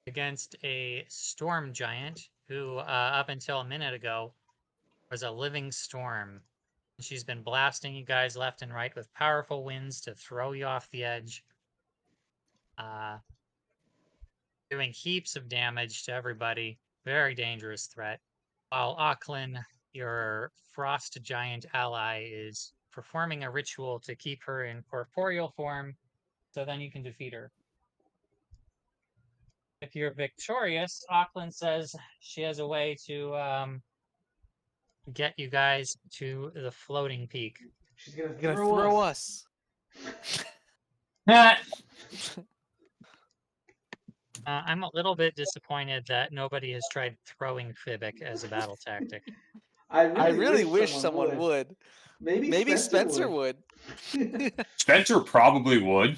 against a storm giant who, up until a minute ago, was a living storm. She's been blasting you guys left and right with powerful winds to throw you off the edge. Doing heaps of damage to everybody. Very dangerous threat. While Auckland, your frost giant ally, is performing a ritual to keep her in corporeal form, so then you can defeat her. If you're victorious, Auckland says she has a way to get you guys to the floating peak. She's gonna You're gonna throw throw us. I'm a little bit disappointed that nobody has tried throwing Fibic as a battle tactic. I I really wish someone someone would. Maybe Spencer would. Spencer probably would,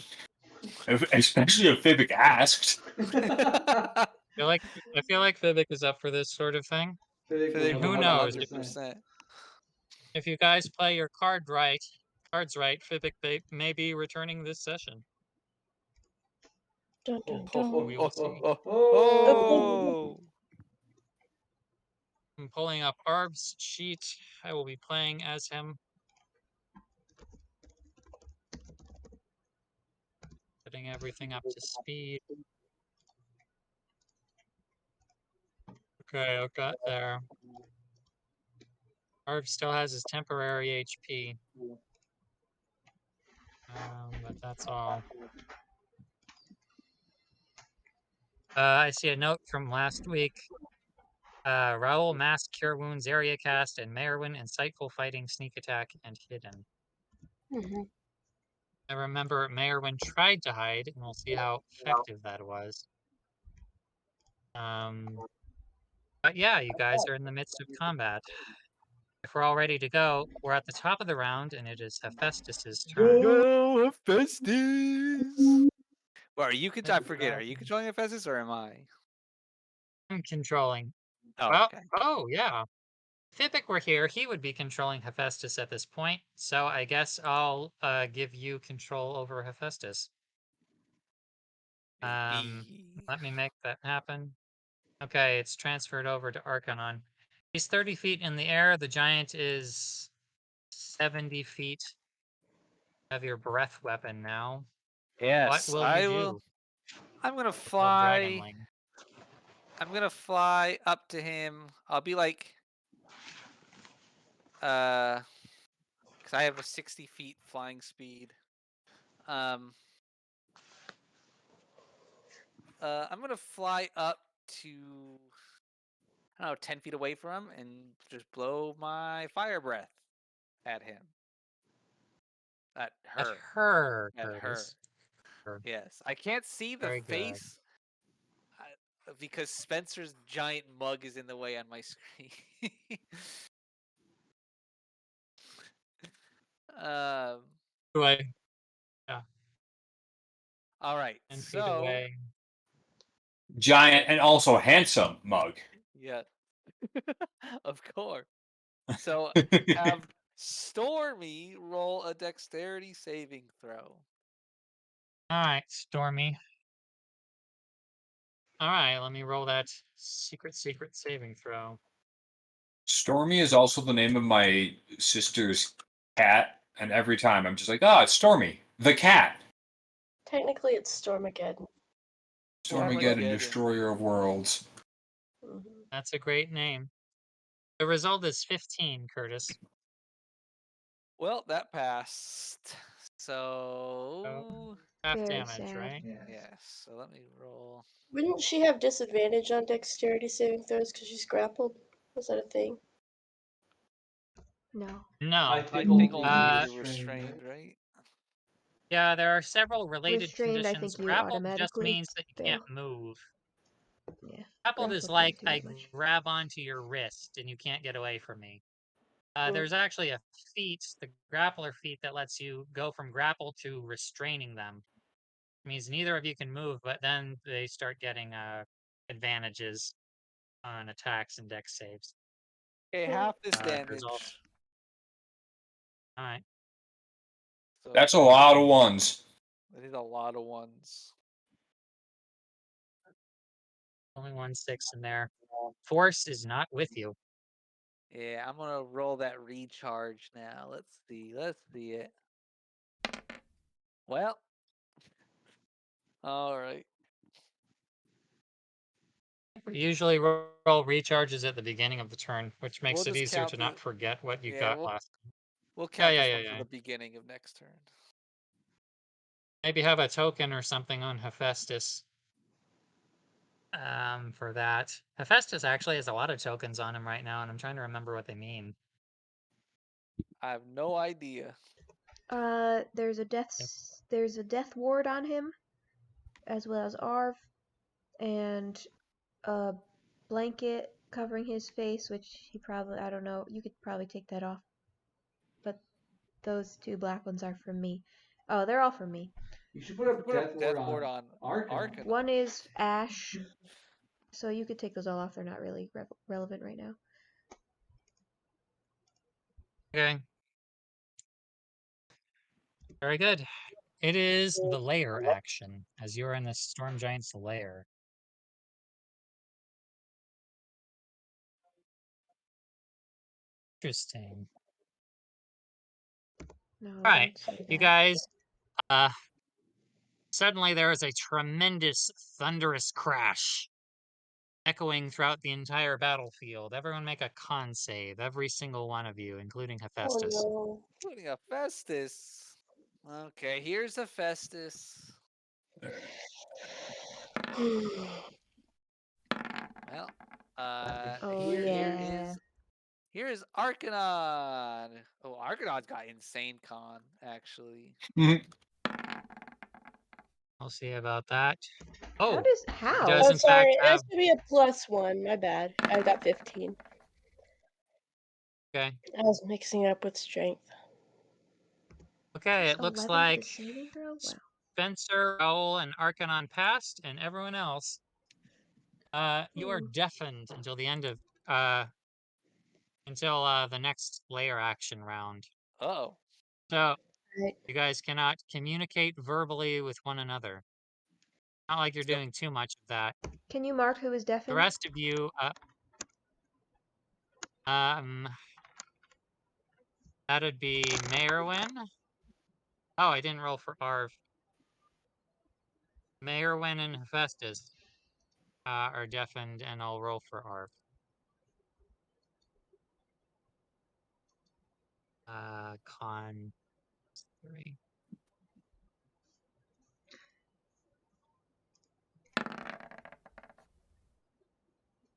especially if Fibic asked. I feel like Fibic is up for this sort of thing. And who knows? 100%. If you guys play your cards right, Fibic may be returning this session. Dun, dun, dun. We will see. Oh. I'm pulling up Arb's sheet. I will be playing as him. Putting everything up to speed. Okay, I got there. Arb still has his temporary HP. But that's all. I see a note from last week. Raoul, Mass, Cure Wounds, Area Cast, and Merwin, Insightful Fighting, Sneak Attack, and Hidden. I remember Merwin tried to hide, and we'll see how effective that was. But yeah, you guys are in the midst of combat. If we're all ready to go, we're at the top of the round, and it is Hephaestus's turn. Go Hephaestus! Well, are you? I forget. Are you controlling Hephaestus or am I? I'm controlling. Oh, well, okay. Oh, yeah. If Fibic were here, he would be controlling Hephaestus at this point. So I guess I'll give you control over Hephaestus. Let me make that happen. Okay, it's transferred over to Arcanon. He's 30 feet in the air. The giant is 70 feet. Have your breath weapon now. Yes, what will you do? I'm gonna fly. Dragonling. I'm gonna fly up to him. I'll be like, because I have a 60 feet flying speed. I'm gonna fly up to, I don't know, 10 feet away from him and just blow my fire breath at him. At her. At her. Yes, I can't see the Very face because Spencer's giant mug is in the way on my screen. Yeah. All right. 10 feet away. Giant and also handsome mug. Yeah. Of course. So have Stormy roll a dexterity saving throw. All right, Stormy. All right, let me roll that secret saving throw. Stormy is also the name of my sister's cat, and every time I'm just like, it's Stormy, the cat. Technically, it's Stormageddon. Stormageddon, Destroyer of Worlds. That's a great name. The result is 15, Curtis. Well, that passed. So half damage, right? Yes. So let me roll. Wouldn't she have disadvantage on dexterity saving throws because she's grappled? Was that a thing? No. No. I think only restrained, right? Yeah, there are several related Restrained, I conditions. think you Grappled just automatically means that you fail. can't move. Yeah. Grappled is Grappled like doesn't do I that much. grab onto your wrist and you can't get away from me. There's actually a feat, the grappler feat, that lets you go from grapple to restraining them. It means neither of you can move, but then they start getting advantages on attacks and dex saves. Okay, half this damage. Alright. So that's a lot of ones. That is a lot of ones. Only 1 6 in there. Force is not with you. Yeah, I'm gonna roll that recharge now. Let's see. Let's see it. Well, all right. We usually roll recharges at the beginning of the turn, which makes We'll it just easier count to the. not forget what you Yeah, got last. we'll Yeah, count yeah, this yeah, one for yeah. the beginning of next turn. Maybe have a token or something on Hephaestus. For that. Hephaestus actually has a lot of tokens on him right now, and I'm trying to remember what they mean. I have no idea. There's a death ward on him, as well as Arv, and a blanket covering his face, which he probably, I don't know, you could probably take that off. But those 2 black ones are from me. Oh, they're all from me. You should put a death ward on Arcanum. One is Ash, so you could take those all off. They're not really relevant right now. Okay. Very good. It is the lair action, as you're in the Storm Giant's lair. Interesting. No, Right. don't say You that. guys, suddenly there is a tremendous thunderous crash echoing throughout the entire battlefield. Everyone make a con save, every single one of you, including Hephaestus. Oh Including a Festus. Okay, here's a Festus. no. Well, Oh, here yeah. is Arcanon. Oh, Arcanon's got insane con actually. I'll see about that. How Oh, does he how? does Oh, in fact sorry, it has have. to be a +1. My bad. I got 15. Okay. I was mixing it up with strength. Okay, It's it looks 11 to like the saving throw. Wow. Spencer, Raoul, and Arcanon passed, and everyone else, you are Hmm. deafened until the end of the next layer action round. Oh. So Right. you guys cannot communicate verbally with one another. Not like you're Yep. doing too much of that. Can you mark who is The deafened? rest of you, that'd be Mayorwin. Oh, I didn't roll for Arv. Mayorwin and Hephaestus are deafened, and I'll roll for Arv. Con 3.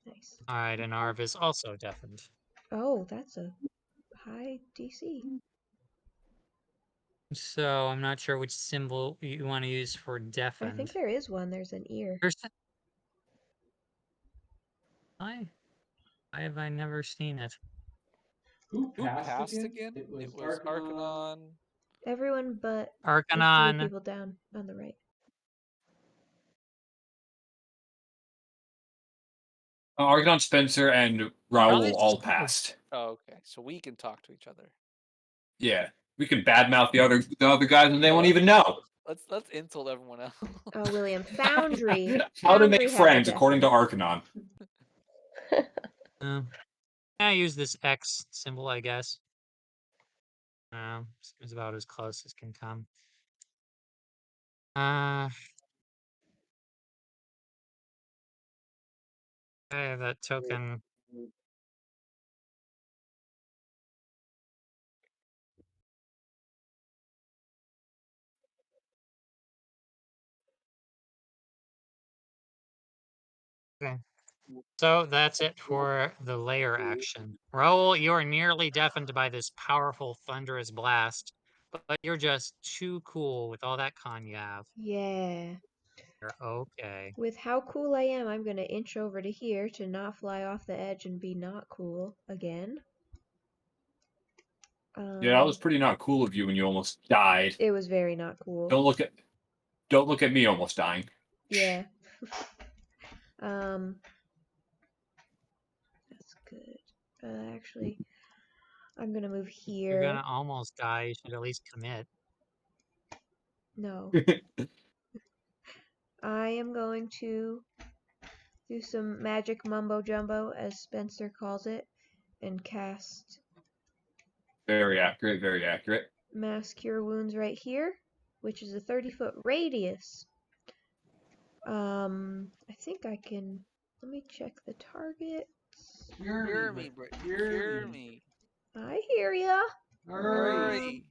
Nice. All right, and Arv is also deafened. Oh, that's a high DC. So I'm not sure which symbol you want to use for I deafened. think there is one. There's an ear. Why have I never seen it? Who Who passed passed again? again? It was Arcanon. Arcanon. Everyone but the 3 Arcanon. people down on the right. Arcanon, Spencer, and Probably Raoul just all you. passed. Oh, okay. So we can talk to each other. Yeah, we can badmouth the other guys, and they won't even know. Let's insult everyone else. Oh, William. Foundry. How to Foundry make has a friends according to deafened. Arcanon. I use this X symbol, I guess. Seems about as close as can come. I have that token. Okay. So that's it for the layer action. Raoul, you are nearly deafened by this powerful thunderous blast, but you're just too cool with all that con you have. Yeah. You're okay. With how cool I am, I'm gonna inch over to here to not fly off the edge and be not cool again. Yeah, that was pretty not cool of you when you almost died. It was very not cool. Don't look at me almost dying. Yeah. That's good. Actually, I'm gonna move here. You're gonna almost die. You should at least commit. No. I am going to do some magic mumbo jumbo, as Spencer calls it, and cast Very accurate, very accurate. Mass Cure Wounds right here, which is a 30-foot radius. I think I can. Let me check the target. Hear me, bro. Hear me. I hear ya. Hurry.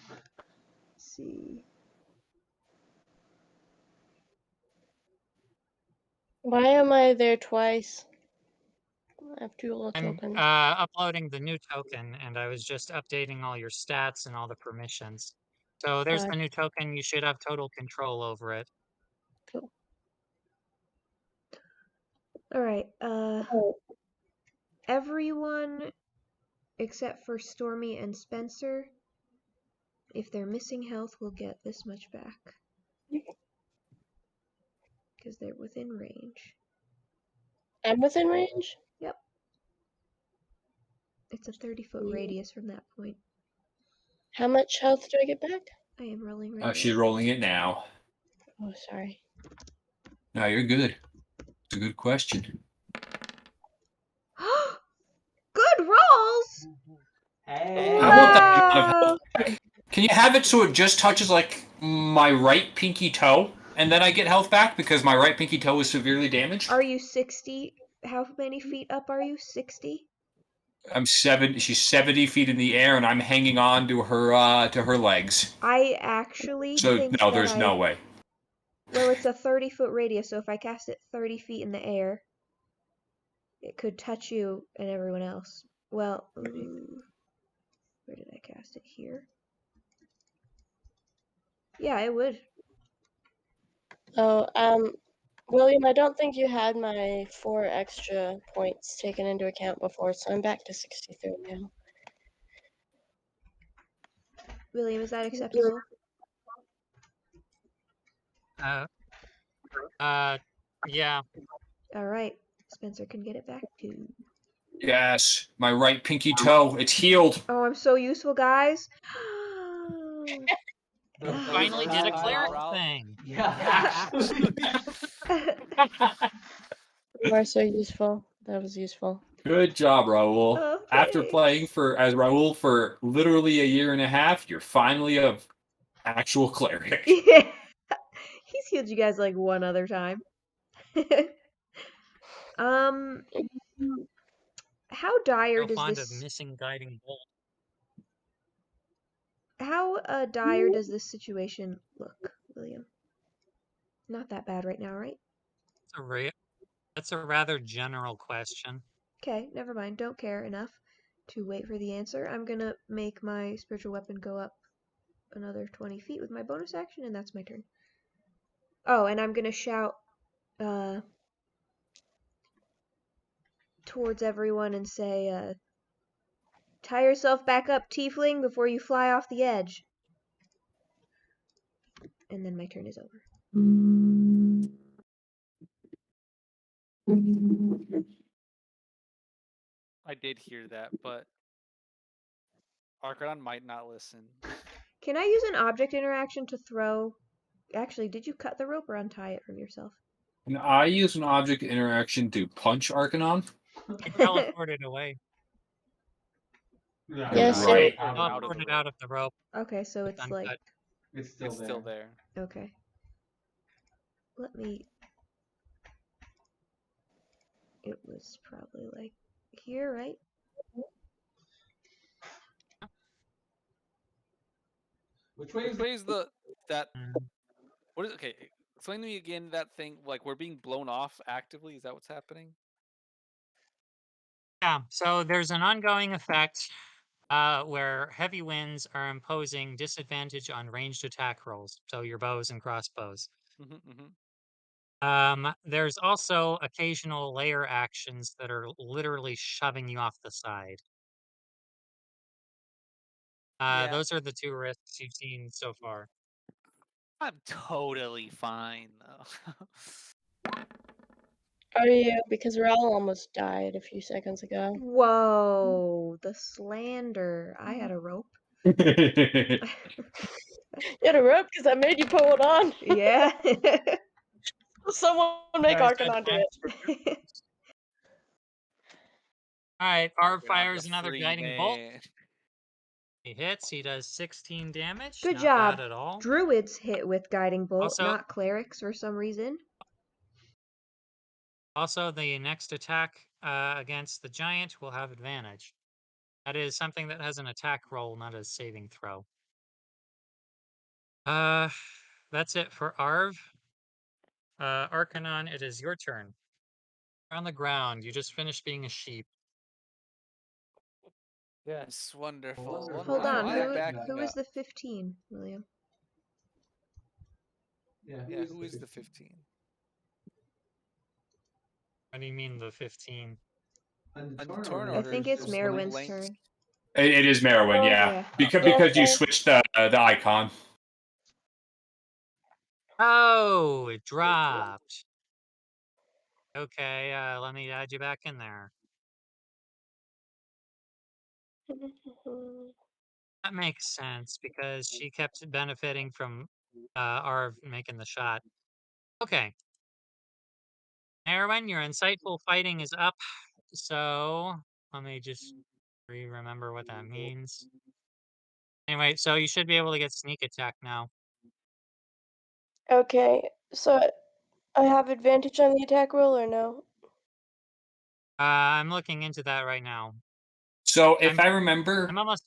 Let's see. Why am I there twice? I have 2 little I'm tokens. uploading the new token, and I was just updating all your stats and all the permissions. So there's the new token. You should have total control over it. Cool. All right. Oh, Everyone except for Stormy and Spencer, if they're missing health, will get this much back because they're within range. I'm within range? Yep. It's a 30-foot radius from that point. How much health do I get back? I am rolling right now. She's rolling it now. Oh, sorry. No, you're good. It's a good question. Good rolls! Hey. I want that amount of Wow! health back. Can you have it so it just touches like my right pinky toe, and then I get health back because my right pinky toe is severely damaged? Are you 60? How many feet up are you? 60? I'm 7. She's 70 feet in the air, and I'm hanging on to her legs. I actually So think no, that there's no way. Well, it's a 30-foot radius, so if I cast it 30 feet in the air, it could touch you and everyone else. Well, ooh, where did I cast it? Here? Yeah, it would. Oh, William, I don't think you had my 4 extra points taken into account before, so I'm back to 63 now. William, is that acceptable? Yeah. All right. Spencer can get it back too. Yes, my right pinky toe. It's healed. Oh, I'm so useful, guys. Finally did a Wow. cleric thing. Yeah, actually. You are so useful. That was useful. Good job, Raul. Oh, After thanks. playing as Raul for literally a year and a half, you're finally a actual cleric. Yeah. He's healed you guys like one other time. How dire So does fond of this missing guiding bolt. How dire does this situation look, William? Not that bad right now, right? That's a rather general question. Okay, never mind. Don't care enough to wait for the answer. I'm gonna make my spiritual weapon go up another 20 feet with my bonus action, and that's my turn. Oh, and I'm gonna shout towards everyone and say, tie yourself back up, tiefling, before you fly off the edge. And then my turn is over. I did hear that, but Archon might not listen. Can I use an object interaction to throw? Actually, did you cut the rope or untie it from yourself? And I use an object interaction to punch Arcanon. You teleported away. Yeah, Yes, Right. Teleported out of the rope. Okay, so it's Uncut. like, It's still It's there. still there. okay. Let me. It was probably like here, right? Which way is Which way is that? Mm. What is okay? Explain to me again that thing. Like we're being blown off actively. Is that what's happening? Yeah, so there's an ongoing effect where heavy winds are imposing disadvantage on ranged attack rolls, so your bows and crossbows. There's also occasional layer actions that are literally shoving you off the side. Yeah. Those are the 2 risks you've seen so far. I'm totally fine though. Are you? Because Raul almost died a few seconds ago. Whoa, the slander. I had a rope. You had a rope because I made you pull it on. Yeah. Someone make Fires that Arcanon do attack. it. Alright, Arv Arcanon's fires a another free guiding bolt. man. He hits, he does 16 damage. Good Not job. bad at all. Druids hit with Guiding Bolt, Also- not clerics for some reason. Also, the next attack against the giant will have advantage. That is something that has an attack roll, not a saving throw. That's it for Arv. Arcanon, it is your turn. You're on the ground. You just finished being a sheep. Yes, wonderful. Wonderful. Hold Why on, am I who backing who is up? the 15, William? Yeah. Yeah, who is the 15? What do you mean the 15? On the On turn turn order, I order, think there's it's just Merwin's blanks. turn. It is Merwin, Oh, yeah. yeah. Because Yeah, because you okay. switched the icon. Oh, it dropped. Okay, let me add you back in there. That makes sense because she kept benefiting from Arv making the shot. Okay. Erwin, your insightful fighting is up. So let me just remember what that means. Anyway, so you should be able to get sneak attack now. Okay, so I have advantage on the attack roll or no? I'm looking into that right now. So if I'm- I remember, I'm almost.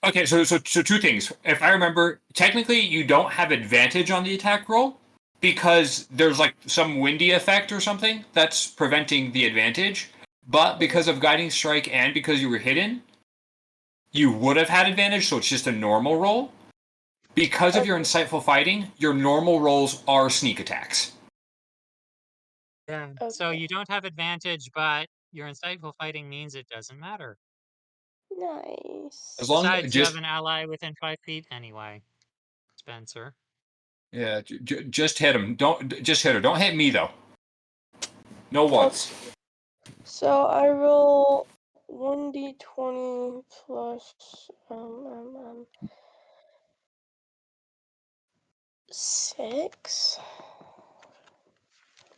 okay, so two things. If I remember, technically you don't have advantage on the attack roll because there's like some windy effect or something that's preventing the advantage. But because of guiding strike and because you were hidden, you would have had advantage. So it's just a normal roll. Because of your insightful fighting, your normal rolls are sneak attacks. Yeah. So Okay. you don't have advantage, but your insightful fighting means it doesn't matter. Nice. As long Besides, you have just an ally within 5 feet anyway, Spencer. yeah, just hit him. Don't just hit her. Don't hit me though. No once. So I roll 1d20 plus 6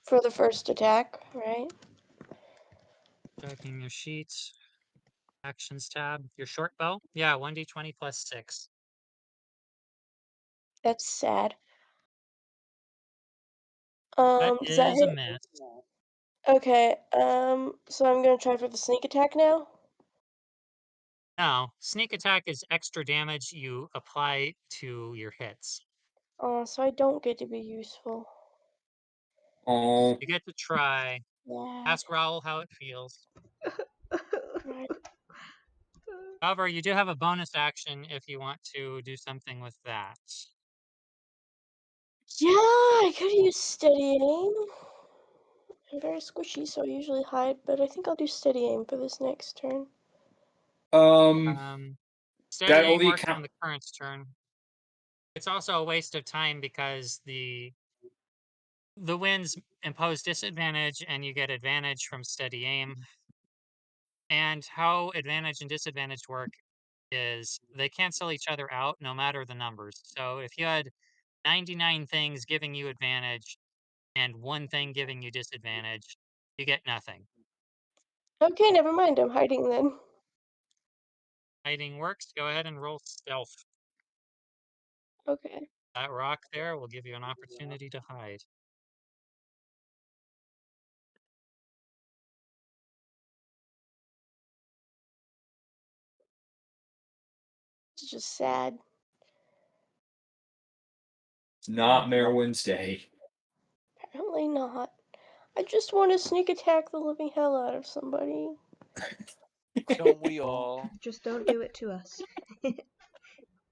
for the first attack, right? Checking your sheets. Actions tab. Your short bow? Yeah, 1d20 plus 6. That's sad. That Does that is a hit? miss. Okay, so I'm gonna try for the sneak attack now. No, sneak attack is extra damage you apply to your hits. Oh, so I don't get to be useful. Oh, You get to try. Yeah. Ask Raoul how it feels. Right. However, you do have a bonus action if you want to do something with that. Yeah, I could use steady aim. I'm very squishy, so I usually hide, but I think I'll do steady aim for this next turn. Steady that aim only works count. on the current turn. It's also a waste of time because the winds impose disadvantage and you get advantage from steady aim. And how advantage and disadvantage work is they cancel each other out no matter the numbers. So if you had 99 things giving you advantage and one thing giving you disadvantage, you get nothing. Okay, never mind. I'm hiding then. Hiding works. Go ahead and roll stealth. Okay. That rock there will give you an opportunity to hide. It's just sad. It's not Merwin's day. Apparently not. I just want to sneak attack the living hell out of somebody. Don't we all? Just don't do it to us.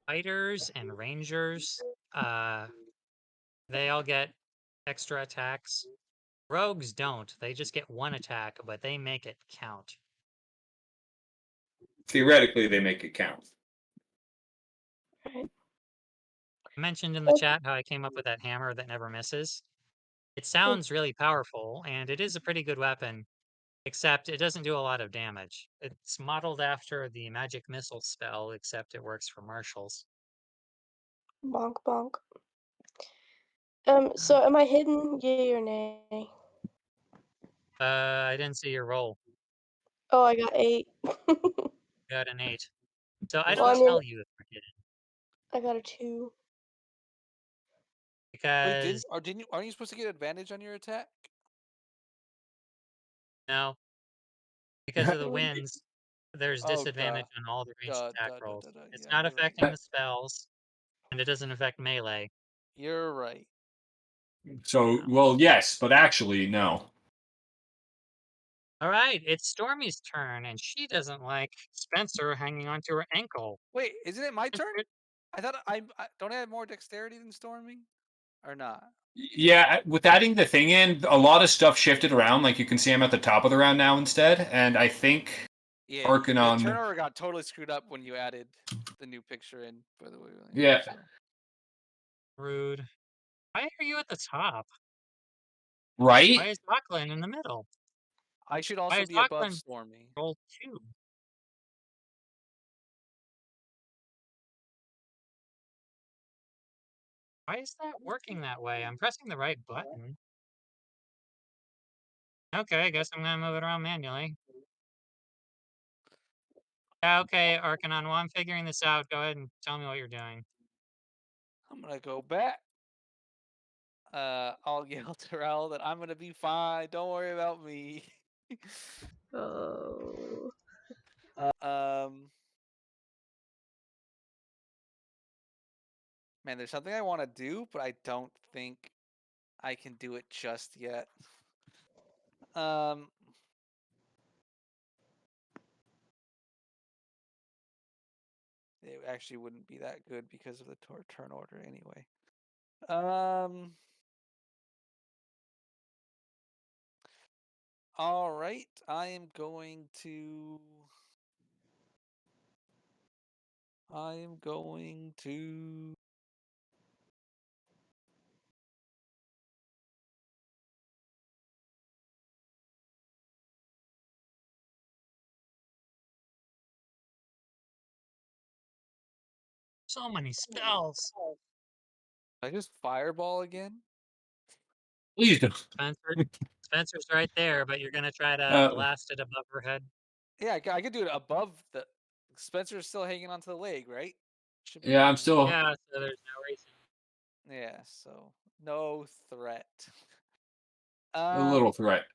Fighters and rangers, they all get extra attacks. Rogues don't. They just get one attack, but they make it count. Theoretically, they make it count. Right. I mentioned in the Okay. chat how I came up with that hammer that never misses. It sounds really powerful, and it is a pretty good weapon, except it doesn't do a lot of damage. It's modeled after the magic missile spell, except it works for marshals. Bonk bonk. So am I hidden? Yay or nay? I didn't see your roll. Oh, I got 8. You got an 8. So I Was Well, don't I that mean, tell you if you're hidden I got a 2. wait? because Aren't you supposed to get advantage on your attack? no, because of the Mm. winds, there's Oh, disadvantage on all the ranged attack rolls. It's Yeah, not you're right. affecting the spells, and it doesn't affect melee. You're right. So, Yeah. well, yes, but actually, no. All right, it's Stormy's turn, and she doesn't like Spencer hanging onto her ankle. Wait, isn't it my turn? Spencer- I thought don't I have more dexterity than Stormy, or not? Yeah, with adding the thing in, a lot of stuff shifted around. Like you can see I'm at the top of the round now instead, and I think Yeah, the turn Arcanon. order got totally screwed up when you added the new picture in. By the way, William, Yeah, so. Rude. Why are you at the top? Why right. is Lachlan in the middle? I should Why also is be above Lachlan Stormy. roll 2? Why is that working that way? I'm pressing the right button. Okay, I guess I'm gonna move it around manually. Yeah, okay, Arcanon, while I'm figuring this out, go ahead and tell me what you're doing. I'm gonna go back. I'll yell to Rel that I'm gonna be fine. Don't worry about me. Oh. um, man, there's something I want to do, but I don't think I can do it just yet. Um, it actually wouldn't be that good because of the turn order anyway. All right, I am going to. So many spells. I just fireball again. Please don't. Spencer, Spencer's right there, but you're gonna try to Uh, blast it above her head. Yeah, I could do it above the. Spencer's still hanging onto the leg, right? Should be yeah, I'm fine. still Yeah, so there's no reason. Yeah, so no threat. a little Um, threat.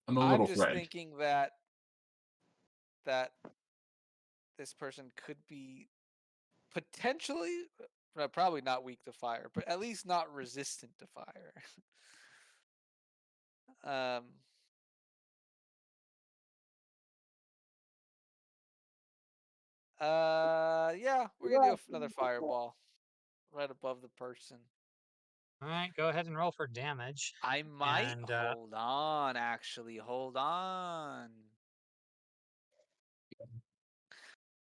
I'm a I'm little just threatened. thinking that this person could be potentially, probably not weak to fire, but at least not resistant to fire. um, yeah, we're gonna do another fireball right above the person. All right, go ahead and roll for damage. I might And hold on. Actually, hold on.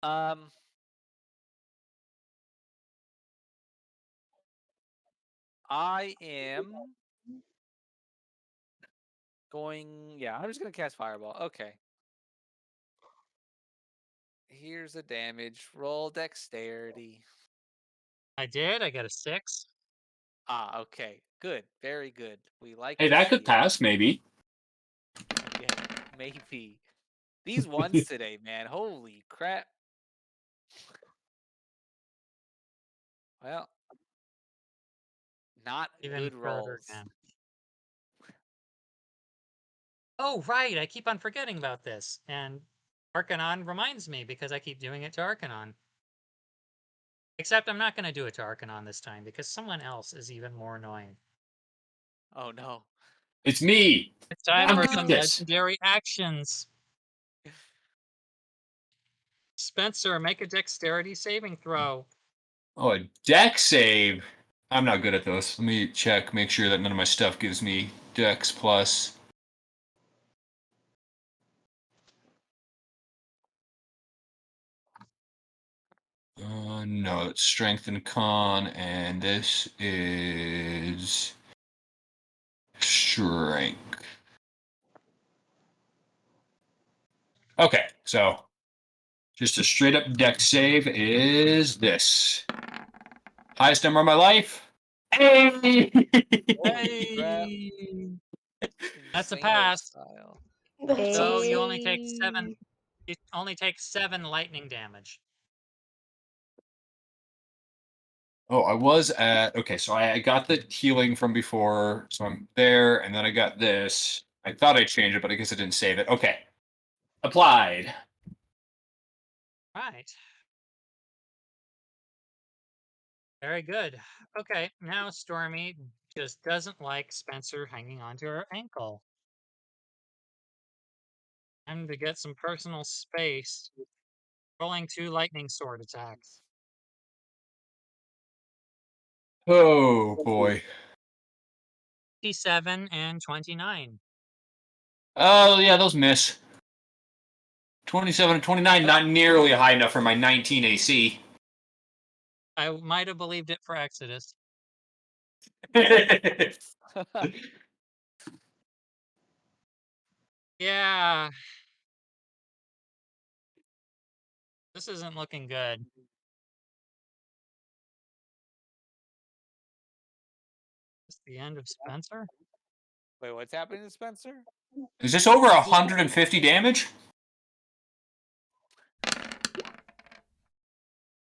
Um, I am going. Yeah, I'm just gonna cast fireball. Okay. Here's the damage. Roll dexterity. I did. I got a 6. Ah, okay. Good. Very good. We like Hey, to that see could it. pass, maybe. Yeah, maybe. These ones today, man. Holy crap. Well, not Even good further rolls. down. Oh, right. I keep on forgetting about this. And Arcanon reminds me because I keep doing it to Arcanon. Except I'm not going to do it to Arcanon this time because someone else is even more annoying. Oh no. It's me. It's time I'm for good at some No. this. legendary actions. Spencer, make a dexterity saving throw. Oh, a deck save. I'm not good at those. Let me check, make sure that none of my stuff gives me dex plus. No, it's strength and con, and this is strength. Okay, so just a straight up deck save is this. Highest number of my life, Hey! Hey! That's a Insano pass. style. That's So you awesome. only take seven. Hey. You only take 7 lightning damage. Oh, I was at okay, so I got the healing from before, so I'm there, and then I got this. I thought I changed it, but I guess I didn't save it. Okay. Applied. Right. Very good. Okay, now Stormy just doesn't like Spencer hanging onto her ankle. Time to get some personal space. Rolling 2 lightning sword attacks. Oh boy. 57 and 29. Oh yeah, those miss. 27 and 29, not nearly high enough for my 19 AC. I might have believed it for Exodus. Yeah. This isn't looking good. It's the end of Spencer? Wait, what's happening to Spencer? Is this over 150 damage?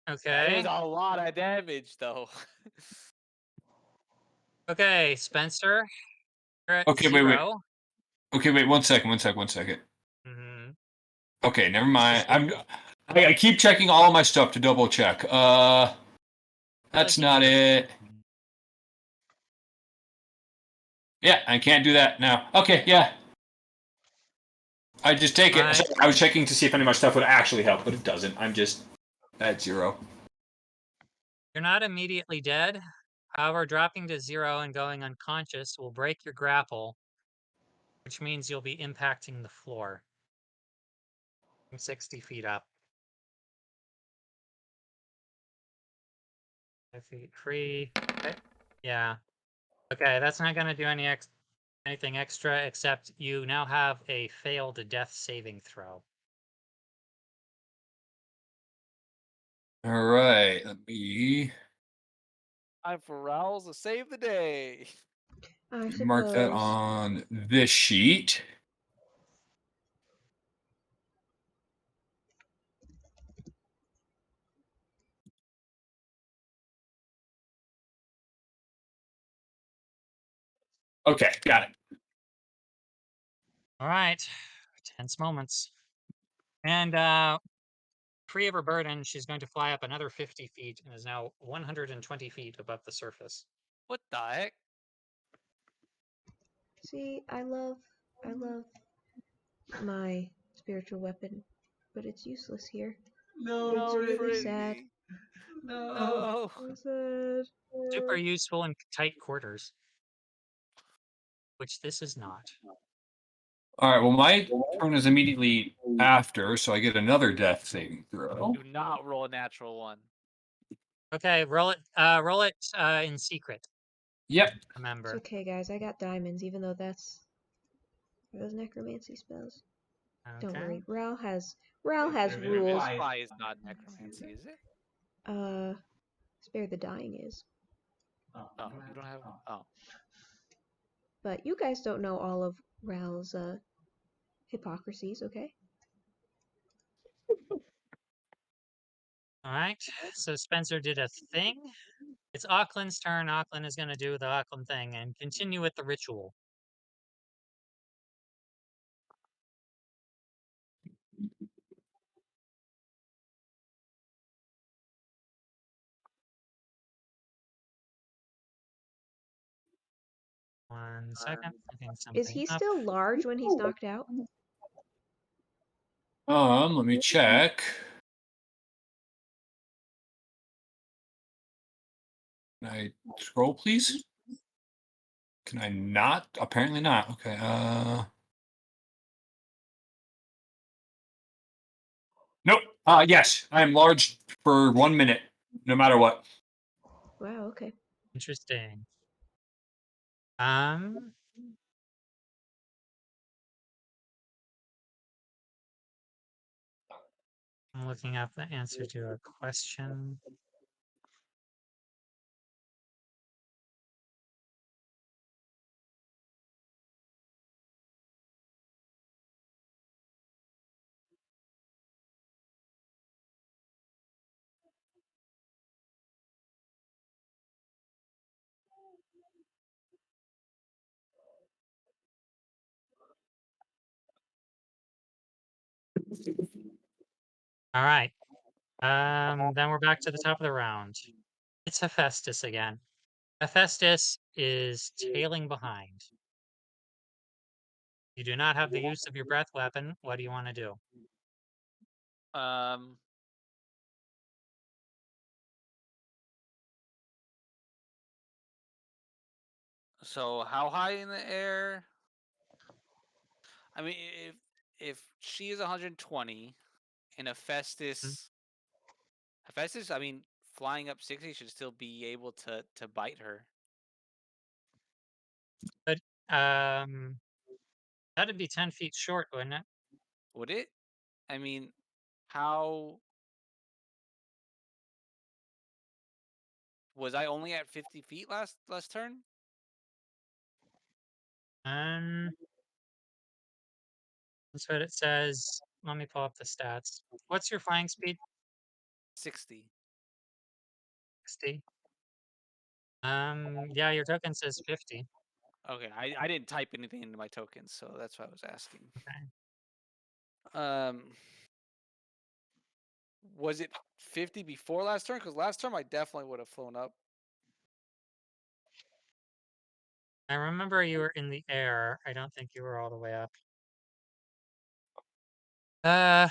That is Okay. a lot of damage, though. Okay, Spencer. You're at Okay, wait. 0. Okay, wait, 1 second. Mm-hmm. Okay, never mind. I keep checking all my stuff to double check. That's Like you not do. it. Yeah, I can't do that now. Okay, yeah. I just take it. Right. Sorry, I was checking to see if any of my stuff would actually help, but it doesn't. I'm just at 0. You're not immediately dead. However, dropping to 0 and going unconscious will break your grapple, which means you'll be impacting the floor from 60 feet up. 5 feet free. Okay. Yeah. Okay, that's not going to do anything extra, except you now have a failed death saving throw. All right, let me Time for Rowls to save the day. I mark that suppose. on this sheet. Okay, got it. All right. Tense moments. And free of her burden, she's going to fly up another 50 feet and is now 120 feet above the surface. What the heck? See, I love my spiritual weapon, but it's useless here. No, It's really Brittany. sad. No. No. So sad. Super useful in tight quarters, which this is not. All right, well, my turn is immediately after, so I get another death saving throw. Do not roll a natural one. Okay, roll it in secret. Yep. It's Remember. okay, guys. I got diamonds, even though that's those necromancy spells. Don't Okay. worry. Ral has rules. Invisible Spy is not necromancy, is it? Spare the Dying is. Oh, you don't have. Oh, But you guys don't know all of Ral's hypocrisies, okay? All right. So Spencer did a thing. It's Auckland's turn. Auckland is going to do the Auckland thing and continue with the ritual. One second. Looking Is something he up. still large when he's knocked out? Let me check. Can I scroll, please? Can I not? Apparently not. Okay. Nope. Yes, I am large for 1 minute, no matter what. Wow, okay. Interesting. I'm looking up the answer to a question. All right. Then we're back to the top of the round. It's Hephaestus again. Hephaestus is tailing behind. You do not have the use of your breath weapon. What do you want to do? Um. So how high in the air? I mean, if she is 120 and Hephaestus, I mean, flying up 60 should still be able to bite her. But that'd be 10 feet short, wouldn't it? Would it? I mean, how was I only at 50 feet last turn? Um, that's what it says. Let me pull up the stats. What's your flying speed? 60. 60. Yeah, your token says 50. Okay, I didn't type anything into my tokens, so that's why I was asking. Okay. Was it 50 before last turn? Because last turn I definitely would have flown up. I remember you were in the air. I don't think you were all the way up. Uh,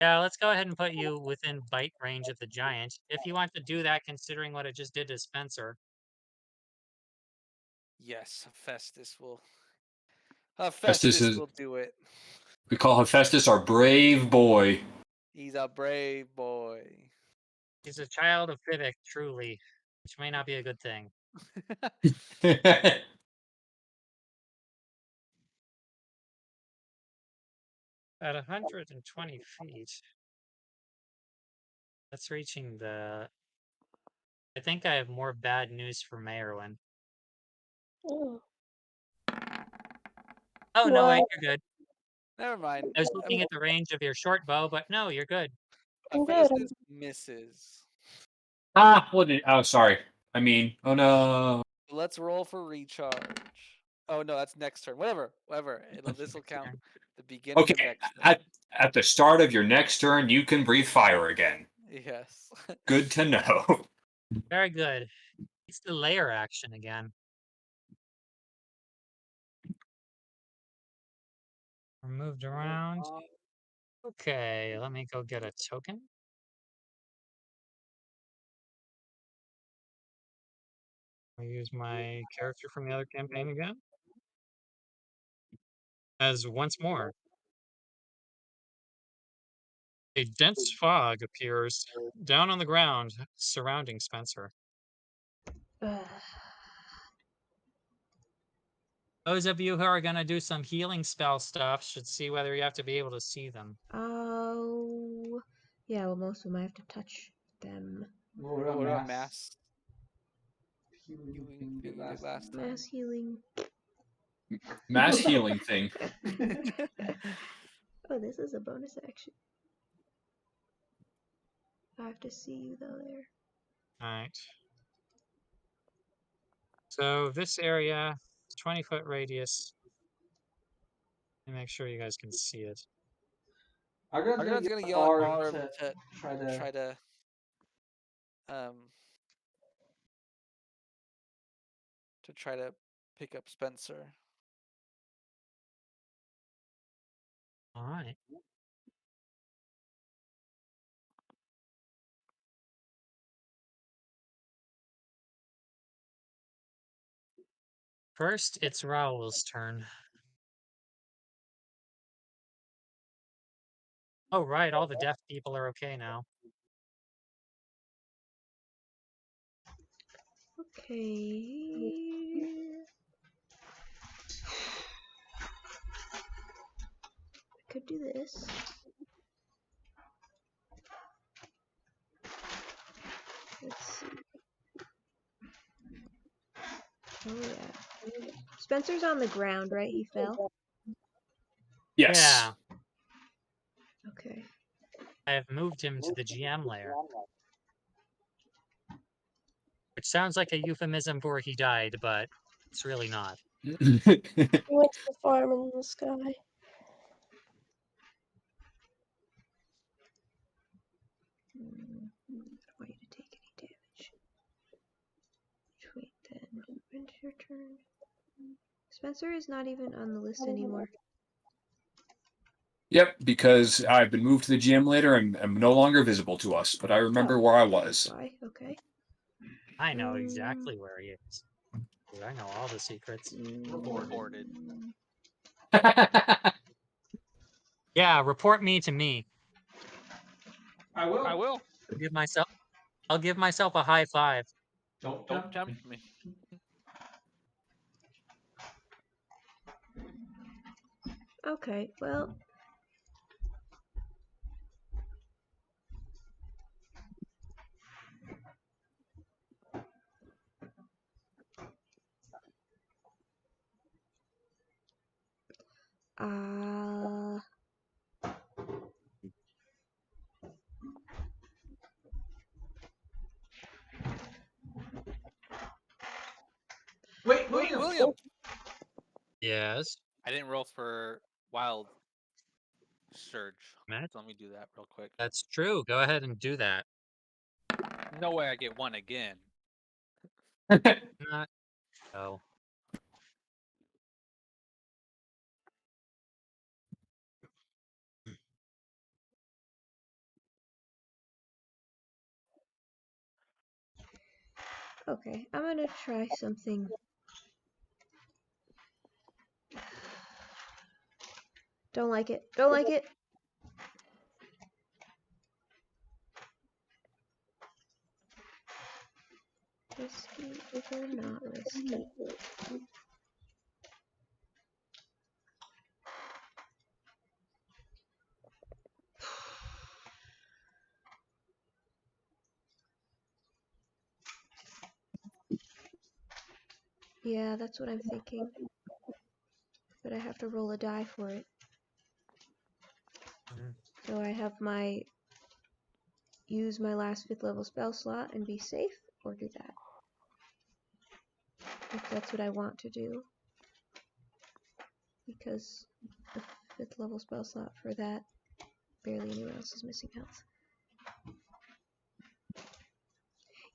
yeah, let's go ahead and put you within bite range of the giant. If you want to do that, considering what it just did to Spencer. Yes, Hephaestus Hephaestus is. will do it. We call Hephaestus our brave boy. He's a brave boy. He's a child of Physic, truly, which may not be a good thing. At 120 feet, that's reaching the... I think I have more bad news for Mayorwin. Oh. Oh, no, wait, What? you're good. Never mind. I was looking at the range of your short bow, but no, you're good. I'm good. Hephaestus misses. What did? Oh, sorry. I mean, oh no. Let's roll for recharge. Oh no, that's next turn. Whatever. This will count the beginning of Okay, next turn. at the start of your next turn, you can breathe fire again. Yes. Good to know. Very good. It's the layer action again. We're moved around. Okay, let me go get a token. I'll use my character from the other campaign again. As once more, a dense fog appears down on the ground surrounding Spencer. Those of you who are going to do some healing spell stuff should see whether you have to be able to see them. Oh, yeah. Well, most of them I have to touch them. What What about about mass mass healing healing thing thing you did last time? Mass healing. Mass healing thing. Oh, this is a bonus action. I have to see you though there. Alright. So this area, 20-foot radius. Let me make sure you guys can see it. Argon's gonna gonna yell at Arv Arv to to try to. try to pick up Spencer. Alright. First, it's Raoul's turn. Oh, right, all the deaf people are okay now. Okay. I could do this. Let's see. Oh yeah. Spencer's on the ground, right? He fell. Yes. Yeah, Okay. I have moved him to the GM layer. Which sounds like a euphemism for he died, but it's really not. He went to the farm in the sky. your turn. Spencer is not even on the list anymore. Yep, because I've been moved to the GM later and am no longer visible to us, but I remember where I was. Why? Okay. I know exactly where he is. Dude, I know all the secrets. Reported. Yeah, report me to me. I will. I will. I'll give myself a high five. Don't Don't tempt me. Okay, well. Wait, Wait, William. William. Yes. I didn't roll for wild surge. Matt? So let me do that real quick. That's true. Go ahead and do that. No way I get one again. Not. Oh. Okay, I'm gonna try something. Don't like it. Don't like it. Risky or not risky? Yeah, that's what I'm thinking. But I have to roll a die for it. So I have my use my last 5th level spell slot and be safe, or do that. If that's what I want to do. Because the 5th level spell slot for that, barely anyone else is missing health.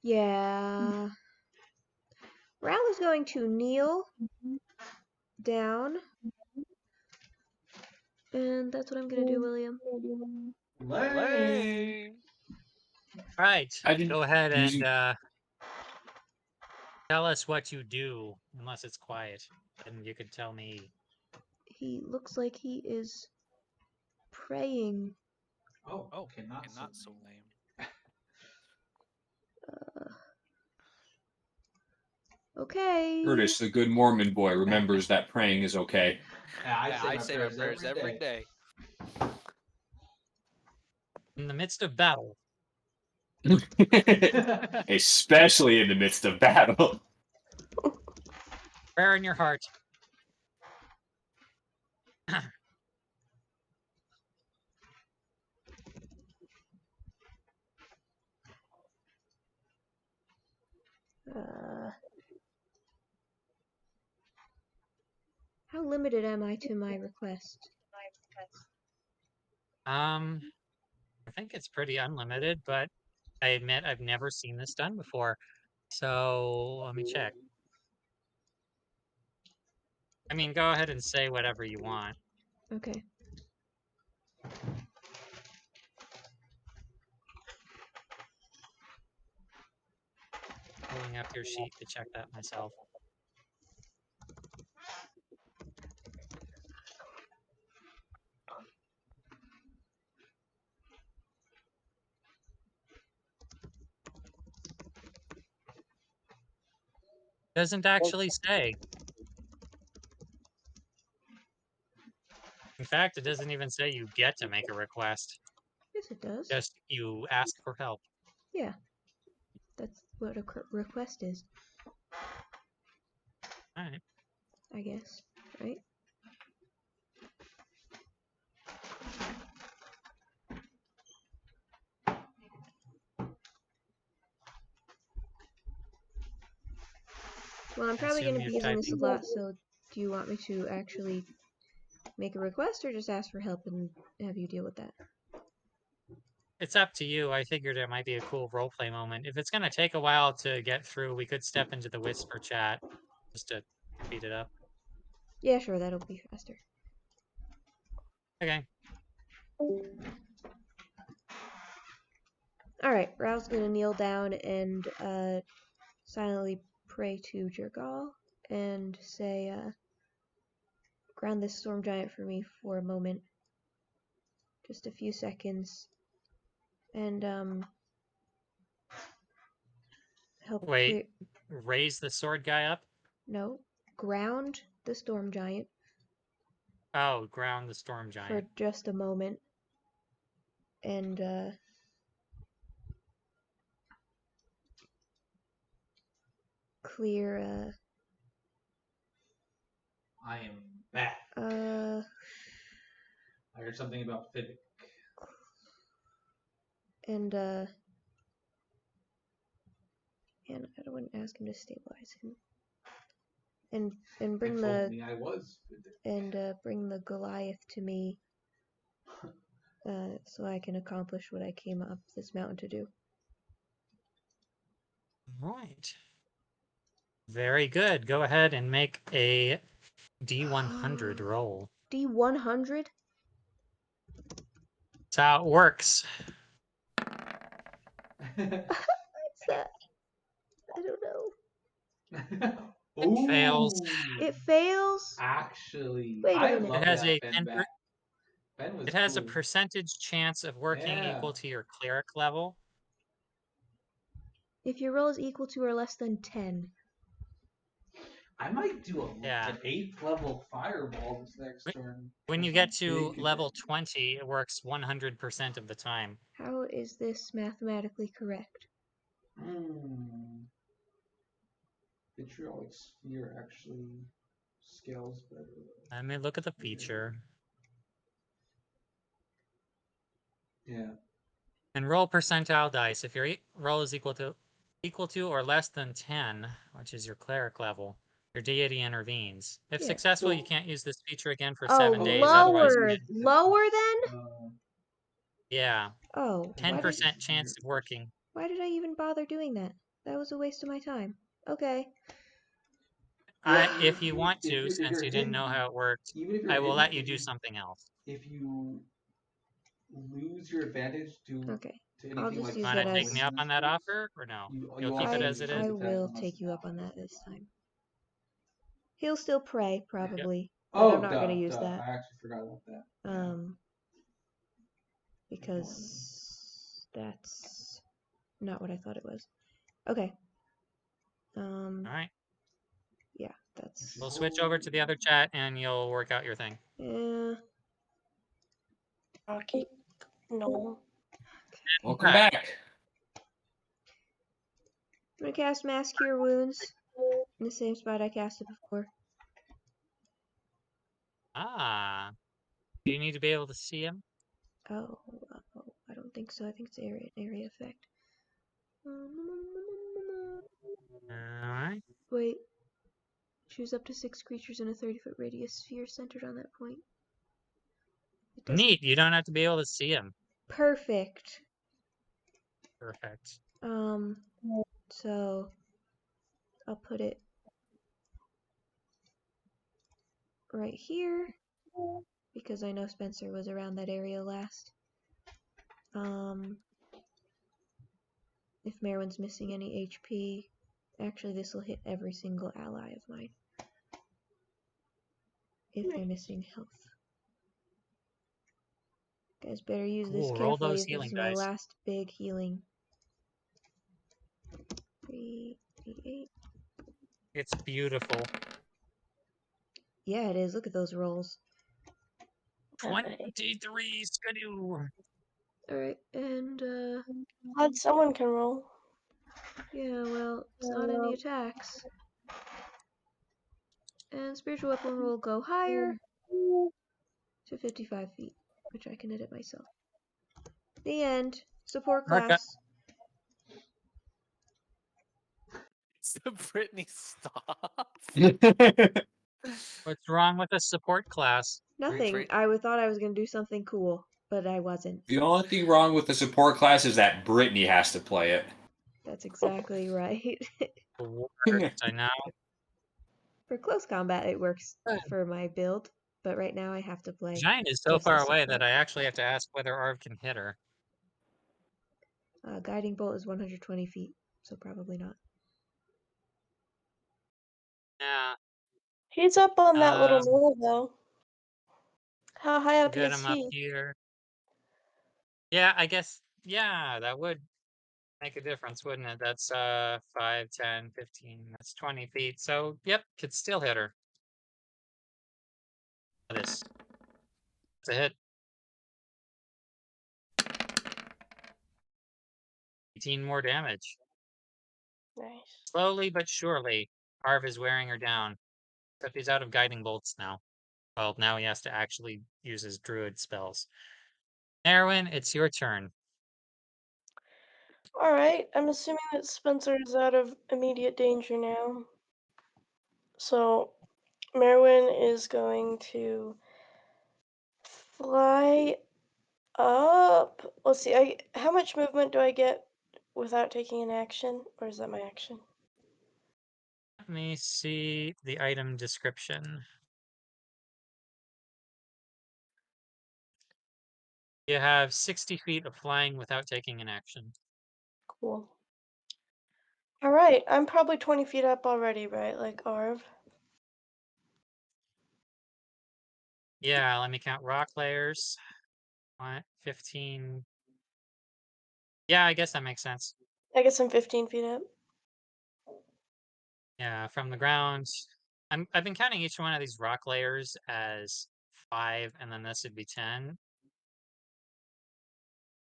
Yeah. Ral is going to kneel down. And that's what I'm gonna do, William. Lame. All right. I didn't Go ahead and using- tell us what you do, unless it's quiet. And you can tell me. He looks like he is praying. Oh, Not so lame. Okay. Curtis, the good Mormon boy, remembers that praying is okay. Yeah, I say my prayers every day. In the midst of battle. Especially in the midst of battle. Prayer in your heart. How limited am I to my request? I think it's pretty unlimited, but I admit I've never seen this done before. So let me check. I mean, go ahead and say whatever you want. Okay. Pulling up your sheet to check that myself. Doesn't actually say. In fact, it doesn't even say you get to make a request. Yes, it does. Just you ask for help. Yeah. That's what a request is, All right. I guess. Right? Well, I'm probably assume going to be you're using this a typing. lot, so do you want me to actually make a request or just ask for help and have you deal with that? It's up to you. I figured it might be a cool roleplay moment. If it's going to take a while to get through, we could step into the whisper chat. just to speed it up. Yeah, sure, that'll be faster. Okay. Alright, Rao's gonna kneel down and silently pray to Jergal and say, ground this storm giant for me for a moment. Just a few seconds. And help clear. Wait, raise the sword guy up? No, ground the storm giant Oh, ground the storm for giant. just a moment. And clear I am back. I heard something about physics. and and I wouldn't ask him to stabilize him. And bring It the told me I was physics. and bring the Goliath to me, so I can accomplish what I came up this mountain to do. Right. Very good. Go ahead and make a D100 roll. D100. That's how it works. What's that? I don't know. It fails. It fails. Actually, Wait a I minute. love It has that a Ben 10 back. Ben was It has a cool. percentage chance of working Yeah. equal to your cleric level. If your roll is equal to or less than 10. I might do Yeah. an 8th level fireball this next turn. When you for get some to big level advantage. 20, it works 100% of the time. How is this mathematically correct? Vitriolic sphere actually scales better. Let me look at the feature. Yeah. And roll percentile dice. If your roll is equal to or less than 10, which is your cleric level, your deity intervenes. If Yeah. successful, you Well- can't use this feature again for Oh, 7 days. Otherwise, lower. Lower then? yeah, Oh, 10% chance of working. why did I even bother doing that? That was a waste of my time. Okay. If you want If to, you're since you didn't hidden, know how it worked, even if you're I will hidden, let you do something else. if you lose your advantage to Okay. anything I'll just like use Want that to as take me up on that offer, or no? You'll keep it as it is? I will take you up on that this time. He'll still pray, probably. But I'm not going to use that. I actually forgot about that. Because that's not what I thought it was. Okay. Alright. Yeah, that's... We'll switch over to the other chat and you'll work out your thing. Yeah. Rocky? No. Welcome back. I'm going to cast Mass Cure Wounds in the same spot I cast it before. Ah. Do you need to be able to see him? Oh, I don't think so. I think it's area effect. Alright. Wait. Choose up to 6 creatures in a 30-foot radius sphere centered on that point. It doesn't... Neat. You don't have to be able to see him. Perfect. Perfect. So I'll put it right here because I know Spencer was around that area last. If Merwin's missing any HP, actually this will hit every single ally of mine. If they're missing health. Guys better use this Cool, roll carefully. those This healing is my dice. last big healing. 3d8. It's beautiful. Yeah, it is. Look at those rolls. 23 skidoo. Alright, and Glad someone can roll. yeah, well, it's not any attacks. And spiritual weapon will go higher to 55 feet, which I can edit myself. The end. Support Marka. class. So Brittany, stop. What's wrong with a support class? Nothing. I thought I was gonna do something cool, but I wasn't. The only thing wrong with the support class is that Brittany has to play it. That's exactly right. The worst, I know. For close combat, it works for my build, but right now I have to play. Giant is so just far as away support. that I actually have to ask whether Arv can hit her. Guiding bolt is 120 feet, so probably not. Yeah, He's up on that little Um, knoll, though. How high up get is him up he? here. Yeah, I guess, yeah, that would make a difference, wouldn't it? That's 5, 10, 15, that's 20 feet. So, yep, could still hit her. This. It's a hit. 18 more damage. Nice. Slowly but surely, Arv is wearing her down. Except he's out of guiding bolts now. Well, now he has to actually use his druid spells. Erwin, it's your turn. Alright, I'm assuming that Spencer is out of immediate danger now. So, Merwin is going to fly up. Let's see, how much movement do I get without taking an action? Or is that my action? Let me see the item description. You have 60 feet of flying without taking an action. Cool. Alright, I'm probably 20 feet up already, right? Like Arv. Yeah, let me count rock layers. 15. Yeah, I guess that makes sense. I guess I'm 15 feet up. Yeah, from the ground. I've been counting each one of these rock layers as 5, and then this would be 10.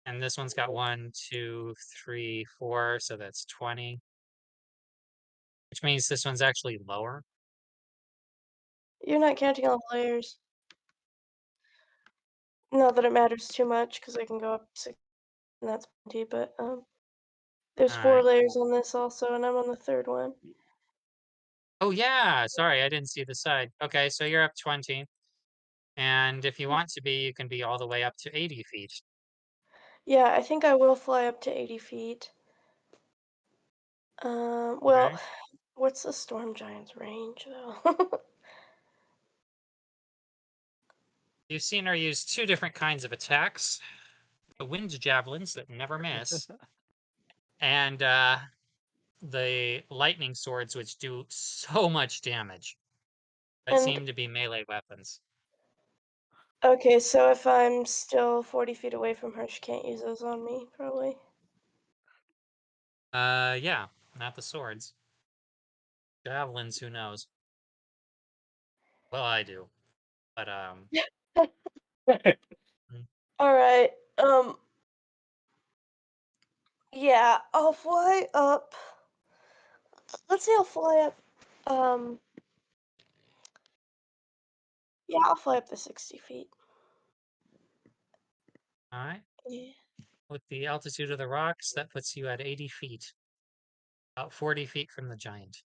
And this one's got 1, 2, 3, 4, so that's 20. Which means this one's actually lower. You're not counting all the layers. Not that it matters too much, because I can go up 6, and that's plenty, but, there's 4 Alright. layers on this also, and I'm on the 3rd one. Oh yeah, sorry, I didn't see the side. Okay, so you're up 20. And if you want to be, you can be all the way up to 80 feet. Yeah, I think I will fly up to 80 feet. Well, Okay. what's the storm giant's range, though? You've seen her use 2 different kinds of attacks. The wind javelins that never miss. And the lightning swords, which do so much damage. That And, seem to be melee weapons. okay, so if I'm still 40 feet away from her, she can't use those on me, probably. Yeah, not the swords. Javelins, who knows? Well, I do. But, mm, Alright, yeah, I'll fly up. Let's say I'll fly up, yeah, I'll fly up to 60 feet. alright. Yeah. With the altitude of the rocks, that puts you at 80 feet. About 40 feet from the giant.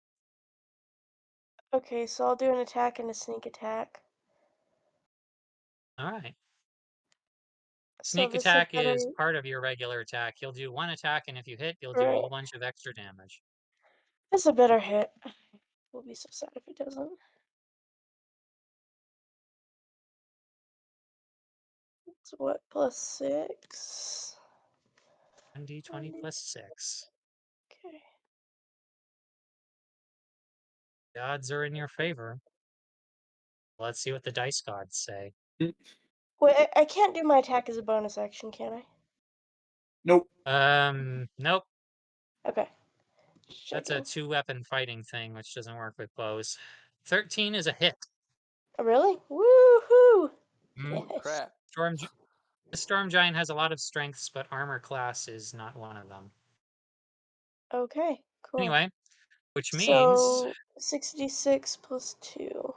Okay, so I'll do an attack and a sneak attack. Alright. So Sneak this is a attack better, is part of your regular attack. You'll do 1 attack, and if you hit, you'll do a right? whole bunch of extra damage. This is a better hit. We'll be so sad if it doesn't. It's what, +6? 1d20 plus 6. Okay. The odds are in your favor. Let's see what the dice gods say. Wait, I can't do my attack as a bonus action, can I? Nope. Nope. Okay. Just That's a checking. 2-weapon fighting thing, which doesn't work with bows. 13 is a hit. Oh, really? Woohoo! Mm. Holy Yes. crap. The Storm Giant has a lot of strengths, but armor class is not one of them. Okay, cool. Anyway, which means So 66 plus 2.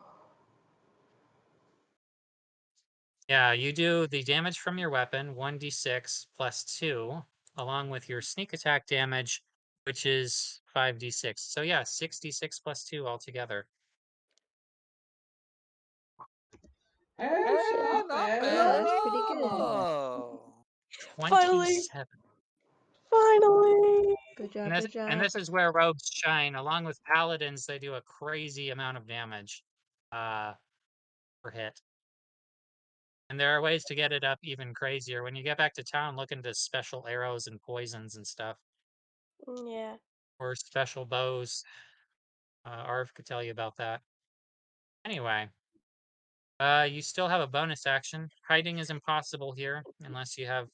yeah, you do the damage from your weapon, 1d6 plus 2, along with your sneak attack damage, which is 5d6. So yeah, 66 plus 2 altogether. Hey, not Not bad. bad at That's pretty good. all. Finally! 27. Finally! Good job, And this good job. and this is where rogues shine. Along with paladins, they do a crazy amount of damage per hit. And there are ways to get it up even crazier. When you get back to town, look into special arrows and poisons and stuff, Yeah. or special bows. Arv could tell you about that. Anyway, you still have a bonus action. Hiding is impossible here unless you have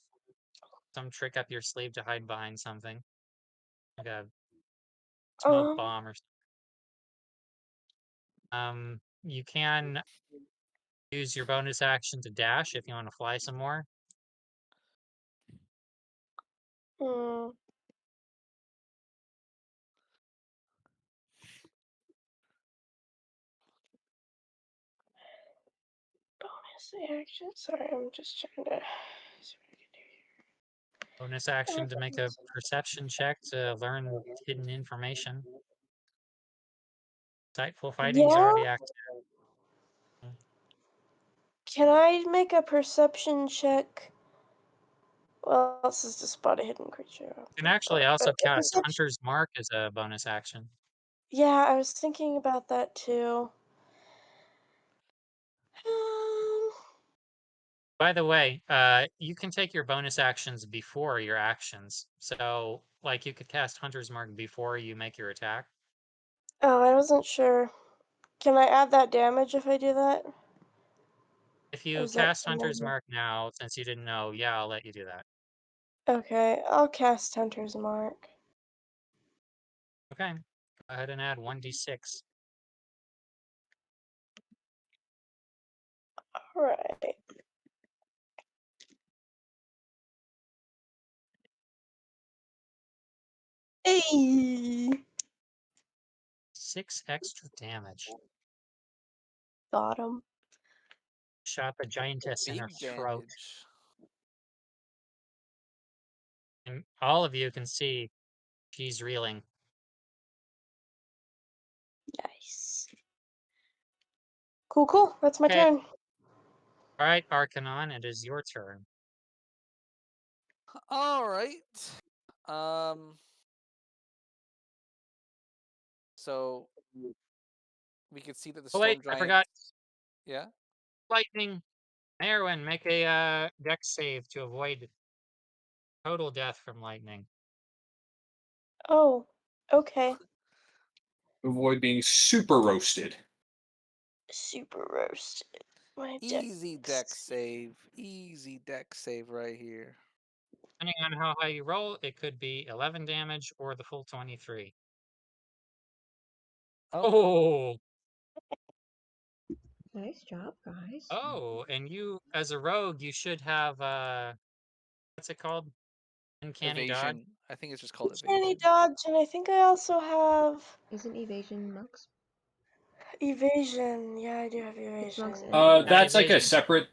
some trick up your sleeve to hide behind something, like a smoke Um. bomb or you can use your bonus action to dash if you want to fly some more. Hmm. Bonus action. Sorry, I'm just trying to see what I can do Bonus action to make a perception check to learn hidden information. Insightful here. fighting's Yeah. already active. Can I make a perception check? Well, this is to spot a hidden creature. You can actually also But a cast perception. Hunter's Mark as a bonus action. Yeah, I was thinking about that too. By the way, you can take your bonus actions before your actions. So, like, you could cast Hunter's Mark before you make your attack. Oh, I wasn't sure. Can I add that damage if I do that? If Or you is that cast Hunter's normal? Mark now, since you didn't know, yeah, I'll let you do that. Okay, I'll cast Hunter's Mark. Okay, go ahead and add 1d6. Alright. Hey! 6 extra damage. Got him. Shot the giantess in her Big throat. damage. And all of you can see she's reeling. Nice. Cool, cool. That's my Okay. turn. All right, Arcanon, it is your turn. All right. So we can see that the Oh wait, storm I giant. forgot. Yeah. Lightning. Merwin, make a dex save to avoid total death from lightning. Oh, okay. Avoid being super roasted. Super roasted. My Easy deck dex. save. Easy deck save right here. Depending on how high you roll, it could be 11 damage or the full 23. Oh. Oh, Nice job, guys. oh, and you, as a rogue, you should have what's it called? Uncanny dodge. Evasion. I think it's just called Canny evasion. dodge, and I think I also have Isn't evasion monks? evasion. Yeah, I do have It's monks evasion. and evasion. That's like a Evasion. separate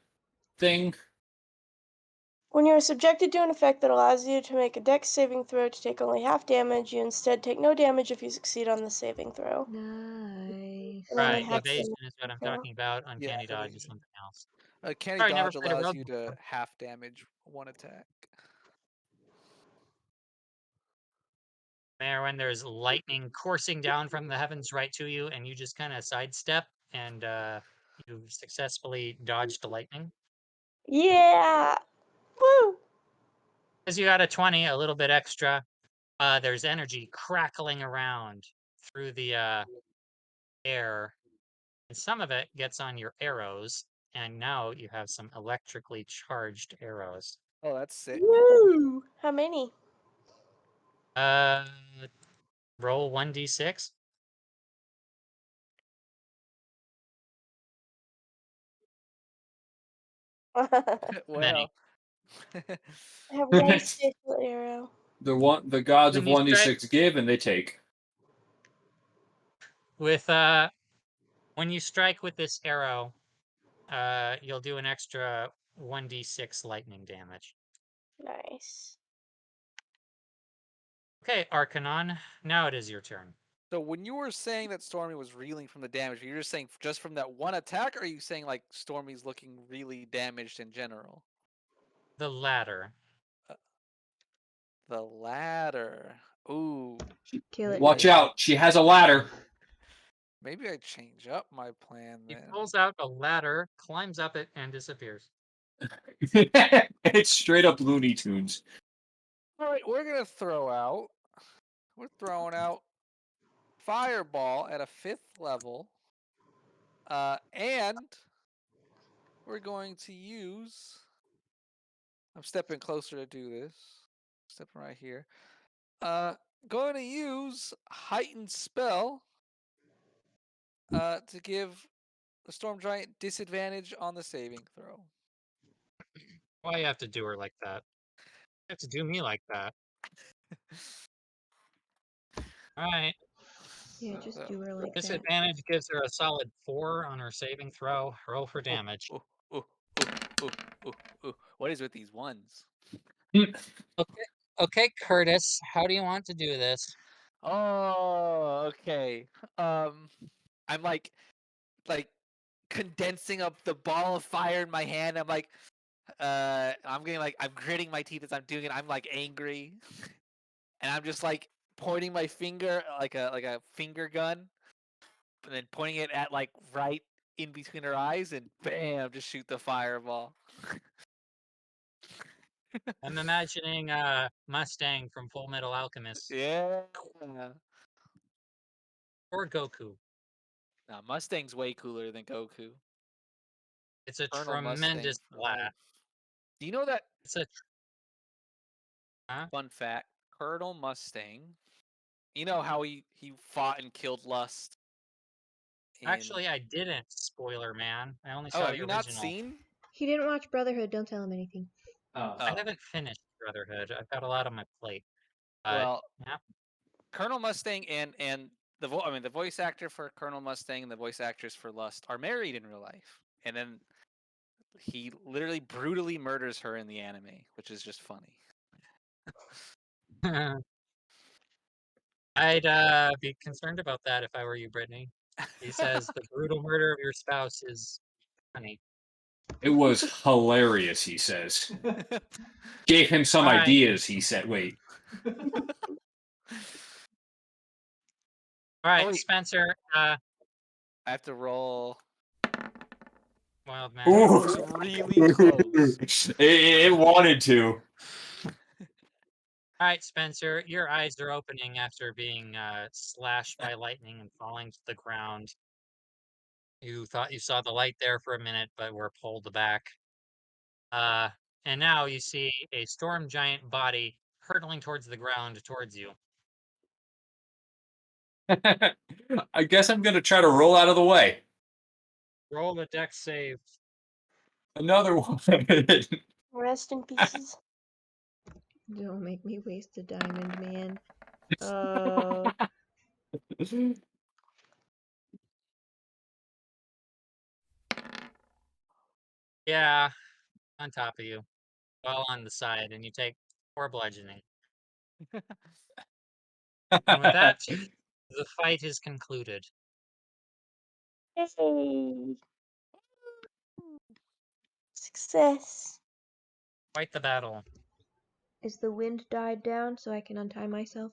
thing. When you are subjected to an effect that allows you to make a dex saving throw to take only half damage, you instead take no damage if you succeed on the saving throw. Nice. And only Right, half evasion damage is what I'm throw. talking about. Yeah, Uncanny dodge is evasion. something else. Canny Sorry, never dodge played a allows rogue you before. to half damage one attack. There, when there's lightning coursing down from the heavens right to you, and you just kind of sidestep, and you successfully dodged the lightning. Yeah! Woo! As you got a 20, a little bit extra, there's energy crackling around through the air, and some of it gets on your arrows, and now you have some electrically charged arrows. Oh, that's sick. Woo! How many? Uh, roll 1d6. Many. Well. I have one spatial arrow. The gods When of you strike 1d6 give and they take. with when you strike with this arrow, you'll do an extra 1d6 lightning damage. Nice. Okay, Arcanon, now it is your turn. So when you were saying that Stormy was reeling from the damage, you're just saying just from that one attack, or are you saying like Stormy's looking really damaged in general? The latter. The latter. Ooh. Kill it. Watch out. She has a ladder. Maybe I change up my plan He then. pulls out a ladder, climbs up it, and disappears. It's straight up Looney Tunes. All right, we're gonna throw out. We're throwing out Fireball at a 5th level, and we're going to use. I'm stepping closer to do this. Stepping right here. Going to use Heightened Spell to give the Storm Giant disadvantage on the saving throw. Why you have to do her like that? You have to do me like that. All right. Yeah, just do her like that. Disadvantage gives her a solid 4 on her saving throw. Roll for damage. Ooh. What is with these ones? Okay, Curtis. How do you want to do this? Oh, okay. I'm like condensing up the ball of fire in my hand. I'm like, I'm gritting my teeth as I'm doing it. I'm like angry, and I'm just like pointing my finger like a finger gun, and then pointing it at like right in between her eyes, and bam, just shoot the fireball. I'm imagining Mustang from Full Metal Alchemist Yeah. or Goku. Now Mustang's way cooler than Goku. It's a Colonel Mustang tremendous for life. blast. Do you know that? It's a Fun fact: Colonel Mustang. You know how he fought and killed Lust. Actually, I didn't. Spoiler, man. I only Oh, saw have the you original. not seen? He didn't watch Brotherhood. Don't tell him anything. I haven't finished Brotherhood. I've got a lot on my plate. Well, yeah. Colonel Mustang and the the voice actor for Colonel Mustang and the voice actress for Lust are married in real life, and then he literally brutally murders her in the anime, which is just funny. I'd be concerned about that if I were you, Brittany. He says the brutal murder of your spouse is funny. It was hilarious, he says. Gave him some All right. ideas, he said. Wait. All right, wait. Spencer. I have to roll. Wild man. That was really close. It wanted to. All right, Spencer. Your eyes are opening after being slashed by lightning and falling to the ground. You thought you saw the light there for a minute, but were pulled back. And now you see a storm giant body hurtling towards the ground towards you. I guess I'm gonna try to roll out of the way. Roll the dex save. Another one. Rest in pieces. Don't make me waste a diamond, man. Oh. Yeah, on top of you. Well, on the side, and you take 4 bludgeoning. And with that, the fight is concluded. Yay! Success. Quite the battle. Is the wind died down so I can untie myself?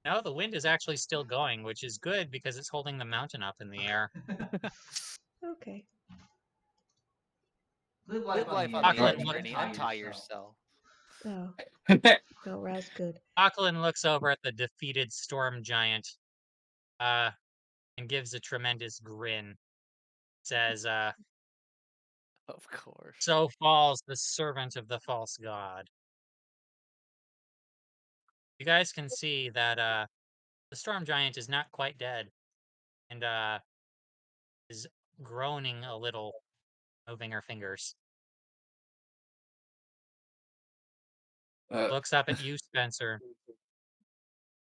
No, the wind is actually still going, which is good because it's holding the mountain up in the air. Okay. Live Live life on Auckland the edge, looks- Brittany. Untie yourself. Oh, no, Raz good. Auckland looks over at the defeated storm giant and gives a tremendous grin. Says, Of course. so falls the servant of the false god. You guys can see that the storm giant is not quite dead and is groaning a little, moving her fingers. Looks up at you, Spencer.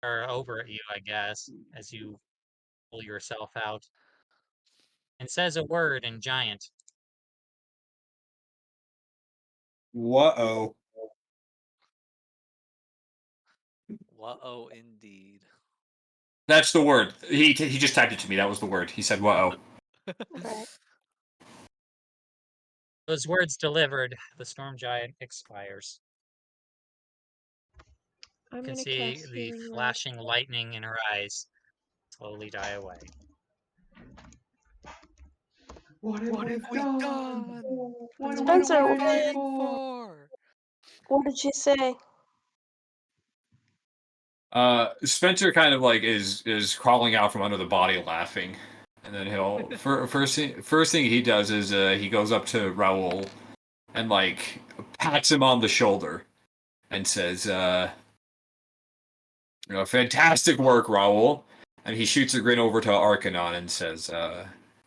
Or over at you, I guess, as you pull yourself out. And says a word in giant. Whoa. Whoa, indeed. That's the word. He just typed it to me. That was the word. He said, whoa. Okay. Those words delivered, the storm giant expires. I'm You can gonna see cast the healing word. flashing lightning in her eyes slowly die away. What have we done? What are we Spencer, fighting for? what did she say? Spencer kind of like is crawling out from under the body laughing, and then he'll first thing he does is he goes up to Raoul and like pats him on the shoulder and says, fantastic work, Raoul. And he shoots a grin over to Arcanon and says,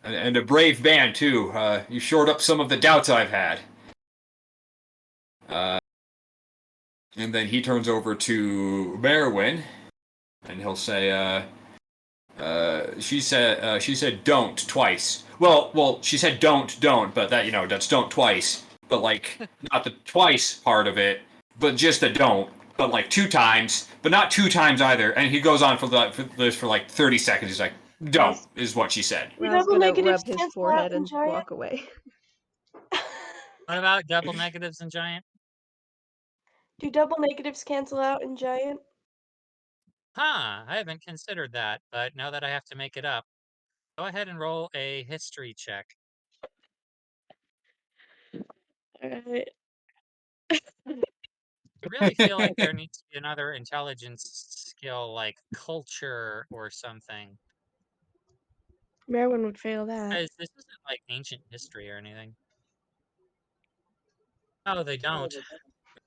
and a brave man too. You shored up some of the doubts I've had. And then he turns over to Merwin, and he'll say, she said don't twice. Well, she said don't, but that's don't twice. But like not the twice part of it, but just the don't. But like 2 times, but not 2 times either. And he goes on for like 30 seconds. He's like, don't is what she said. Do Raul's double gonna negatives rub his cancel out forehead in and giant? walk away. What about double negatives in giant? Do double negatives cancel out in giant? Huh, I haven't considered that, but now that I have to make it up, go ahead and roll a history check. Alright. I really feel like there needs to be another intelligence skill like culture or something. Merwin would fail that. Guys, this isn't like ancient history or anything. No, they don't.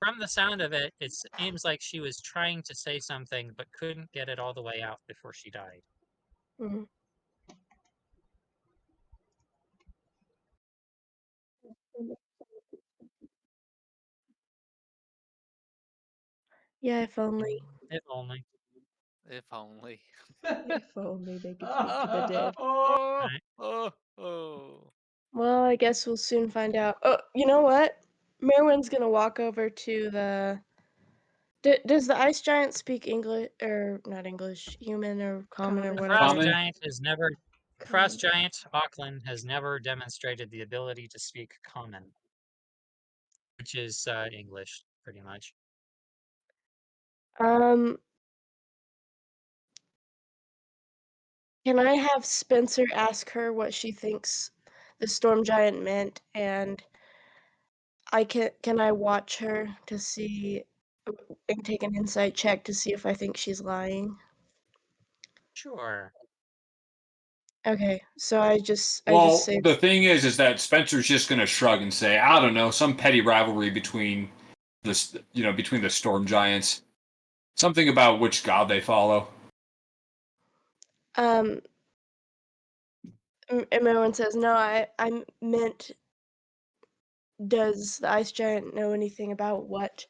From the sound of it, it seems like she was trying to say something but couldn't get it all the way out before she died. Mhm. Yeah, if only. If only. If only. If only they could speak to the dead. Right. Oh. Well, I guess we'll soon find out. Oh, you know what? Merwin's gonna walk over to the. Does the ice giant speak English or not English, human or common or Common. The whatever? frost Common. giant has never Common. Frost giant Auckland has never demonstrated the ability to speak common, which is English, pretty much. Um, can I have Spencer ask her what she thinks the storm giant meant, and can I watch her to see and take an insight check to see if I think she's lying? Sure. Okay, so I just Well, say the thing is that Spencer's just gonna shrug and say, I don't know, some petty rivalry between between the storm giants. Something about which god they follow. and Merwin says, no, I meant, does the ice giant know anything about what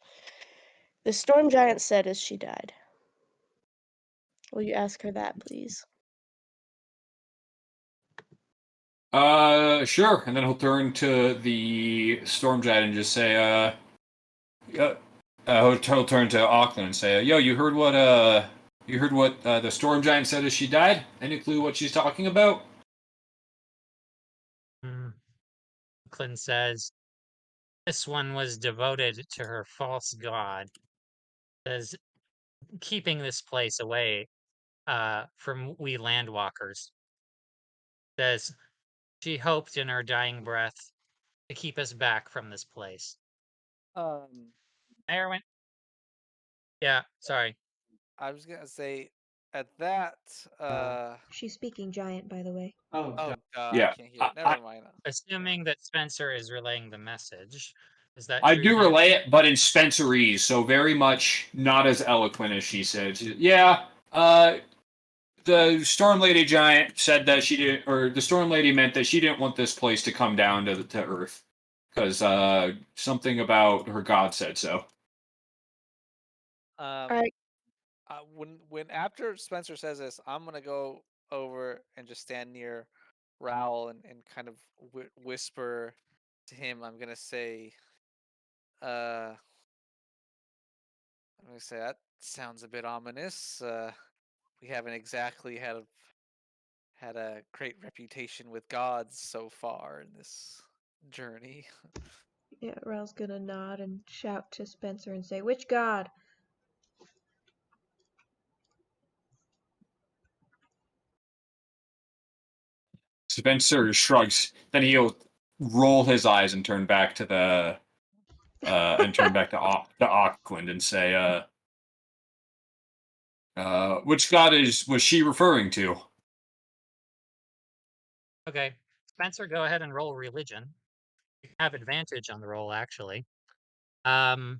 the storm giant said as she died? Will you ask her that, please? Sure. And then he'll turn to the storm giant and just say, he'll turn to Auckland and say, yo, you heard what the storm giant said as she died? Any clue what she's talking about? Auckland says, this one was devoted to her false god. Says, keeping this place away from we landwalkers. Says, she hoped in her dying breath to keep us back from this place. Erwin? Yeah, sorry. I was gonna say at that She's speaking giant, by the way. oh god, I Yeah. can't hear it. Never mind. Assuming that Spencer is relaying the message. Is that I true, do Jen? relay it, but in Spencerese, so very much not as eloquent as she said. Yeah, the Storm Lady giant said that she didn't, or the Storm Lady meant that she didn't want this place to come down to Earth because something about her god said so. Alright. When after Spencer says this, I'm gonna go over and just stand near Raoul and kind of whisper to him. I'm gonna say, that sounds a bit ominous. We haven't exactly had a great reputation with gods so far in this journey. Yeah, Raul's gonna nod and shout to Spencer and say, which god? Spencer shrugs. Then he'll roll his eyes and turn back to to Auckland and say, which god was she referring to? Okay, Spencer, go ahead and roll religion. You have advantage on the roll, actually. However,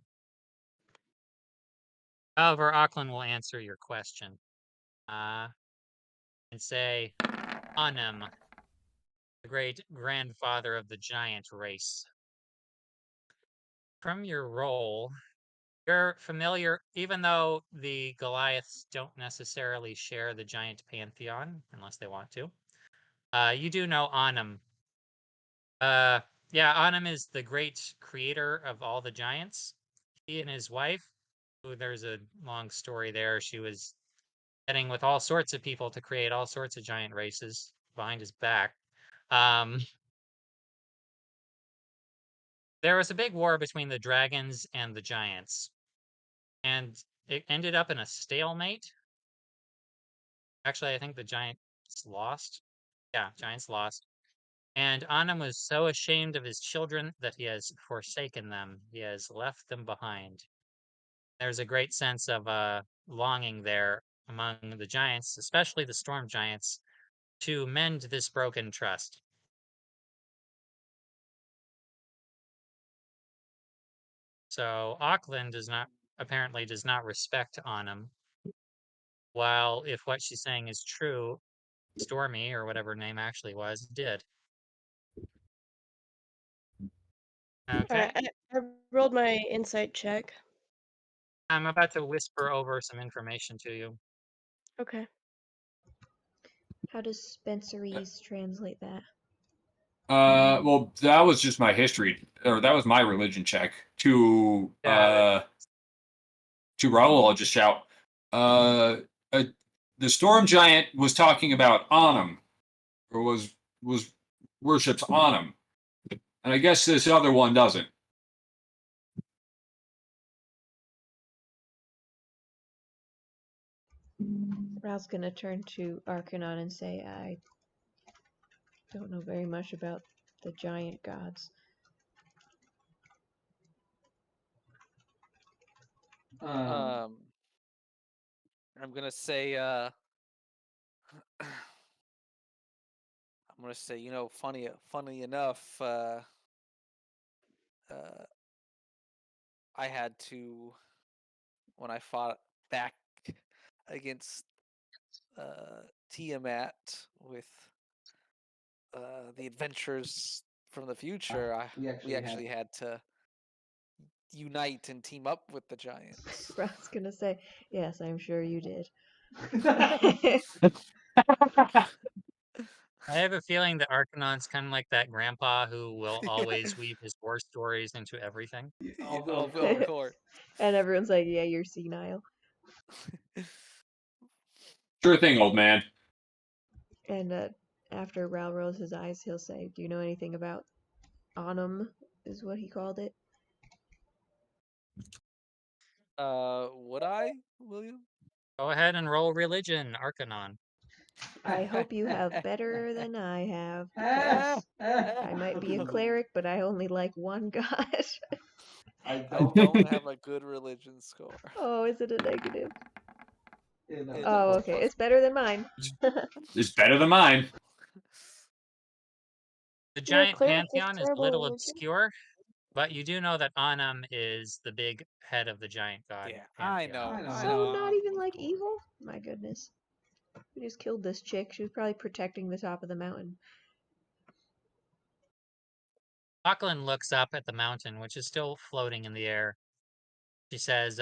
Auckland will answer your question. And say, Anum, the great grandfather of the giant race. From your roll, you're familiar, even though the Goliaths don't necessarily share the giant pantheon, unless they want to. You do know Anum. Yeah, Anum is the great creator of all the giants. He and his wife, who there's a long story there, she was getting with all sorts of people to create all sorts of giant races behind his back. There was a big war between the dragons and the giants, and it ended up in a stalemate. Actually, I think the giants lost. Yeah, giants lost. And Anum was so ashamed of his children that he has forsaken them. He has left them behind. There's a great sense of longing there among the giants, especially the storm giants, to mend this broken trust. So Auckland apparently does not respect Anum. While if what she's saying is true, Stormy, or whatever her name actually was, did. Okay. Alright, I rolled my insight check. I'm about to whisper over some information to you. Okay. How does Spencerese translate that? Well, that was just my history, or that was my religion check. To Raul, I'll just shout. The storm giant was talking about Anum, or was worships Anum, and I guess this other one doesn't. Raul's gonna turn to Arcanon and say, I don't know very much about the giant gods. I'm gonna say, funny enough, I had to, when I fought back against Tiamat with the adventures from the future, we actually had to unite and team up with the giants. Raul's gonna say, yes, I'm sure you did. I have a feeling that Arcanon's kind of like that grandpa who will always weave his war stories into everything. Of course. And everyone's like, yeah, you're senile. Sure thing, old man. And after Raul rolls his eyes, he'll say, do you know anything about Anum, is what he called it? Would I, William? Go ahead and roll religion, Arcanon. I hope you have better than I have, because I might be a cleric, but I only like one god. I don't have a good religion score. Oh, is it a negative? It's Oh, a okay. plus. It's better than mine. It's better than mine. The You're a giant cleric with pantheon is a terrible little religion? obscure, but you do know that Anum is the big head of the giant god Yeah, I pantheon. know. So not even of like course. evil? My goodness. We just killed this chick. She was probably protecting the top of the mountain. Auckland looks up at the mountain, which is still floating in the air. She says,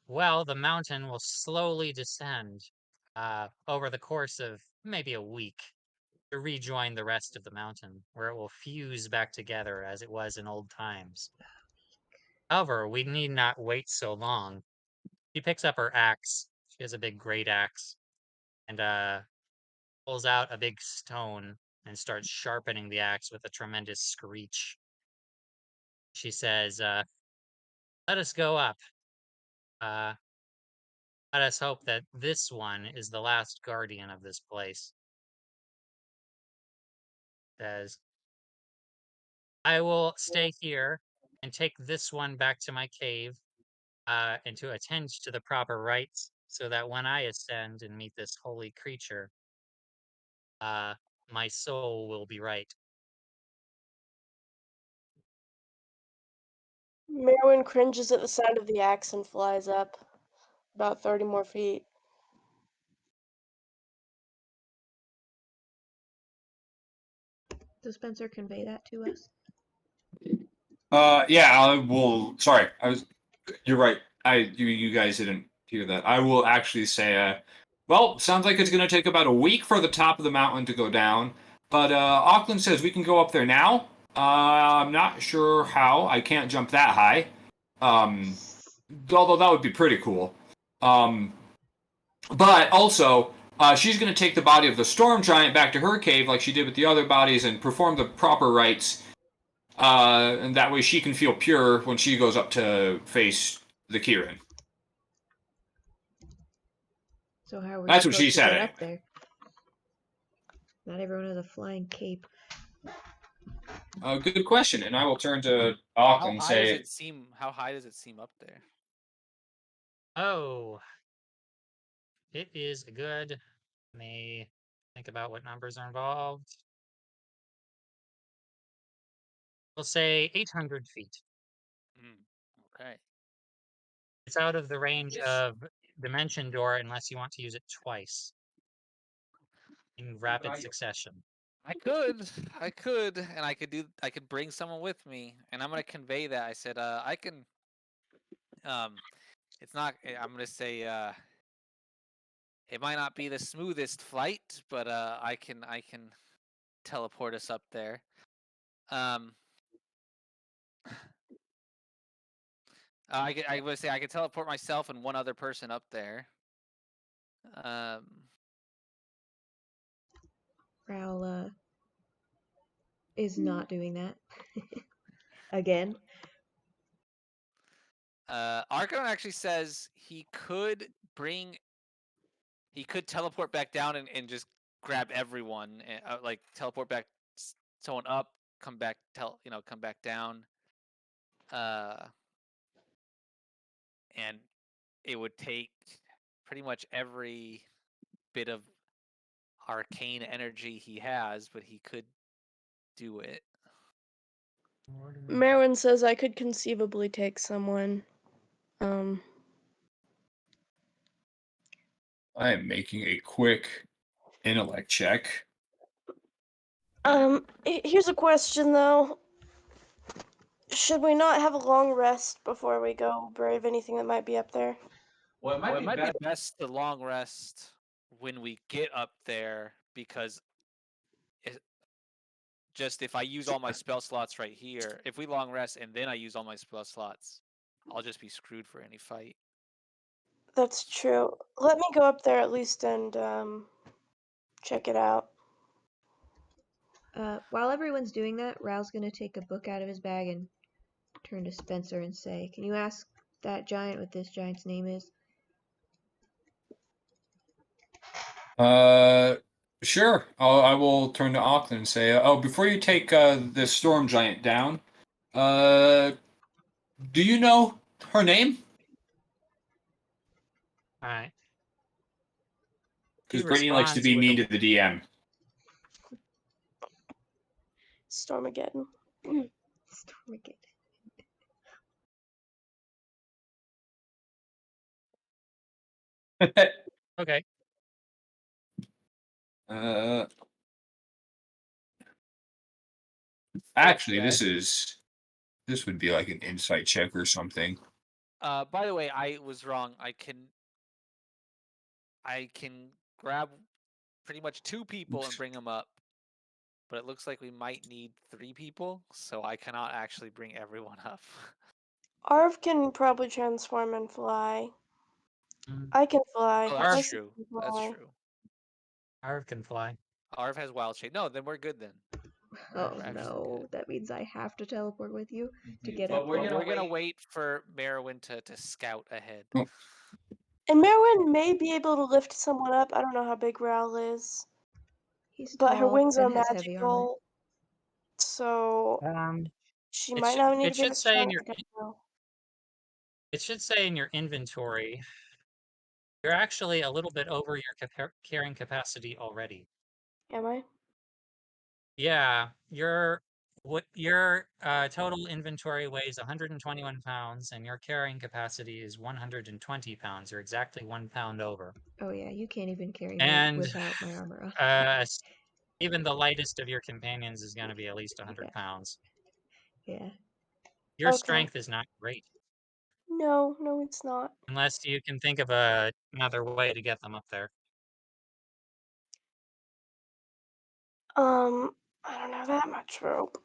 well, the mountain will slowly descend over the course of maybe a week to rejoin the rest of the mountain, where it will fuse back together as it was in old times. However, we need not wait so long. She picks up her axe. She has a big great axe and pulls out a big stone and starts sharpening the axe with a tremendous screech. She says, let us go up. Uh, Let us hope that this one is the last guardian of this place. Says, I will stay here and take this one back to my cave, and to attend to the proper rites, so that when I ascend and meet this holy creature, my soul will be right. Merwin cringes at the sound of the axe and flies up about 30 more feet. Does Spencer convey that to us? Yeah, I will. Sorry, You're right. You guys didn't hear that. I will actually say, well, sounds like it's going to take about a week for the top of the mountain to go down. But Auckland says we can go up there now. I'm not sure how. I can't jump that high. Although that would be pretty cool. But also, she's going to take the body of the storm giant back to her cave, like she did with the other bodies, and perform the proper rites. And that way she can feel pure when she goes up to face the Kieran. So how are we That's what supposed she to said, get anyway. up there? Not everyone has a flying cape. Good question, and I will turn to How Auckland and high does say, it seem? How high does it seem up there? Oh, it is good. Let me think about what numbers are involved. We'll say 800 feet. Okay. It's out of the range Yes. of Dimension Door unless you want to use it twice in rapid succession. I could, and I could bring someone with me, and I'm gonna convey that. I said, I can. It's not. I'm gonna say, it might not be the smoothest flight, but I can teleport us up there. I would say I could teleport myself and one other person up there. Raul is not doing that. Again. Archon actually says he could teleport back down and just grab everyone, and like teleport back someone up, come back, come back down. And it would take pretty much every bit of arcane energy he has, but he could do it. Merwin says I could conceivably take someone. I am making a quick intellect check. Here's a question though. Should we not have a long rest before we go brave anything that might be up there? Well, it might be best to long rest when we get up there, because just if I use all my spell slots right here, if we long rest and then I use all my spell slots, I'll just be screwed for any fight. That's true. Let me go up there at least and check it out. While everyone's doing that, Raul's gonna take a book out of his bag and turn to Spencer and say, "Can you ask that giant what this giant's name is?" Sure. I will turn to Auckland and say, oh, before you take this storm giant down, do you know her name? All right. Because Brittany likes to be mean to the DM. Stormageddon. Stormageddon. Okay. Actually, this would be like an insight check or something. By the way, I was wrong. I can grab pretty much 2 people and bring them up, but it looks like we might need 3 people, so I cannot actually bring everyone up. Arv can probably transform and fly. Mm. I can fly. Oh, Arv- that's true. That's true. Arv can fly. Arv has wild shape. No, then we're good then. Oh We're actually no, good. that means I have to teleport with you to get But up we're there. We're gonna wait for Merwin to scout ahead. Oh. And Merwin may be able to lift someone up. I don't know how big Ral is. He's But tall her wings are and has heavy armor. magical, so she It might should, not need it to be should that say in strong. your I don't know. it should say in your inventory you're actually a little bit over your carrying capacity already. Am I? Yeah, your total inventory weighs 121 pounds, and your carrying capacity is 120 pounds. You're exactly 1 pound over. Oh yeah, you can't even carry me And without my armor on. even the lightest of your companions is going to be at least 100 pounds. Yeah. Your Okay. strength is not great, No, it's not. unless you can think of another way to get them up there. I don't have that much rope.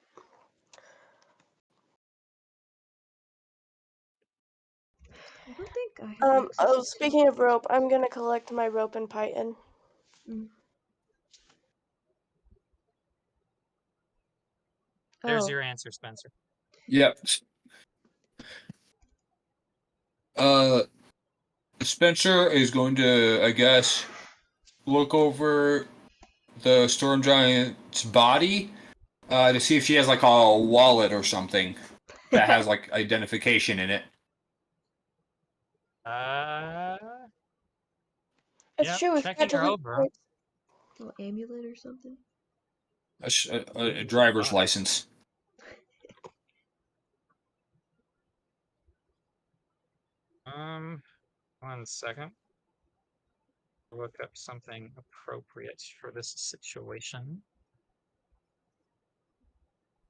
I don't think I have access to Speaking of rope, I'm gonna collect my rope and python. There's Oh, your answer, Spencer. Yep. Spencer is going to, I guess, look over the storm giant's body to see if she has like a wallet or something that has like identification in it. It's Yep, true. If you had checking to her leave over. little amulet or something. A driver's license. One second. Look up something appropriate for this situation.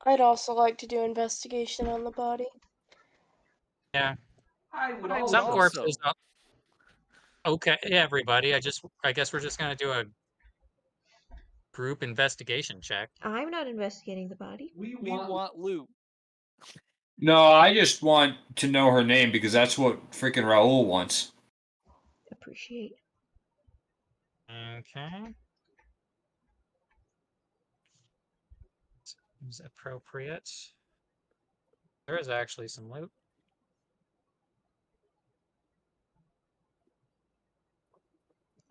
I'd also like to do investigation on the body. Yeah, I would some also. corpses. Okay, everybody. I guess we're just gonna do a group investigation check. I'm not investigating the body. We We want loot. No, I just want to know her name because that's what freaking Raul wants. Appreciate. Okay. Seems appropriate. There is actually some loot.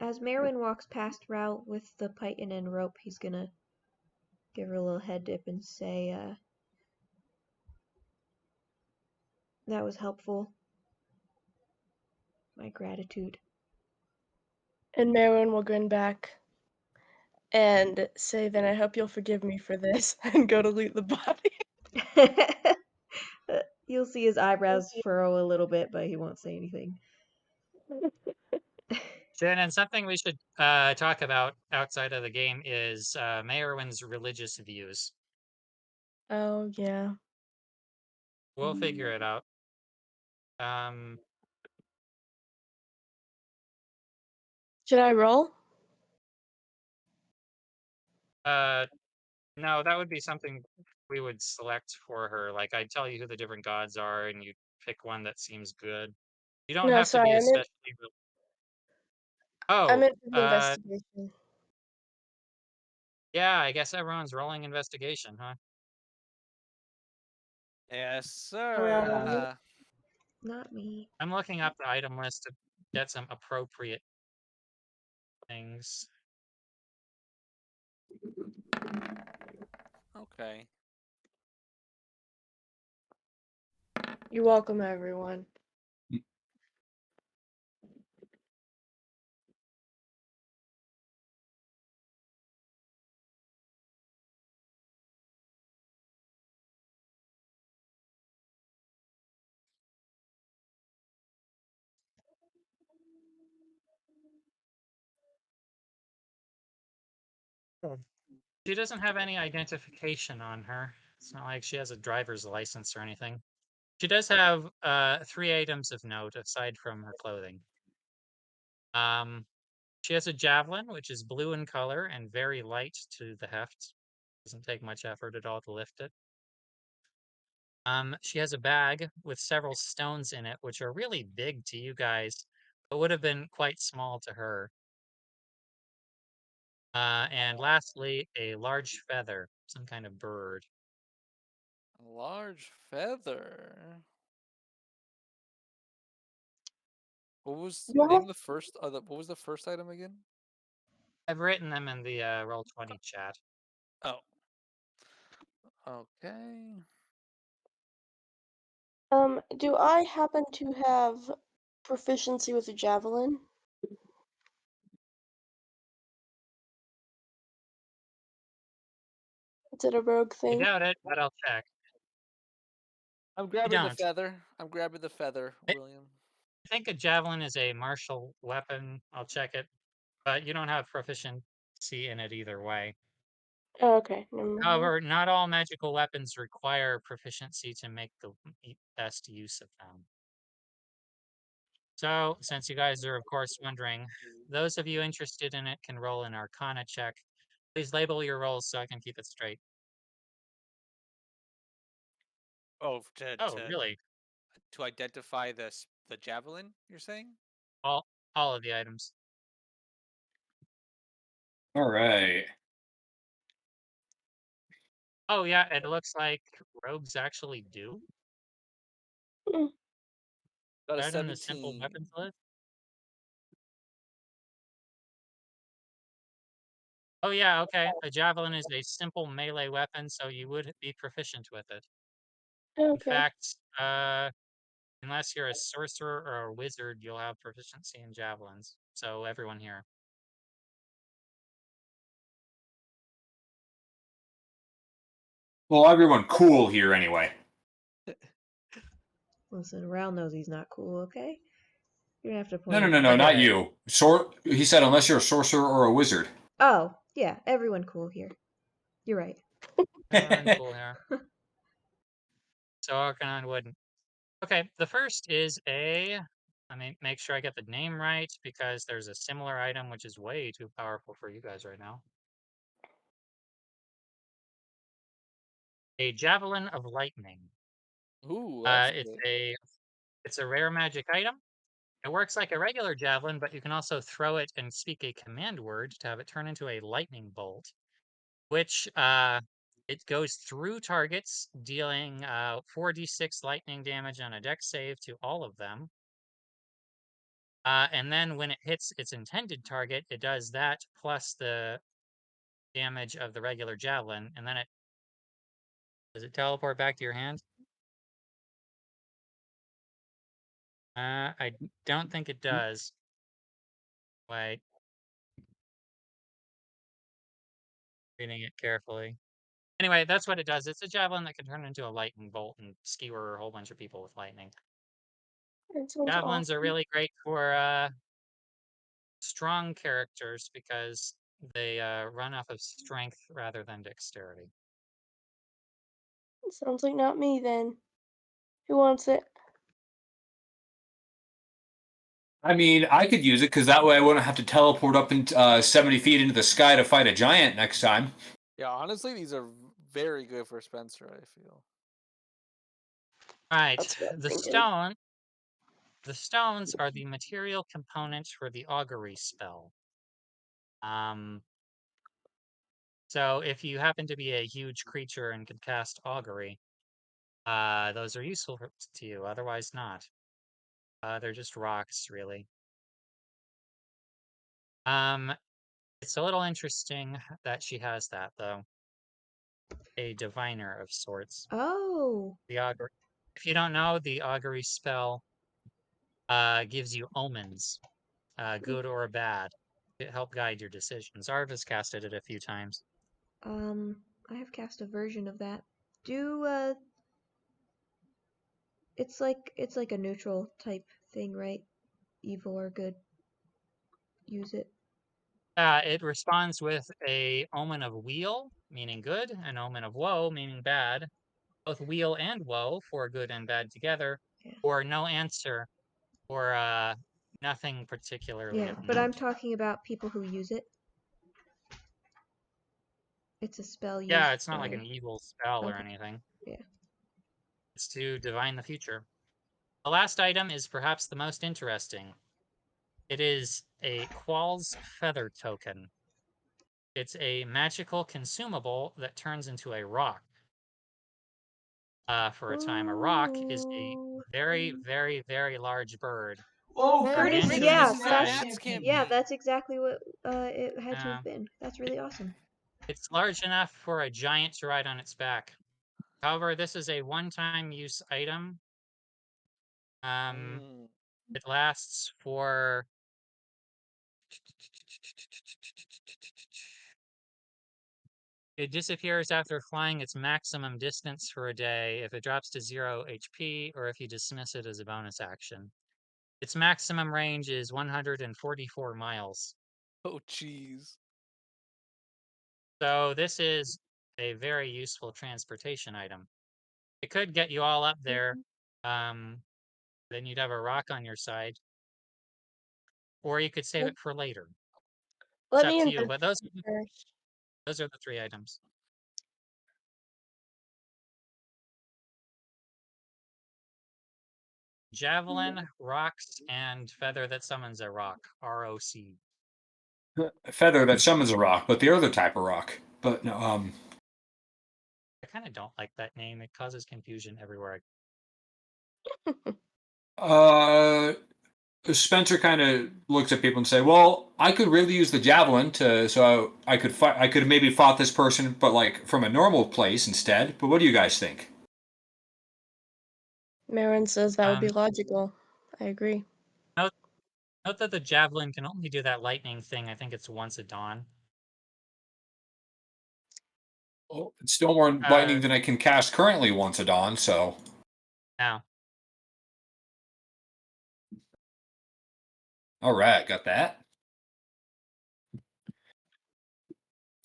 As Merwin walks past Ral with the python and rope, he's gonna give her a little head dip and say, that was helpful. My gratitude. And Merwin will grin back and say, "Then I hope you'll forgive me for this," and go to loot the body. You'll see his eyebrows furrow a little bit, but he won't say anything. Shannon, something we should talk about outside of the game is Mayorwin's religious views. Oh, yeah. We'll figure it out. Should I roll? No, that would be something we would select for her. Like, I'd tell you who the different gods are, and you pick one that seems good. You don't No, have to sorry, be I meant especially. I Oh, meant for the investigation. yeah, I guess everyone's rolling investigation, huh? Yes, Around me. sir. Not me. I'm looking up the item list to get some appropriate things. Okay. You're welcome, everyone. She doesn't have any identification on her. It's not like she has a driver's license or anything. She does have 3 items of note aside from her clothing. She has a javelin, which is blue in color and very light to the heft. Doesn't take much effort at all to lift it. She has a bag with several stones in it, which are really big to you guys, but would have been quite small to her. And lastly, a large feather, some kind of bird. A large feather. What was You name have the first? What was the first item again? I've written them in the Roll20 chat. Oh. Okay. do I happen to have proficiency with a javelin? Is it a rogue I thing? doubt it, but I'll check. I'm grabbing the don't. feather. I'm grabbing the feather, William. I think a javelin is a martial weapon. I'll check it, but you don't have proficiency in it either way. Oh, okay, never mind. However, not all magical weapons require proficiency to make the best use of them. So, since you guys are, of course, wondering, those of you interested in it can roll an Arcana check. Please label your rolls so I can keep it straight. Oh, Oh, really? to identify the javelin, you're saying? All of the items. All right. Oh, yeah, it looks like rogues actually do. Got a That in the simple 17. weapons list. Oh, yeah, okay. A javelin is a simple melee weapon, so you would be proficient with it. In Okay. fact, unless you're a sorcerer or a wizard, you'll have proficiency in javelins. So everyone here. Well, everyone cool here anyway. Listen, Ral knows he's not cool, okay? You're gonna have to No, point no, him no, out. no, Look at not it. you. He said unless you're a sorcerer or a wizard. Oh, yeah, everyone cool here. You're right. Everyone cool here. So Arcanon wouldn't. Okay, the first is let me make sure I get the name right because there's a similar item which is way too powerful for you guys right now. A Javelin of Lightning. Ooh, that's It's good. a rare magic item. It works like a regular javelin, but you can also throw it and speak a command word to have it turn into a lightning bolt, which it goes through targets, dealing 4d6 lightning damage on a dex save to all of them. And then when it hits its intended target, it does that plus the damage of the regular javelin, and then does it teleport back to your hand? I don't think it does. Wait, reading it carefully. Anyway, that's what it does. It's a javelin that can turn into a lightning bolt and skewer a whole bunch of people with lightning. That sounds Javelins are awesome. really great for strong characters because they run off of strength rather than dexterity. Sounds like not me then. Who wants it? I mean, I could use it because that way I wouldn't have to teleport up in 70 feet into the sky to fight a giant next time. Yeah, honestly, these are very good for Spencer, I feel. All right, That's what I'm the thinking. stones are the material components for the augury spell. So if you happen to be a huge creature and can cast augury, those are useful to you, otherwise not. They're just rocks, really. It's a little interesting that she has that, though. A diviner of sorts. Oh, The augury. If you don't know, the augury spell gives you omens, good or bad, to help guide your decisions. Arva's casted it a few times. I have cast a version of that. Do it's like a neutral type thing, right? Evil or good. Use it. It responds with a omen of weal, meaning good, an omen of woe, meaning bad. Both weal and woe for good and bad together, Yeah. or no answer, or nothing particularly Yeah, of but I'm note. talking about people who use it. It's a spell used Yeah, it's not like by. an evil spell or Okay. anything. Yeah. It's to divine the future. The last item is perhaps the most interesting. It is a Qual's Feather token. It's a magical consumable that turns into a rock. For a time, a rock is a Ooh. very, very, very large bird Whoa, Oh, Curtis, Curtis yeah, this is a that's Nats yeah, campaign. that's exactly what it had to Uh, have been. That's really awesome. it's large enough for a giant to ride on its back. However, this is a one-time use item. Mm. It lasts for it disappears after flying its maximum distance for a day if it drops to 0 HP or if you dismiss it as a bonus action. Its maximum range is 144 miles. Oh, jeez. So this is a very useful transportation item. It could get you all up there. Then you'd have a rock on your side. Or you could save it for later. It's Let up me to you. invest But first. those are the 3 items. Javelin, rocks, and feather that summons a rock. ROC. A feather that summons a rock, but the other type of rock. But no, I kind of don't like that name. It causes confusion everywhere. uh, Spencer kind of looks at people and say, "Well, I could really use the javelin to, so I could fight. I could have maybe fought this person, but like from a normal place instead. But what do you guys think?" Marin says that would be Um, logical. I agree. note, note that the javelin can only do that lightning thing. I think it's once a dawn. Well, it's still more lightning than I can cast currently once a dawn. So, Now, all right, got that.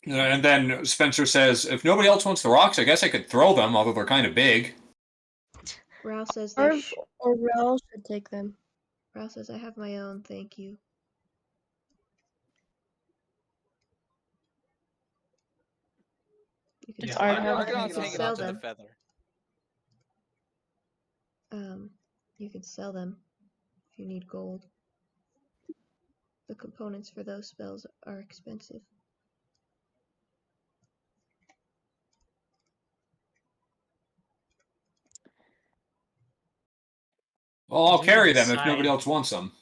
And then Spencer says, "If nobody else wants the rocks, I guess I could throw them, although they're kind of big." Ralph says Arv or Rel should take them. Ralph says I have my own, thank you. You can It's Yeah, Arv I'll have I I'll can them. hang also on hang to it sell onto the them. feather. You can sell them if you need gold. The components for those spells are expensive. Well, I'll do you carry them if nobody decide? else wants them.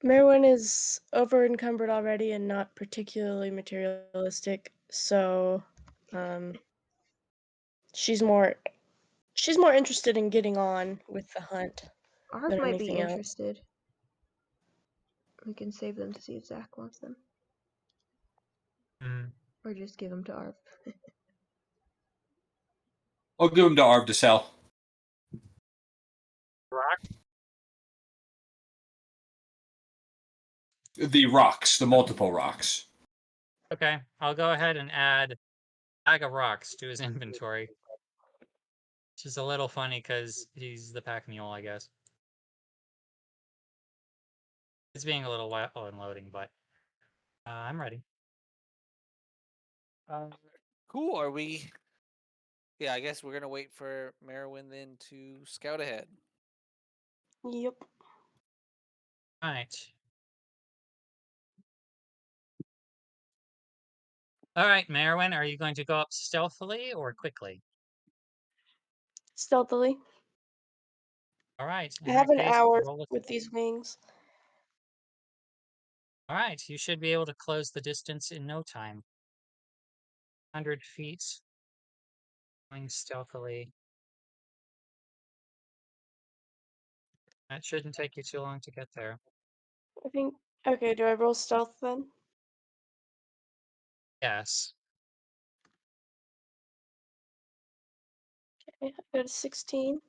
Merwin is over encumbered already and not particularly materialistic, so she's more interested in getting on with the hunt Arv than might be anything else. interested. We can save them to see if Zach wants them. Or just give them to Arv. I'll give them to Arv to sell. Rock? The rocks, the multiple rocks. Okay, I'll go ahead and add bag of rocks to his inventory. Which is a little funny because he's the pack mule, I guess. It's being a little while in loading, but I'm ready. Cool. Are we? Yeah, I guess we're gonna wait for Merwin then to scout ahead. Yep. All right. All right, Merwin, are you going to go up stealthily or quickly? Stealthily. All right, I in have that an case, hour roll with these wings. All right, you should be able to close the distance in no time. 100 feet, going stealthily. That shouldn't take you too long to get there. I think. Okay, do I roll stealth then? Yes. Okay, I got a 16.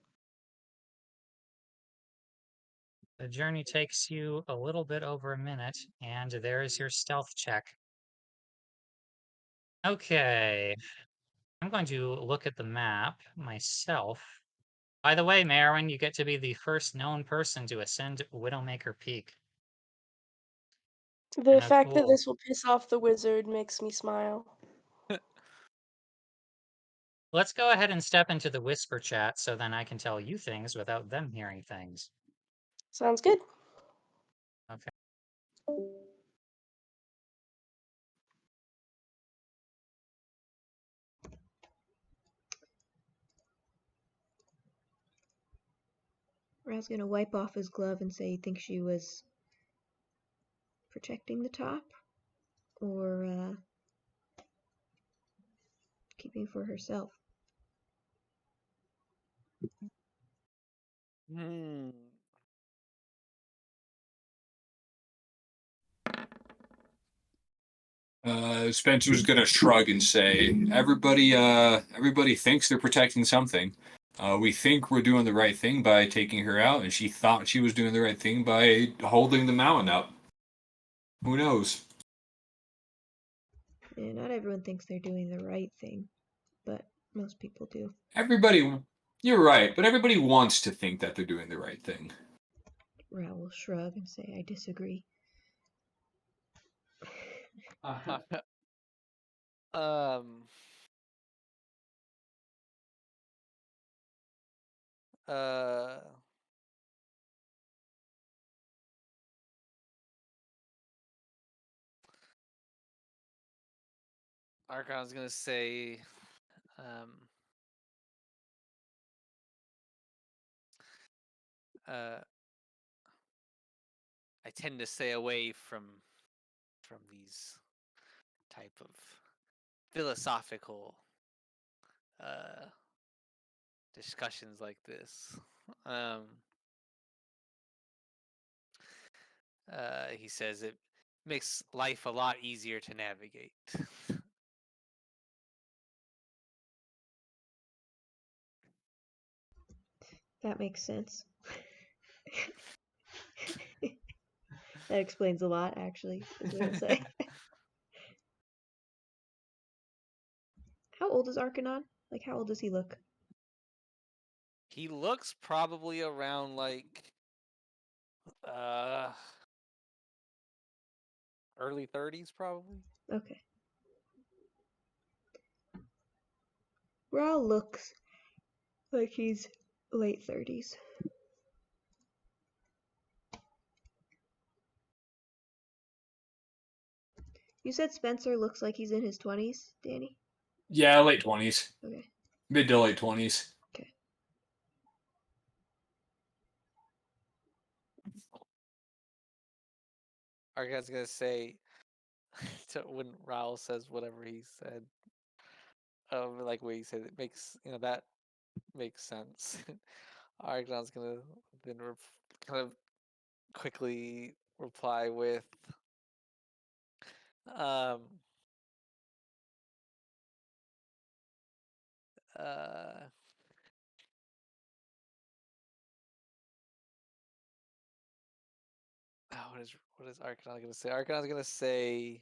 The journey takes you a little bit over a minute, and there is your stealth check. Okay, I'm going to look at the map myself. By the way, Merwin, you get to be the first known person to ascend Widowmaker Peak. The How fact that cool. this will piss off the wizard makes me smile. Let's go ahead and step into the whisper chat so then I can tell you things without them hearing things. Sounds good. Okay. Ra's gonna wipe off his glove and say he thinks she was protecting the top or keeping for herself. Hmm. Spencer's gonna shrug and say, everybody thinks they're protecting something. We think we're doing the right thing by taking her out, and she thought she was doing the right thing by holding the mountain up. Who knows? Yeah, not everyone thinks they're doing the right thing, but most people do. You're right, but everybody wants to think that they're doing the right thing. Ra will shrug and say, I disagree. um. Uh. Archon's gonna say, I tend to stay away from these type of philosophical discussions like this. He says it makes life a lot easier to navigate. That makes sense. That explains a lot, actually, is what I'll say. How old is Arcanon? Like, how old does he look? He looks probably around like early 30s, probably. Okay. Ra looks like he's late 30s. You said Spencer looks like he's in his 20s, Danny? Yeah, late 20s. Okay. Mid to late 20s. Okay. Argon's gonna say when Raul says whatever he said, like what he said, it makes that makes sense. Argon's gonna then kind of quickly reply with, um, uh, what is Arcanon gonna say? Arcanon's gonna say,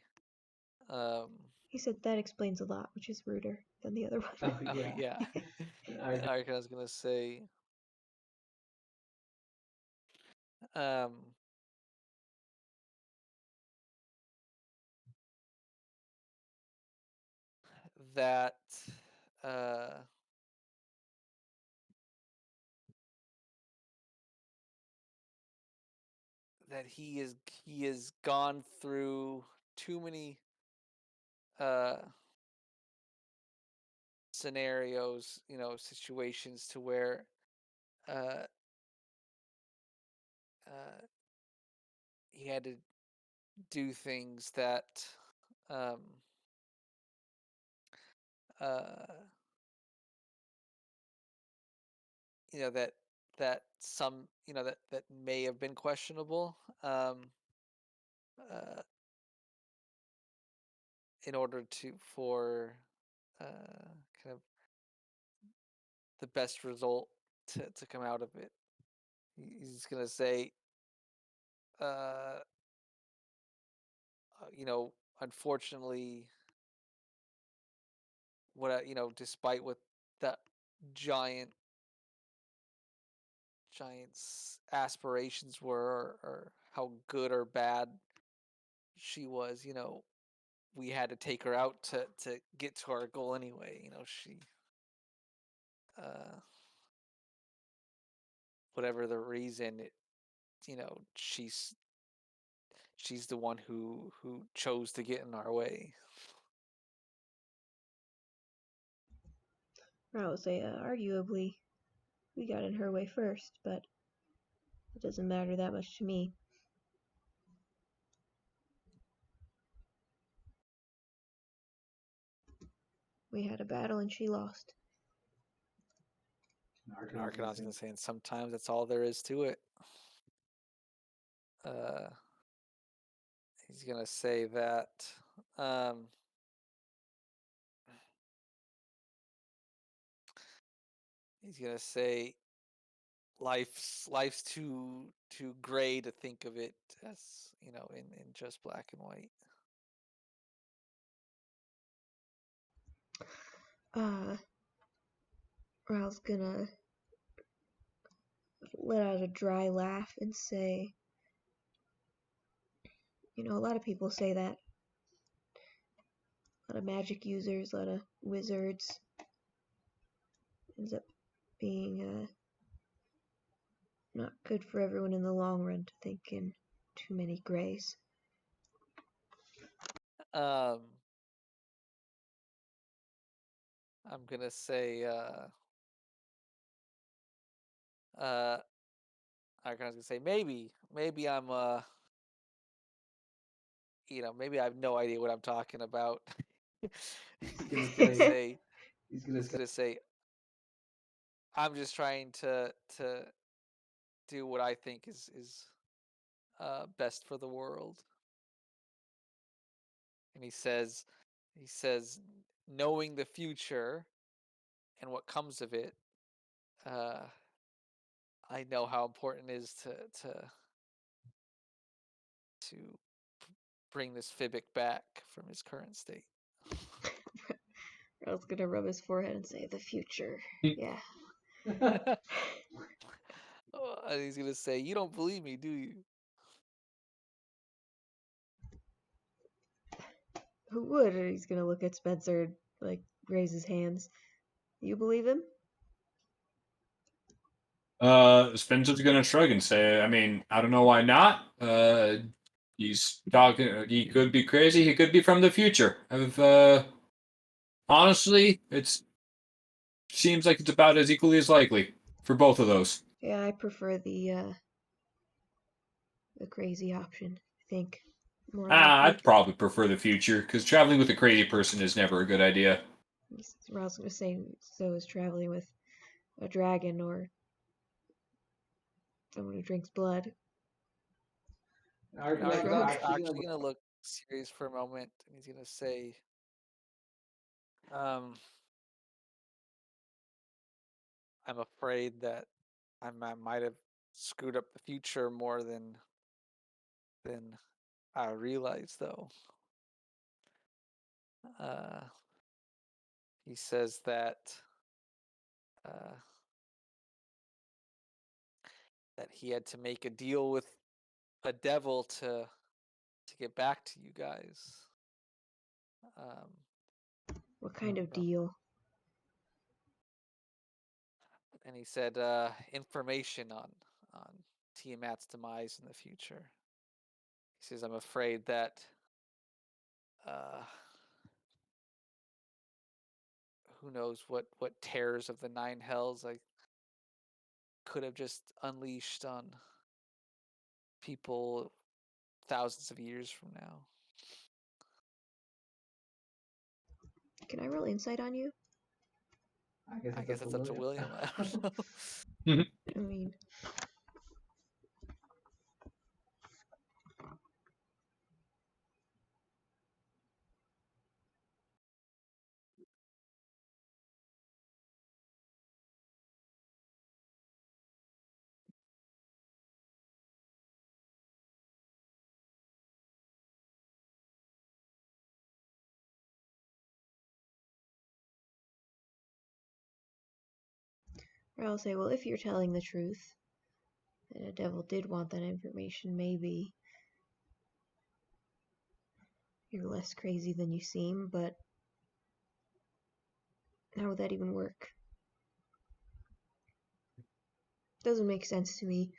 He said that explains a lot, which is ruder than the other one. oh yeah. Arcanon's gonna say, that that he has gone through too many scenarios, situations to where uh, he had to do things that um, uh, some that may have been questionable, uh, in order for kind of the best result to come out of it. He's gonna say, uh, unfortunately, despite what that giant giant's aspirations were, or how good or bad she was, we had to take her out to get to our goal anyway. She, uh, whatever the reason, she's the one who chose to get in our way. Ra will say, arguably, we got in her way first, but It doesn't matter that much to me. We had a battle and she lost. Arcanon's gonna say, and sometimes that's all there is to it. He's gonna say that he's gonna say life's too gray to think of it as, you know, in just black and white. Ral's gonna let out a dry laugh and say, you know, a lot of people say that. A lot of magic users, a lot of wizards ends up being not good for everyone in the long run to think in too many grays. I'm gonna say Arcanon's gonna say maybe I'm you know, maybe I have no idea what I'm talking about. He's gonna say I'm just trying to do what I think is best for the world. And he says knowing the future and what comes of it, I know how important it is to bring this Fibic back from his current state. Ral's gonna rub his forehead and say, the future. Yeah. And he's gonna say, "You don't believe me, do you?" Who would? And he's gonna look at Spencer and, like, raise his hands. You believe him? Spencer's gonna shrug and say, I mean, I don't know why not. He's talking, he could be crazy, he could be from the future. Honestly, it seems like it's about as equally as likely for both of those. Yeah, I prefer the crazy option, I think. More likely. I'd probably prefer the future, because traveling with a crazy person is never a good idea. Ral's gonna say, so is traveling with a dragon or someone who drinks blood. Arcanon's actually gonna look serious for a moment, and he's gonna say, I'm afraid that I might have screwed up the future more than I realize, though. He says that that he had to make a deal with a devil to get back to you guys. What kind of deal? And he said information on Tiamat's demise in the future. He says, I'm afraid that who knows what terrors of the nine hells I could have just unleashed on people thousands of years from now. Can I roll insight on you? I guess it's up to William. I don't know. I mean, or I'll say, well, if you're telling the truth, and a devil did want that information, maybe you're less crazy than you seem, but how would that even work? Doesn't make sense to me.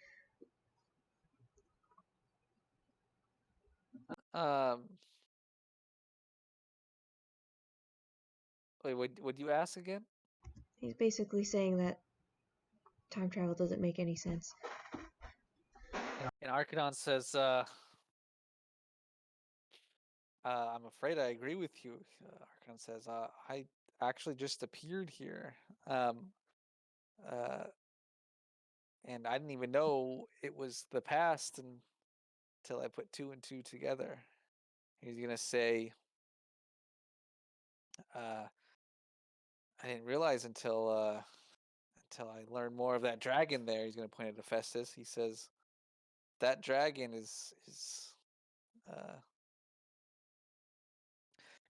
Wait, would you ask again? He's basically saying that time travel doesn't make any sense. And Archidon says, I'm afraid I agree with you. Archidon says, I actually just appeared here. And I didn't even know it was the past until I put 2 and 2 together. He's going to say, I didn't realize until I learned more of that dragon there. He's going to point at Hephaestus. He says, that dragon is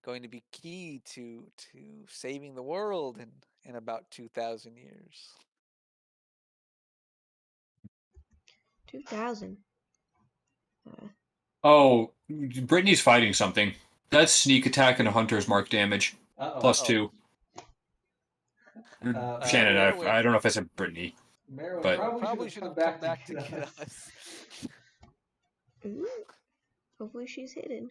going to be key to saving the world in about 2,000 years. 2,000. Oh, Brittany's fighting something. That's sneak attack and a hunter's mark damage. Uh-oh. Plus 2. Shannon, Merwin- I don't know if I said Brittany. Merwin But- probably should have come back to get us. Ooh. Hopefully she's hidden.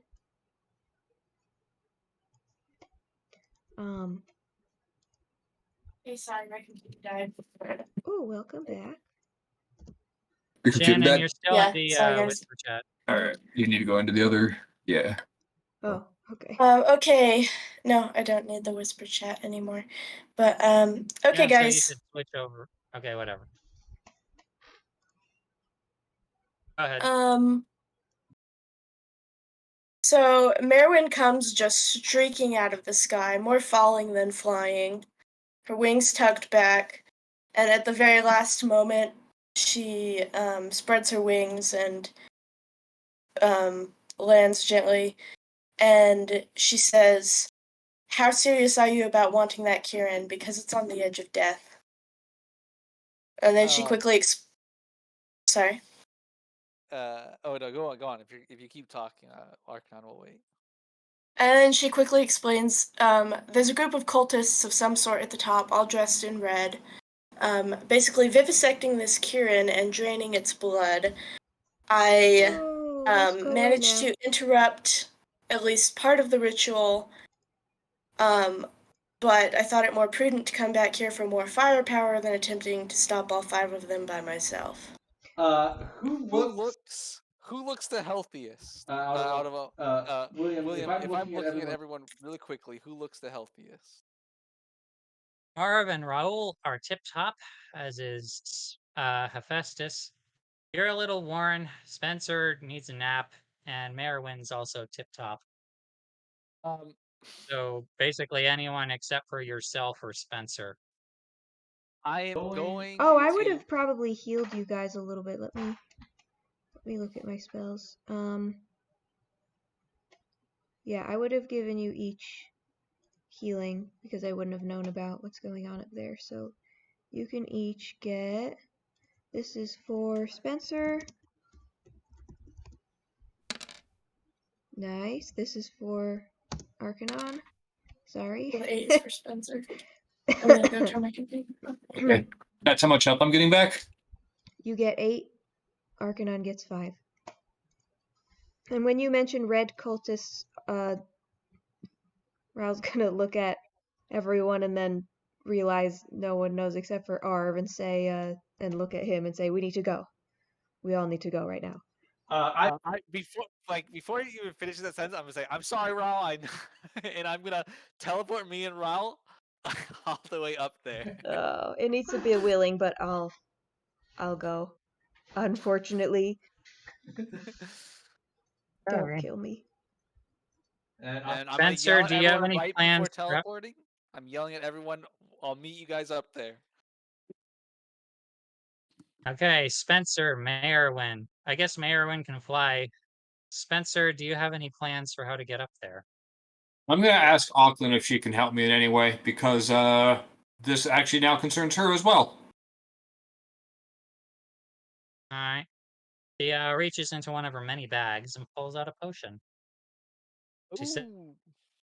Hey, sorry, my computer died. Oh, welcome back. Your computer Shannon, dead? you're still Yeah, in the sorry, guys. whisper chat. Alright, you need to go into the other. Yeah. Oh, okay. Okay. No, I don't need the whisper chat anymore. But okay, Yeah, so you guys. should switch over. Okay, whatever. Go ahead. So Merwin comes just streaking out of the sky, more falling than flying, her wings tucked back, and at the very last moment, she spreads her wings and lands gently, and she says, "How serious are you about wanting that Kieran? Because it's on the edge of death." And then she quickly sorry. Oh no, go on. If you keep talking, Archon will wait. And then she quickly explains, there's a group of cultists of some sort at the top, all dressed in red, basically vivisecting this Kieran and draining its blood. I managed to interrupt at least part of the ritual, but I thought it more prudent to come back here for more firepower than attempting to stop all 5 of them by myself. Who looks the healthiest out of all? William, if I'm looking at everyone really quickly, who looks the healthiest? Marv and Raul are tip top, as is Hephaestus. You're a little worn. Spencer needs a nap, and Merwin's also tip top. So basically anyone except for yourself or Spencer. I am going. Oh, I would have probably healed you guys a little bit. Let me look at my spells. Yeah, I would have given you each healing because I wouldn't have known about what's going on up there. So you can each get. This is for Spencer. Nice. This is for Arcanon. Sorry. Well, 8 is for Spencer. I'm gonna go turn my computer on. Okay. That's how much help I'm getting back? You get 8. Arcanon gets 5. And when you mention red cultists, Raul's gonna look at everyone and then realize no one knows except for Arv and say, and look at him and say, "We need to go. We all need to go right now." Before you even finish that sentence, I'm gonna say, "I'm sorry, Raul," and I'm gonna teleport me and Raul all the way up there. Oh, it needs to be a willing, but I'll go. Unfortunately, don't kill me. And I'm Spencer, gonna do yell you at have everyone any right plans? before teleporting. I'm yelling at everyone. I'll meet you guys up there. Okay, Spencer, Merwin. I guess Merwin can fly. Spencer, do you have any plans for how to get up there? I'm gonna ask Auckland if she can help me in any way, because this actually now concerns her as well. Alright. He reaches into one of her many bags and pulls out a potion. She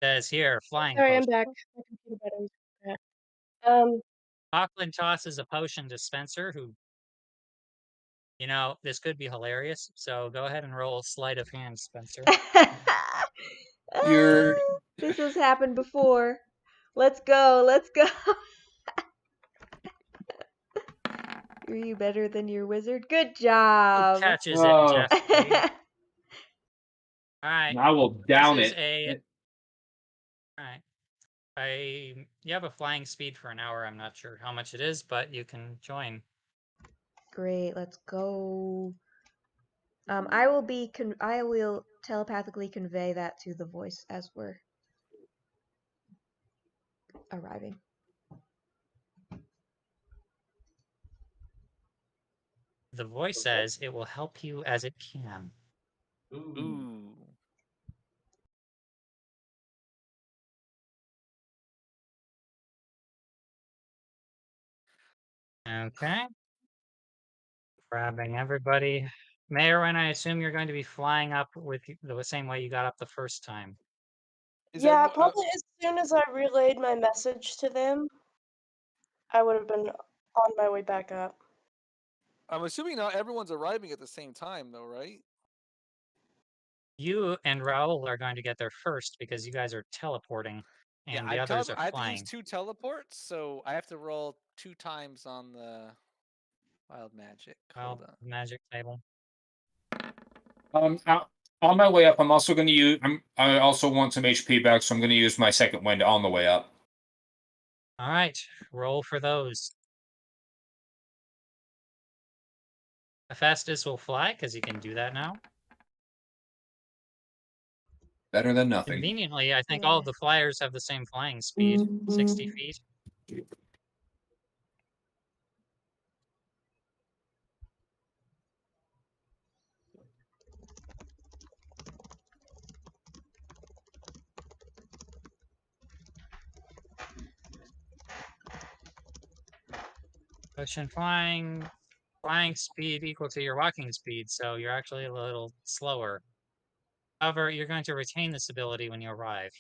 says, "Here, flying Sorry, I'm potion." back. My computer battery's cracked. Auckland tosses a potion to Spencer, who, this could be hilarious. So go ahead and roll sleight of hand, Spencer. This has happened before. Let's go. Are you better than your wizard? Good Who job. catches it, Oh. Jeffrey? All right. I will down This is it. all right. You have a flying speed for an hour. I'm not sure how much it is, but you can join. Great, let's go. I will telepathically convey that to the voice as we're arriving. The voice says it will help you as it can. Ooh. Okay. Grabbing everybody. Mayorwin, I assume you're going to be flying up with the same way you got up the first time. Yeah, probably as soon as I relayed my message to them, I would have been on my way back up. I'm assuming not everyone's arriving at the same time, though, right? You and Raul are going to get there first because you guys are teleporting, and the others are I have to use flying. 2 teleports, so I have to roll 2 times on the wild magic. Hold on. Magic table. On my way up, I'm also going to use. I also want some HP back, so I'm going to use my second wind on the way up. All right, roll for those. Hephaestus will fly because you can do that now. Better than nothing. Conveniently, I think all of the flyers have the same flying speed, 60 feet. Ocean flying speed equal to your walking speed, so you're actually a little slower. However, you're going to retain this ability when you arrive.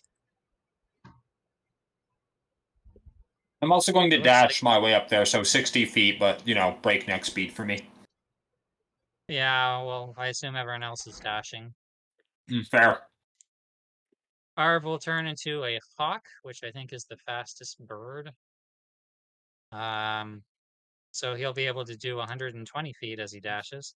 I'm also going to It looks like- dash my way up there, so 60 feet, but, breakneck speed for me. Yeah, well, I assume everyone else is dashing. Fair. Arv will turn into a hawk, which I think is the fastest bird. So he'll be able to do 120 feet as he dashes.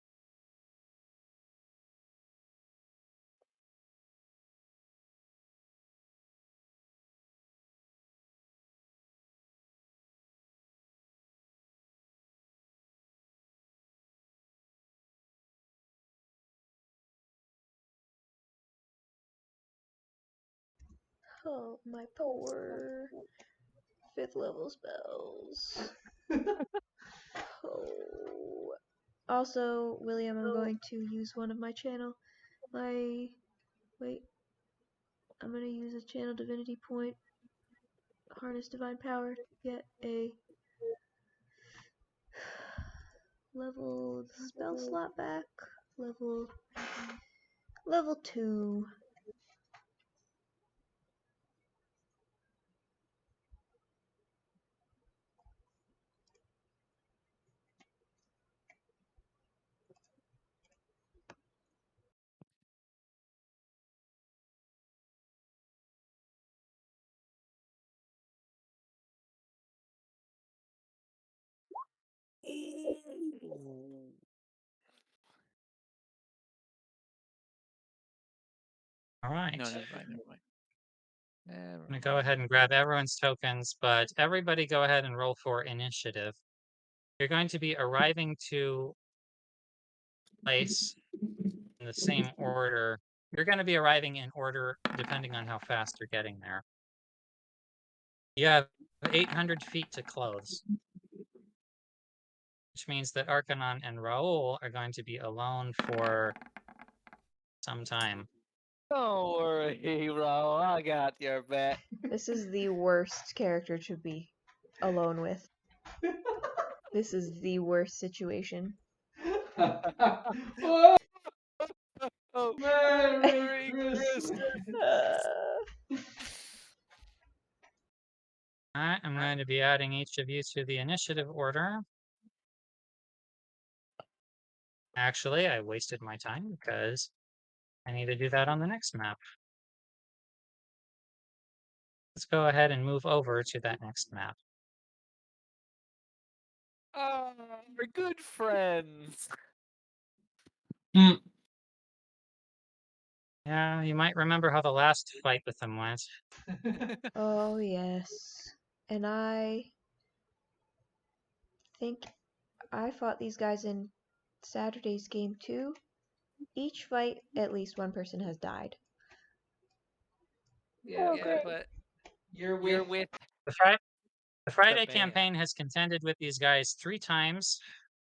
Oh, my poor 5th level spells. Oh. Also, William, I'm going to use one of my channel. Wait. I'm going to use a channel divinity point. Harness divine power to get a level spell slot back. Level 2. All right. No, never mind. I'm going to go ahead and grab everyone's tokens, but everybody go ahead and roll for initiative. You're going to be arriving to place in the same order. You're going to be arriving in order depending on how fast you're getting there. You have 800 feet to close, which means that Arcanon and Raul are going to be alone for some time. Don't worry, Raul. I got your back. This is the worst character to be alone with. This is the worst situation. Oh, Merry Christmas. Alright, I'm going to be adding each of you to the initiative order. Actually, I wasted my time because I need to do that on the next map. Let's go ahead and move over to that next map. We're good friends. Hmm. Yeah, you might remember how the last fight with them went. Oh, yes. And I think I fought these guys in Saturday's game too. Each fight, at least one person has died. Yeah, Oh, Yeah, great. but you're you're with. with The, Fri- the Friday band. campaign has contended with these guys 3 times.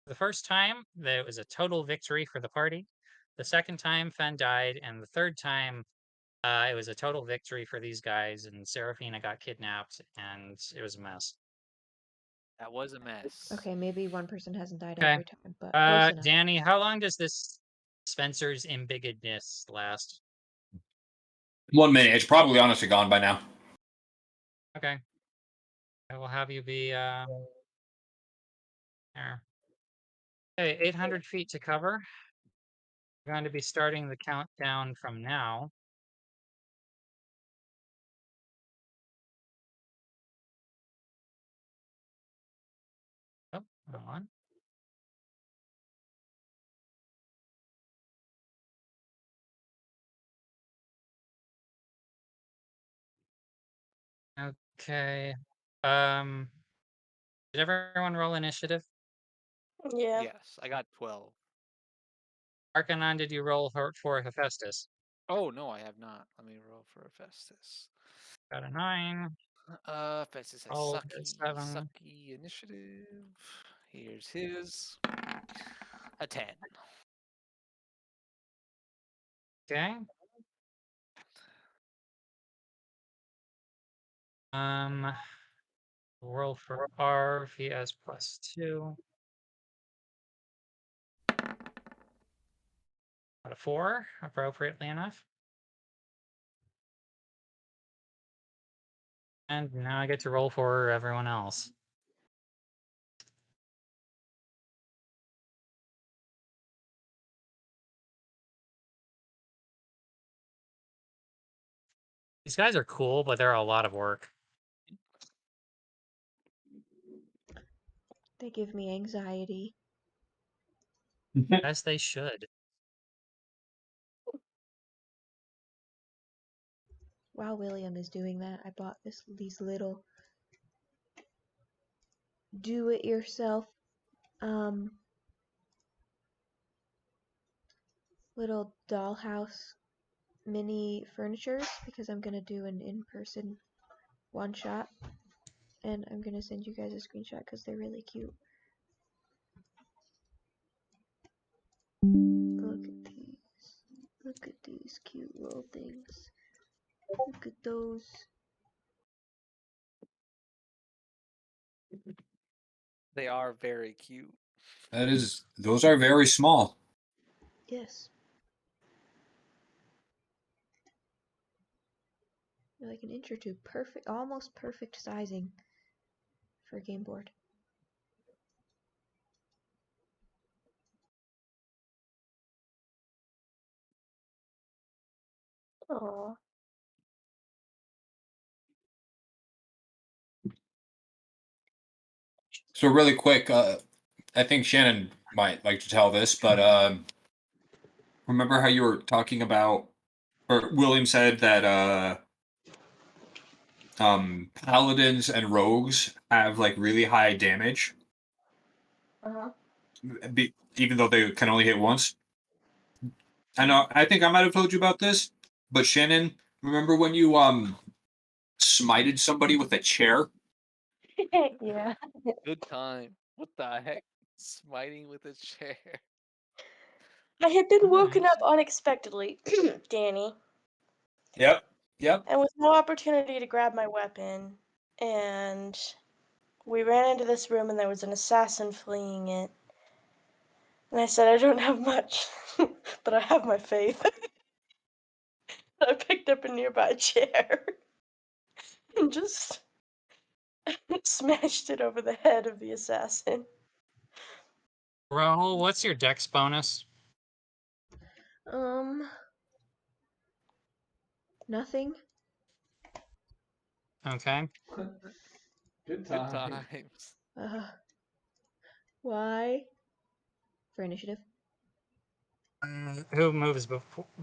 The first time, there was a total victory for the party. The second time, Fen died, and the third time, it was a total victory for these guys, and Serafina got kidnapped, and it was a mess. That was a mess. Okay, maybe one person hasn't died Okay. every time, but close enough. Danny, how long does this Spencer's embiggenedness last? 1 minute. It's probably honestly gone by now. Okay. I will have you be there. Okay, 800 feet to cover. We're going to be starting the countdown from now. Oh, hold on. Okay. Did everyone roll initiative? Yeah. Yes, I got 12. Arcanon, did you roll for Hephaestus? Oh no, I have not. Let me roll for Festus. Got a 9. Festus has Rolled a sucky, 7. sucky initiative. Here's his. A 10. Okay. Roll for Arv. He has +2. Got a 4, appropriately enough. And now I get to roll for everyone else. These guys are cool, but they're a lot of work. They give me anxiety. As they should. While William is doing that, I bought these little do-it-yourself little dollhouse mini furnitures because I'm gonna do an in-person one-shot, and I'm gonna send you guys a screenshot because they're really cute. Look at these. Look at these cute little things. Look at those. They are very cute. Those are very small. Yes. They're like an inch or two. Perfect, almost perfect sizing for a game board. Aw. So really quick, I think Shannon might like to tell this, but remember how you were talking about, or William said that paladins and rogues have like really high damage, Uh-huh. even though they can only hit once. I know. I think I might have told you about this, but Shannon, remember when you smited somebody with a chair? Yeah. Good time. What the heck? Smiting with a chair. I had been woken Alright. up unexpectedly, Danny, Yep. Yep. and with no opportunity to grab my weapon. And we ran into this room, and there was an assassin fleeing it. And I said, I don't have much, but I have my faith. I picked up a nearby chair and just smashed it over the head of the assassin. Rahul, what's your dex bonus? Nothing. Okay. Good Good time. times. Uh, Why? For initiative. Who moves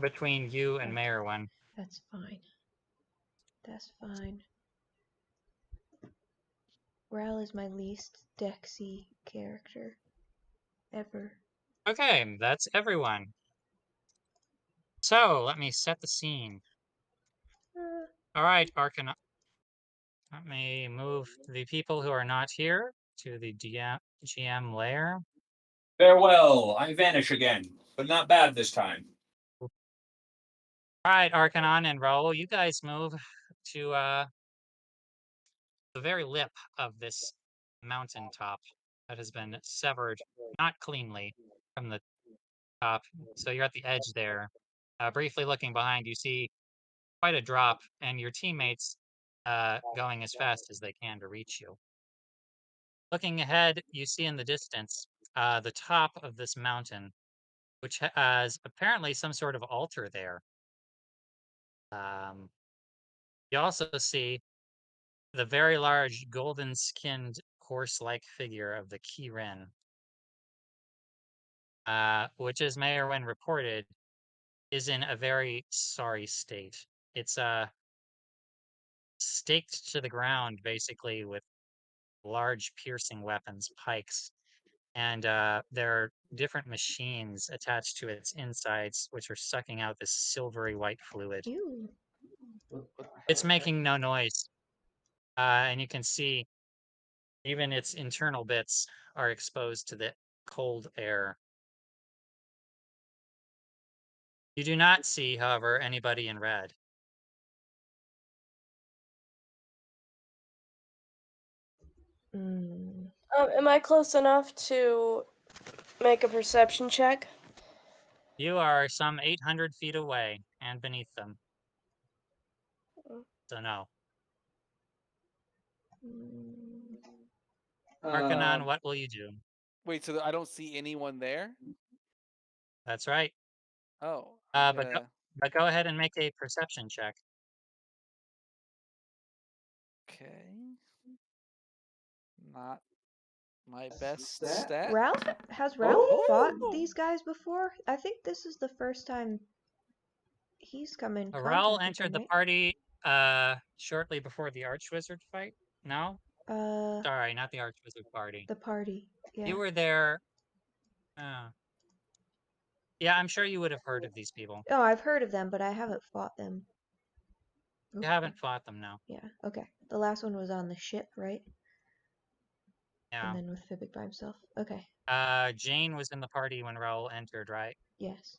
between you and Mayor One? That's fine. That's fine. Ral is my least Dexy character ever. Okay, that's everyone. So let me set the scene. All right, Arcana. Let me move the people who are not here to the GM lair. Farewell, I vanish again, but not bad this time. All right, Arcanon and Raoul, you guys move to the very lip of this mountaintop that has been severed, not cleanly, from the top. So you're at the edge there. Briefly looking behind, you see quite a drop, and your teammates going as fast as they can to reach you. Looking ahead, you see in the distance the top of this mountain, which has apparently some sort of altar there. You also see the very large golden-skinned horse-like figure of the Kirin, which, as Mayor Wen reported, is in a very sorry state. It's staked to the ground, basically, with large piercing weapons, pikes, and there are different machines attached to its insides, which are sucking out this silvery white fluid. Ew. It's making no noise, and you can see even its internal bits are exposed to the cold air. You do not see, however, anybody in red. Am I close enough to make a perception check? You are some 800 feet away and beneath them. So no. Arcanon, what will you do? Wait, so I don't see anyone there? That's right. Oh. But go ahead and make a perception check. Okay. Not my best stat. Ralph? Has Ralph fought these guys before? I think this is the first time he's come in contact Raoul with entered them, the party shortly before the Archwizard fight. No? right? Sorry, not the Archwizard party. The party. Yeah. You were there. Yeah, I'm sure you would have heard of these people. Oh, I've heard of them, but I haven't fought them. You haven't fought them, no. Yeah, okay. The last one was on the ship, right? Yeah. And then with Fibic by himself. Okay. Jane was in the party when Raoul entered, right? Yes.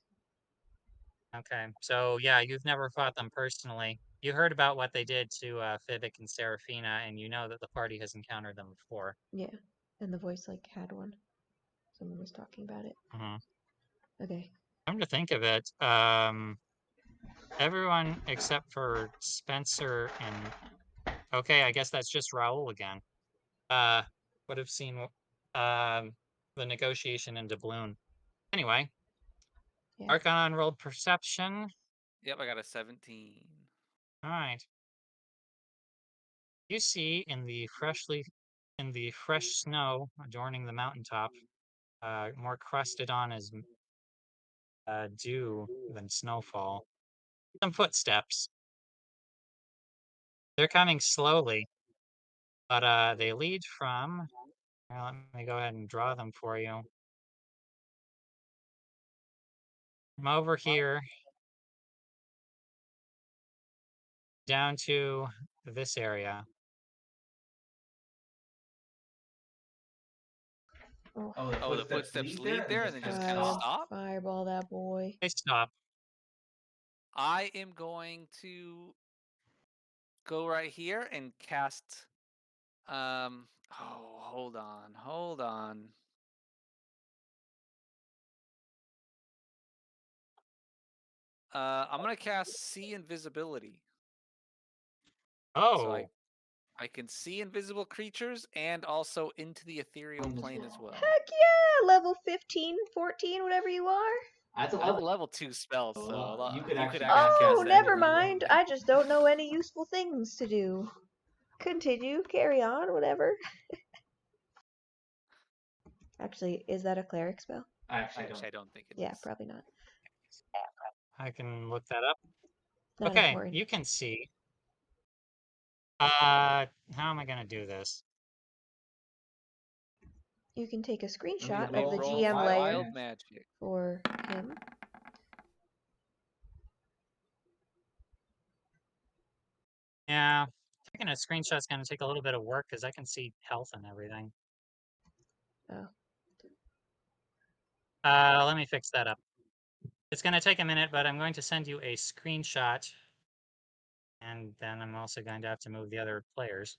Okay. So, yeah, you've never fought them personally. You heard about what they did to Fibic and Seraphina, and you know that the party has encountered them before. Yeah. And the voice, like, had one. Someone was talking about it. Okay. Come to think of it, everyone except for Spencer and... Okay, I guess that's just Raoul again. Would have seen the negotiation in Doubloon. Anyway, Yeah. Arcanon rolled perception. Yep, I got a 17. All right. You see in the fresh snow adorning the mountaintop, more crusted on as dew than snowfall, some footsteps. They're coming slowly, but they lead from... Let me go ahead and draw them for you. From over here down to this area. Oh, the footsteps lead there and then just kind of stop? Fireball that boy. They stop. I am going to go right here and cast... hold on. I'm gonna cast See Invisibility. Oh. So I can see invisible creatures and also into the ethereal plane as well. Heck yeah! Level 15, 14, whatever you are. That's a level 2 spell, so you could actually Oh, cast that never if you mind. wanted. I just don't know any useful things to do. Continue, carry on, whatever. Actually, is that a cleric spell? Actually, Actually, I don't think it is. Yeah, probably not. I can look that up. Not Okay, important. you can see. How am I gonna do this? You can take a screenshot roll- of the roll GM layer Wild magic. for him. Yeah, taking a screenshot's gonna take a little bit of work because I can see health and everything. Oh. Let me fix that up. It's gonna take a minute, but I'm going to send you a screenshot, and then I'm also going to have to move the other players.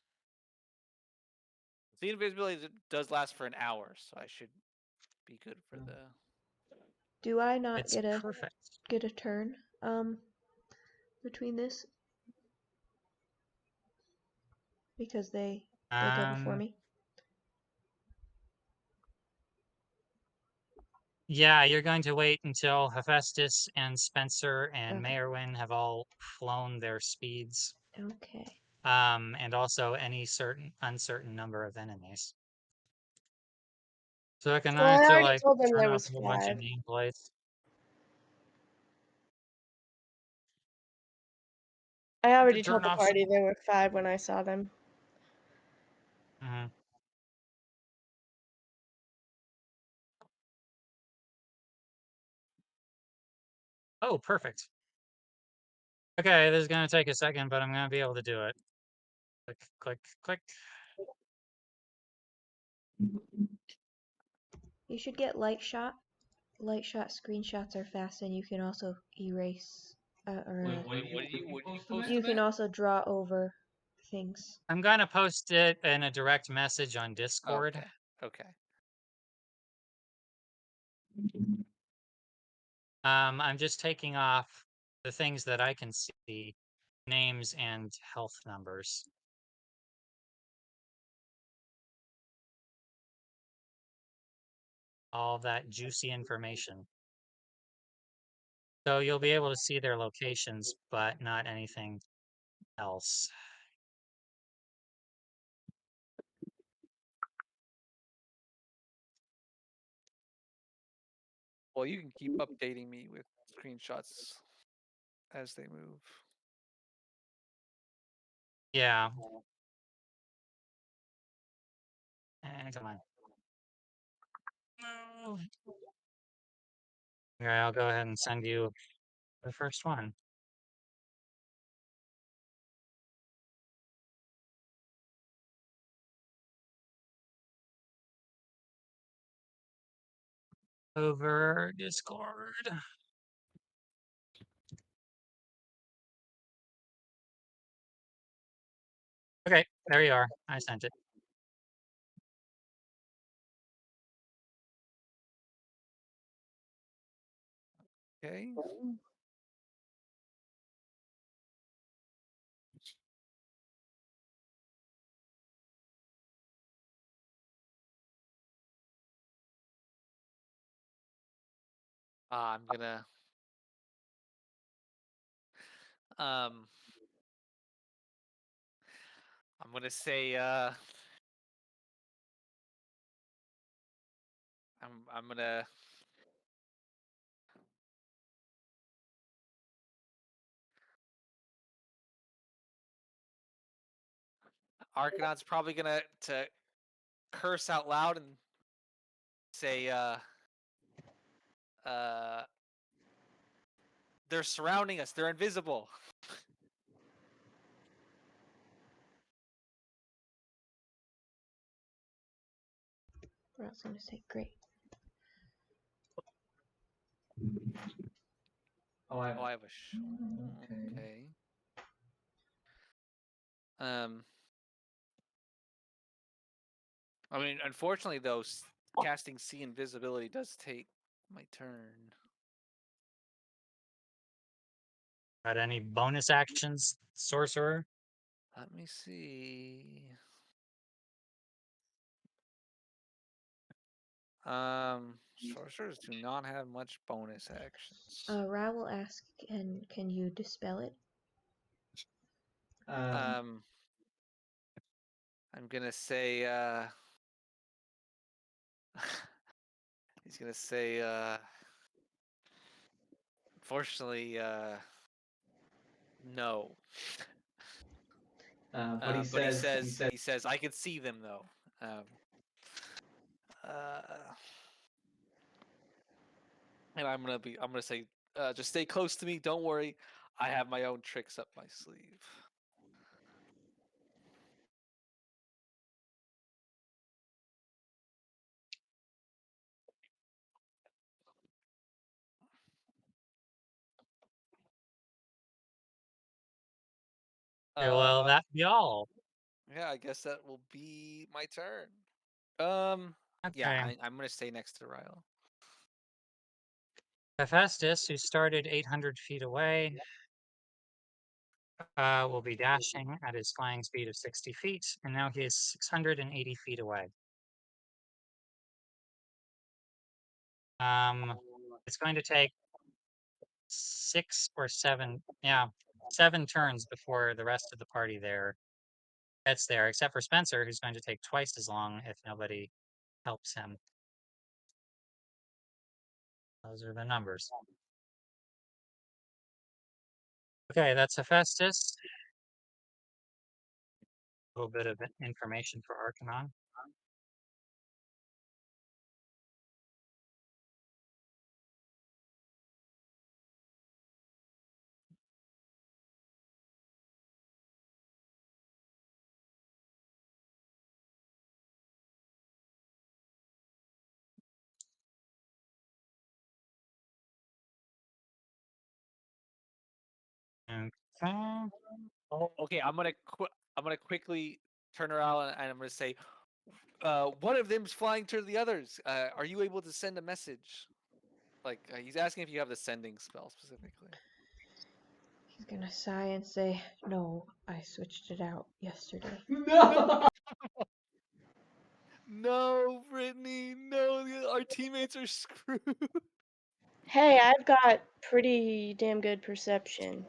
The invisibility does last for an hour, so I should be good for the. Do I not It's get a perfect. turn between this? Because they go before me? Yeah, you're going to wait until Hephaestus and Spencer and Okay. Mayorwin have all flown their speeds. Okay. And also any uncertain number of enemies. So I can Well, I have to already like told them turn there off was a whole bunch of 5. nameplates. I already told Turn the off party there were 5 when I saw them. Mhm. Oh, perfect. Okay, this is gonna take a second, but I'm gonna be able to do it. Click, click, click. You should get light shot. Light shot screenshots are fast, and you can also erase What do you post you them can at? also draw over things. I'm gonna post it in a direct message on Discord. Okay. Okay. I'm just taking off the things that I can see, names and health numbers. All that juicy information. So you'll be able to see their locations, but not anything else. Well, you can keep updating me with screenshots as they move. Yeah. And come on. No. Okay, I'll go ahead and send you the first one. Over Discord. Okay, there you are. I sent it. Okay. I'm gonna um I'm gonna say I'm gonna Argonaut's probably gonna to curse out loud and say they're surrounding us, they're invisible. I was going to say great. Oh, I have a okay. I mean, unfortunately, though, casting see invisibility does take my turn. Got any bonus actions, sorcerer? Let me see. Sorcerers do not have much bonus actions. Ra will ask, can you dispel it? I'm gonna say He's gonna say, unfortunately, no. But he says, I can see them though. Uh, and I'm gonna say, just stay close to me. Don't worry, I have my own tricks up my sleeve. Okay, well, that be all. Yeah, I guess that will be my turn. Yeah, Okay. I'm gonna stay next to Ryle. Hephaestus, who started 800 feet away, will be dashing at his flying speed of 60 feet, and now he is 680 feet away. It's going to take 6 or 7, yeah, 7 turns before the rest of the party there gets there, except for Spencer, who's going to take twice as long if nobody helps him. Those are the numbers. Okay, that's Hephaestus. A little bit of information for Arcanon. Okay. Okay, I'm gonna quickly turn around and I'm gonna say, one of them's flying to the others. Are you able to send a message? Like he's asking if you have the sending spell specifically. He's gonna sigh and say, "No, I switched it out yesterday." No. No, Brittany, no, our teammates are screwed. Hey, I've got pretty damn good perception.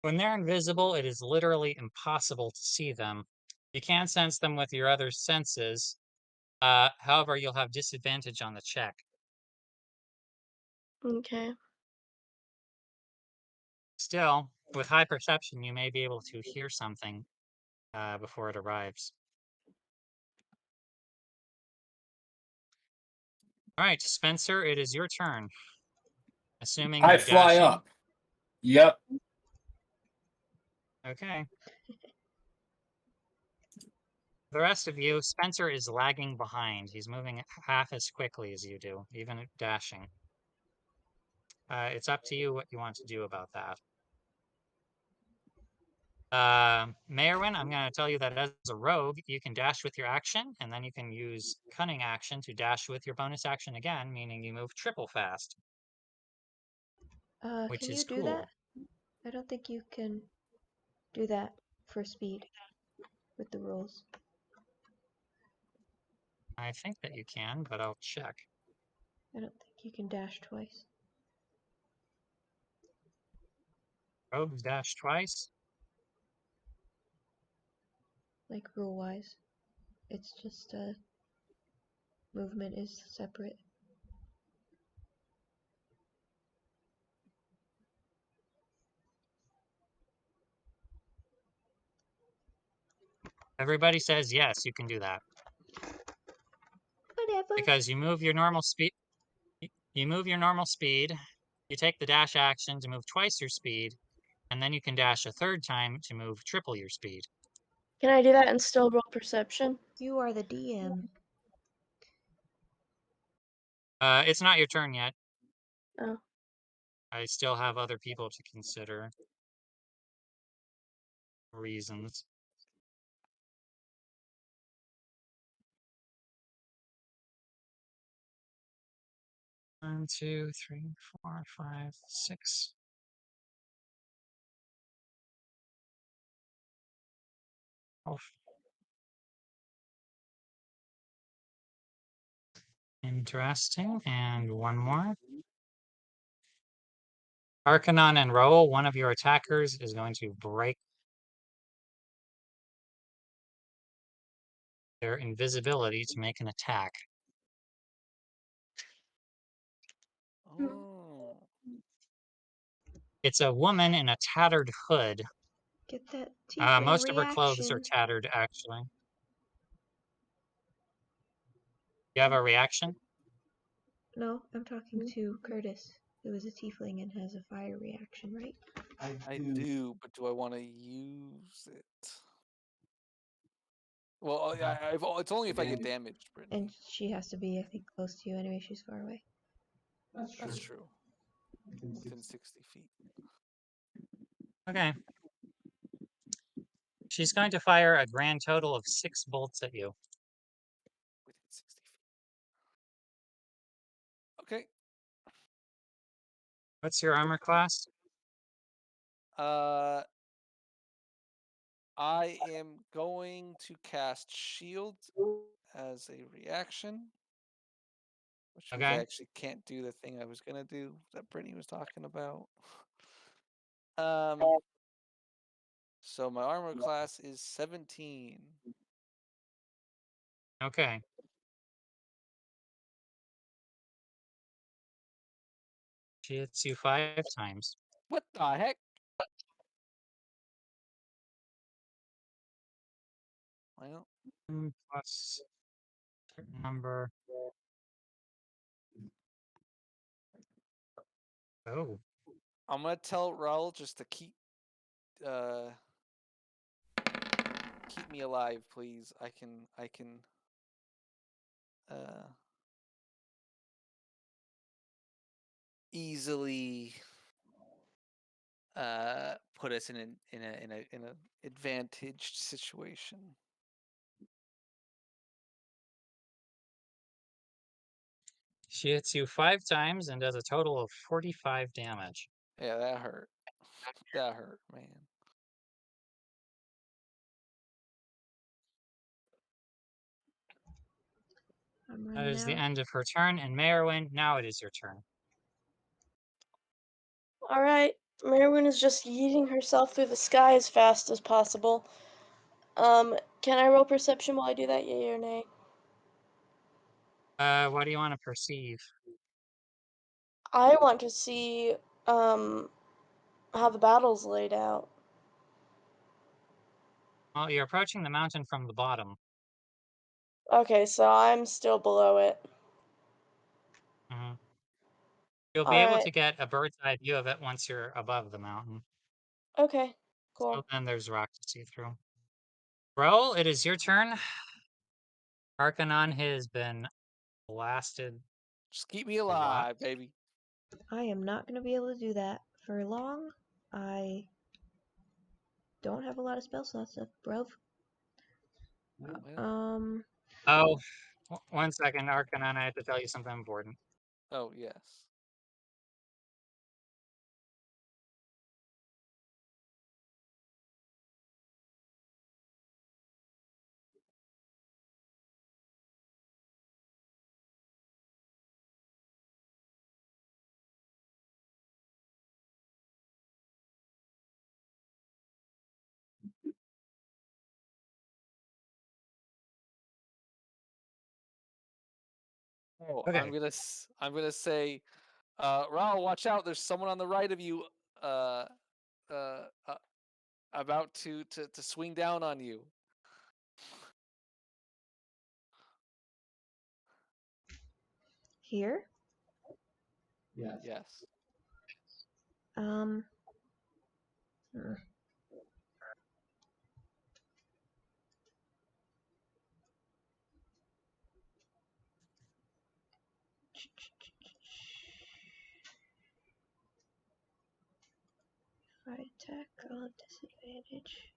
When they're invisible, it is literally impossible to see them. You can sense them with your other senses. However, you'll have disadvantage on the check. Okay. Still, with high perception, you may be able to hear something before it arrives. All right, Spencer, it is your turn. Assuming I you're fly dashing. up. Yep. Okay. The rest of you, Spencer is lagging behind. He's moving half as quickly as you do, even at dashing. It's up to you what you want to do about that. Mayorwin, I'm going to tell you that as a rogue, you can dash with your action, and then you can use cunning action to dash with your bonus action again, meaning you move triple fast, which Can is you do that? cool. I don't think you can do that for speed with the rules. I think that you can, but I'll check. I don't think you can dash twice. Rogues dash twice. Like rule wise. It's just movement is separate. Everybody says yes, you can do that. Whatever. Because you move your normal speed. You move your normal speed. You take the dash action to move twice your speed, and then you can dash a third time to move triple your speed. Can I do that and still roll perception? You are the DM. It's not your turn yet. Oh. I still have other people to consider. Reasons. One, two, three, 4, 5, 6. Oh. Interesting. And one more. Arcanon and Roel, one of your attackers is going to break their invisibility to make an attack. Oh. It's a woman in a tattered hood. Get that tiefling Most of her clothes are reaction. tattered, actually. You have a reaction? No, I'm talking to Curtis, who is a tiefling and has a fire reaction, right? I do, but do I want to use it? Well, it's only if I get damaged, Brittany. And she has to be, I think, close to you anyway. She's far away. That's true. Within 60 feet. Okay. She's going to fire a grand total of 6 bolts at you. Within 60 feet. Okay. What's your armor class? I am going to cast Shield as a reaction, which means I Okay. actually can't do the thing I was gonna do that Brittany was talking about. So my armor class is 17. Okay. She hits you 5 times. What the heck? Well, Plus certain number. Oh. I'm gonna tell Raul just to keep me alive, please. I can easily put us in an advantaged situation. She hits you 5 times and does a total of 45 damage. Yeah, that hurt. That hurt, man. I'm That running is the out. end of her turn, and Merwin, now it is your turn. Alright, Merwin is just yeeting herself through the sky as fast as possible. Can I roll perception while I do that, yay or nay? What do you want to perceive? I want to see, how the battle's laid out. Well, you're approaching the mountain from the bottom. Okay, so I'm still below it. Mhm. You'll be able Alright, to get a bird's eye view of it once you're above the mountain. okay, So cool. then there's rock to see through. Roll, it is your turn. Arcanon has been blasted. Just keep me lot. alive, baby. I am not going to be able to do that for long. I don't have a lot of spell slots left, bruv. Well, Oh, 1 second, Arcanon, I have to tell you something important. oh yes. Oh, Okay. I'm gonna say, Raul, watch out! There's someone on the right of you, uh, uh, uh about to swing down on you. Here? Yes. Hmm. If I attack, I'll have disadvantage.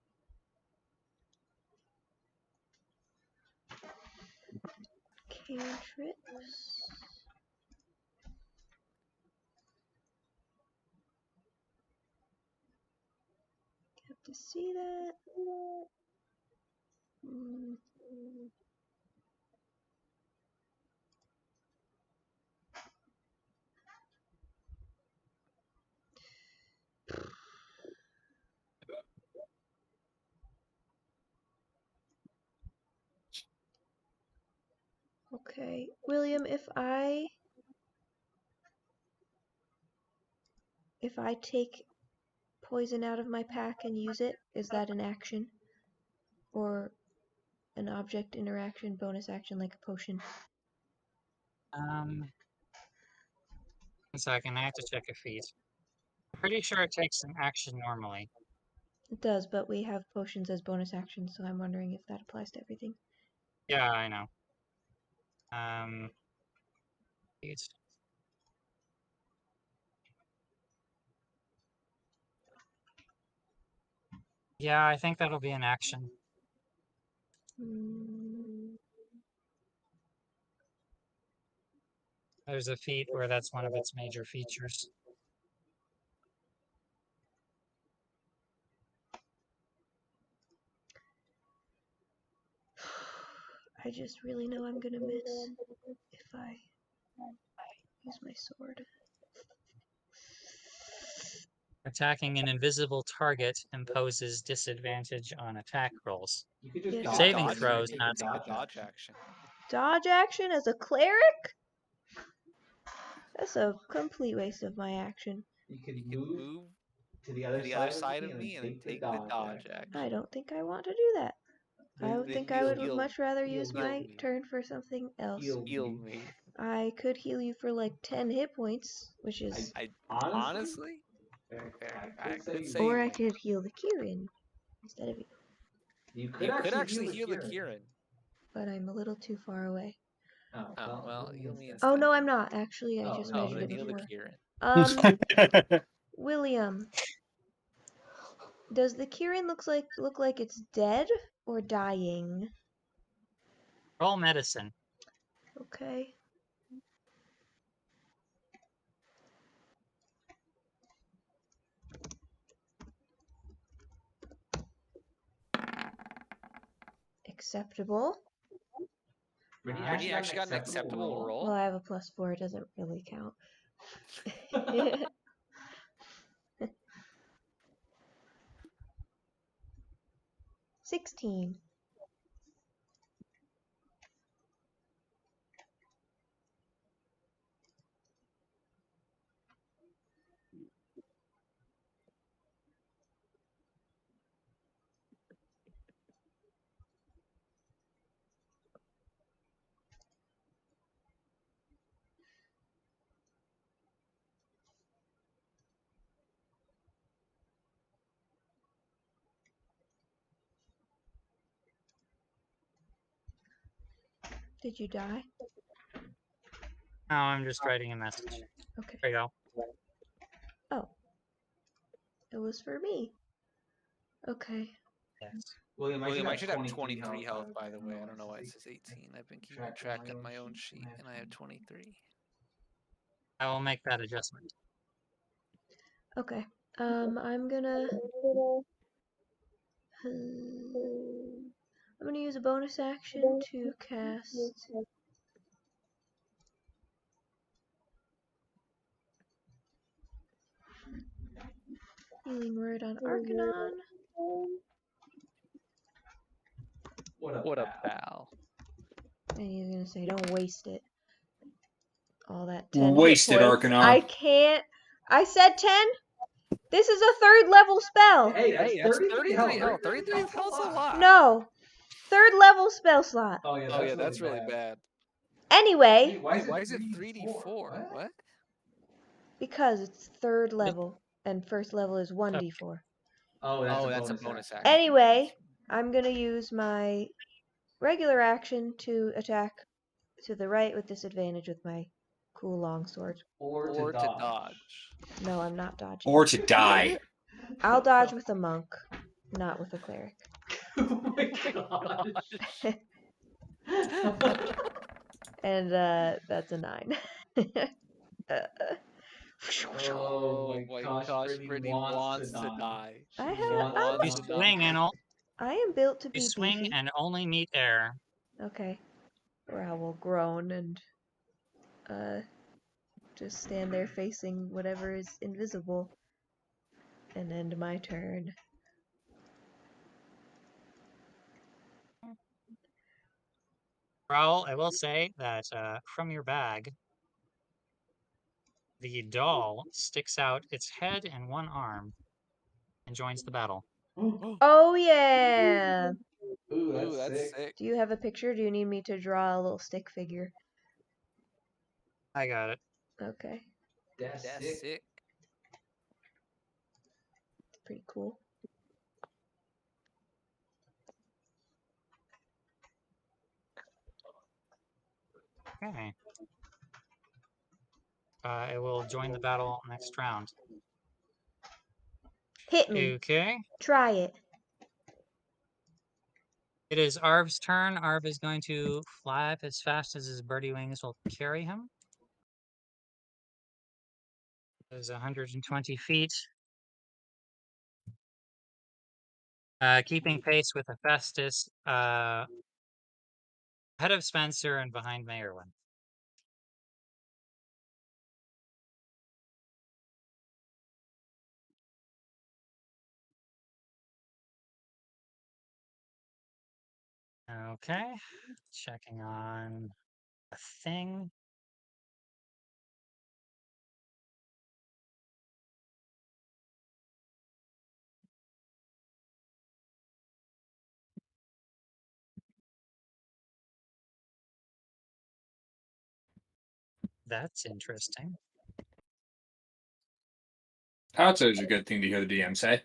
Cantrips. Have to see that. Mm. Okay, William, if I take poison out of my pack and use it, is that an action? Or an object interaction, bonus action like a potion? 1 second, I have to check a feat. I'm pretty sure it takes an action normally. It does, but we have potions as bonus actions, so I'm wondering if that applies to everything. Yeah, I know. Feats. Yeah, I think that'll be an action. There's a feat where that's one of its major features. I just really know I'm gonna miss if I use my sword. Attacking an invisible target imposes disadvantage on attack rolls. You could just Yes. dodge Saving it. throws, Take not the Take the dodge dodge action. action. Dodge action as a cleric? That's a complete waste of my action. You can You can move move to the to other the other side side of of me me and and then then take take the the dodge dodge action. I action. don't think I want to do that. I would Then think I would heal- much rather heal use me. my Heal me. turn for something else. Heal me. I could heal you for like 10 hit points, which is... I Honestly, honestly, fair. I could you. save Or I you. could heal the Kieran instead of you. You could You could actually actually heal the Kieran. Kieran. But I'm a little too far away. Oh, Oh, well, heal me Oh instead. no, I'm not. Actually, I Oh, just no, Oh, measured then it heal the before. Kieran. William, does the Kieran look like it's dead or dying? Roll medicine. Okay. Acceptable. Brittany actually got an acceptable roll. Well, I have a +4. It doesn't really count. 16. Did you die? No, I'm just writing a message. Okay. There you go. Oh. It was for me. Okay. Yes. William, I should have 23 health, by the way. I don't know why it says 18. I've been keeping track on my own sheet, and I have 23. I will make that adjustment. Okay. I'm gonna use a bonus action to cast Healing Word on Arcanon. What a pal. And he's gonna say, don't waste it. All that 10 Wasted hit points. Arcanon. I can't. I said 10? This is a 3rd level spell. Hey, Hey, that's 33 health. 33 health's a lot. No. 3rd level spell slot. Oh yeah, That's really bad. Anyway. Hey, Why is it 3d4? What? Because it's 3rd level. And 1st level is 1d4. Oh, that's a bonus action. Anyway, I'm gonna use my regular action to attack to the right with disadvantage with my cool longsword. Or to dodge. No, I'm not dodging. Or to die. I'll dodge with a monk, not with a cleric. Oh my gosh. And that's a 9. Oh my gosh, Brittany wants to die. You swing and I am built to you be swing beefy. and only meet air. Okay. Or I will groan and just stand there facing whatever is invisible and end my turn. Raul, I will say that from your bag, the doll sticks out its head and one arm and joins the battle. Oh yeah! Ooh, Ooh, that's sick. sick. Do you have a picture? Do you need me to draw a little stick figure? I got it. Okay, That's That's sick. sick. it's pretty cool. Okay. It will join the battle next round. Hit me. Okay. Try it. It is Arv's turn. Arv is going to fly up as fast as his birdie wings will carry him. It is 120 feet. Keeping pace with Hephaestus, ahead of Spencer and behind Mayorwin. Okay, checking on a thing. That's interesting. That's always a good thing to hear the DM say.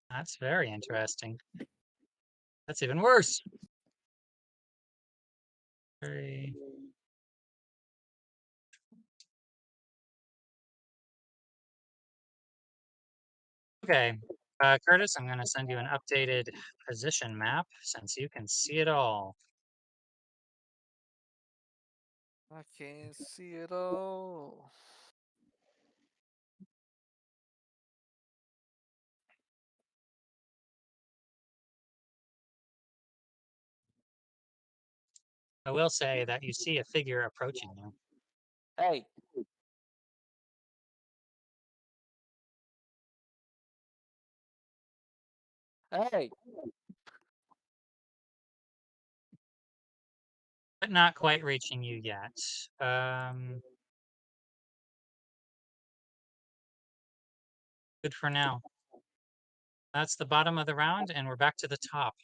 That's very interesting. That's even worse. Very. Okay, Curtis, I'm going to send you an updated position map since you can see it all. I can't see it all. I will say that you see a figure approaching you. Hey. Hey. But not quite reaching you yet. Good for now. That's the bottom of the round, and we're back to the top.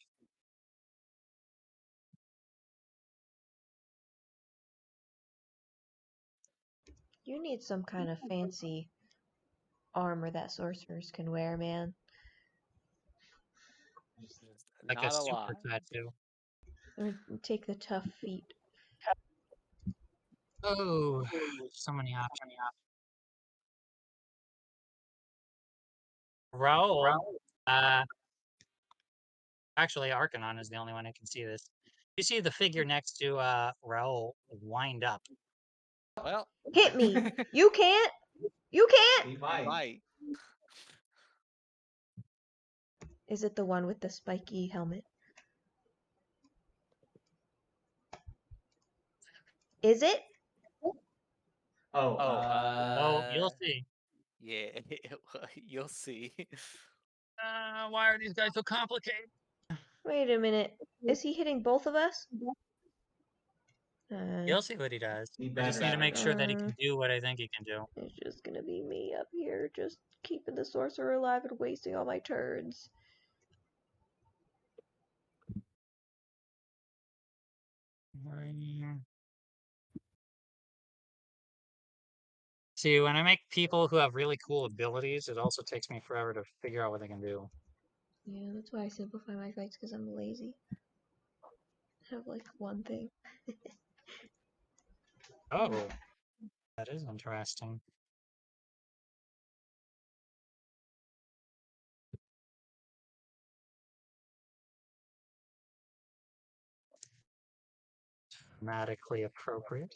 You need some kind of fancy armor that sorcerers can wear, man. Like a Not a super lot. tattoo. Or take the tough feat. Oh, so many options. Raul, actually, Arcanon is the only one who can see this. You see the figure next to Raul wind up. Well. Hit me! You can't! You can't! He I might. might. Is it the one with the spiky helmet? Is it? Oh, Oh, you'll see. Yeah, you'll see. Why are these guys so complicated? Wait a minute. Is he hitting both of us? You'll see what he does. He I just better. need to make sure that he can do what I think he can do. It's just gonna be me up here, just keeping the sorcerer alive and wasting all my turns. See, when I make people who have really cool abilities, it also takes me forever to figure out what they can do. Yeah, that's why I simplify my fights, because I'm lazy. I have like one thing. Oh, that is interesting. Grammatically appropriate.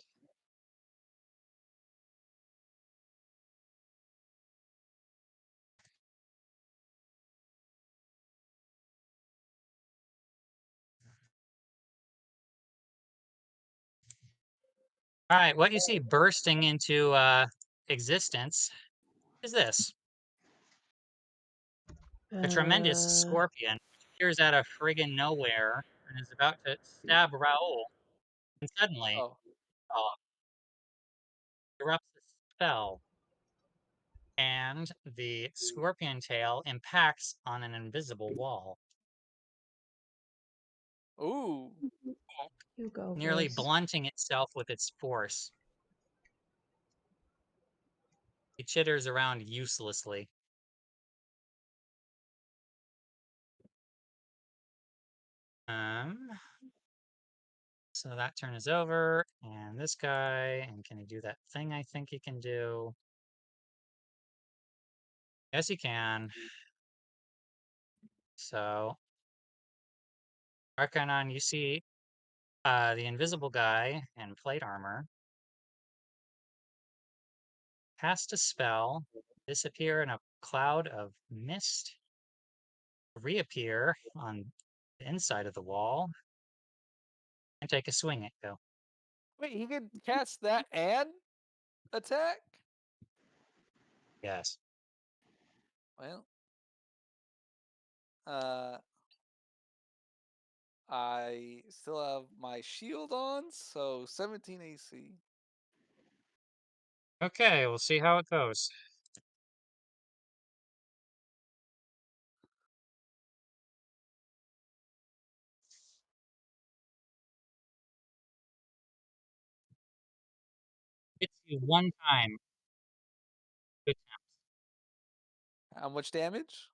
All right, what you see bursting into existence is this. A tremendous scorpion appears out of friggin' nowhere and is about to stab Raoul. And suddenly, Oh. erupts a spell, and the scorpion tail impacts on an invisible wall, Ooh. You go nearly first. blunting itself with its force. It chitters around uselessly. So that turn is over, and this guy, and can he do that thing I think he can do? Yes, he can. So, Arcanon, you see the invisible guy in plate armor cast a spell, disappear in a cloud of mist, reappear on the inside of the wall, and take a swing at you. Wait, he could cast that and attack? Yes. Well, I still have my shield on, so 17 AC. Okay, we'll see how it goes. Hits you one time. Good How much damage?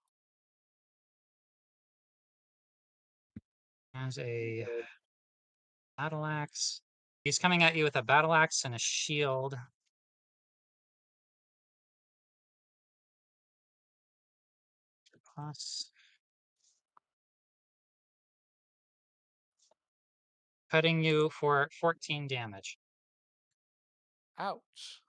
as a battle axe. He's coming at you with a battle axe and a shield. Plus, cutting you for 14 damage. Ouch.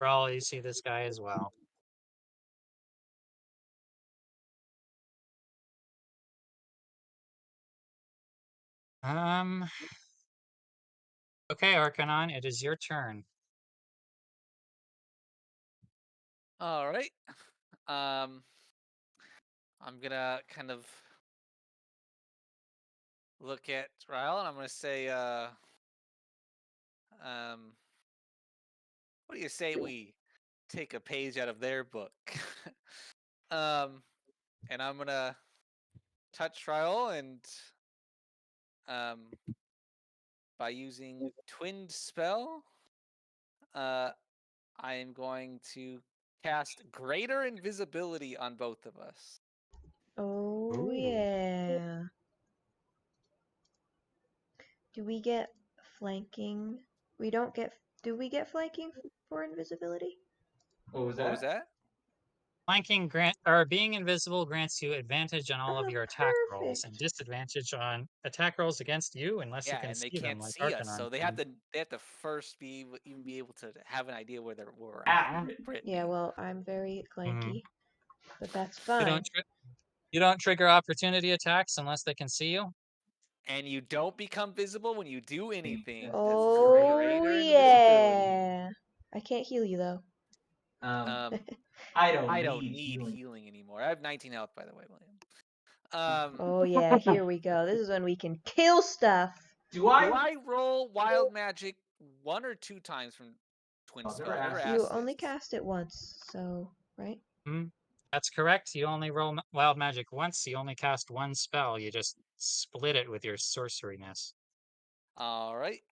Brawl, you see this guy as well. Okay, Arcanon, it is your turn. All right. I'm gonna kind of look at Ryle, and I'm gonna say, what do you say we take a page out of their book? And I'm gonna touch Ryle, and by using Twinned Spell, I am going to cast Greater Invisibility on both of us. Oh Ooh. yeah. Do we get flanking? We don't get. Do we get flanking for invisibility? What was What was that? that? Flanking being invisible grants you advantage on all of Oh, your attack rolls and perfect. disadvantage on attack rolls against you unless you Yeah, can and they see them can't like see us, Arcanon so they can. have to first even be able to have an idea where we're Ah. at. Brittany. Yeah, well, I'm very Mhm. clanky, but that's You fine. don't trigger opportunity attacks unless they can see you. And you don't become visible when you do anything. That's Oh greater invisibility. yeah. I can't heal you though. I don't I don't need need healing. healing anymore. I have 19 health, by the way, William. Oh yeah, here we go. This is when we can kill stuff. Do Do I? I roll wild magic 1 or 2 times from Twin I've Spell? never I've never asked You asked only this. cast it once, so right? That's correct. You only roll wild magic once. You only cast one spell. You just split it with your sorceryness. All right.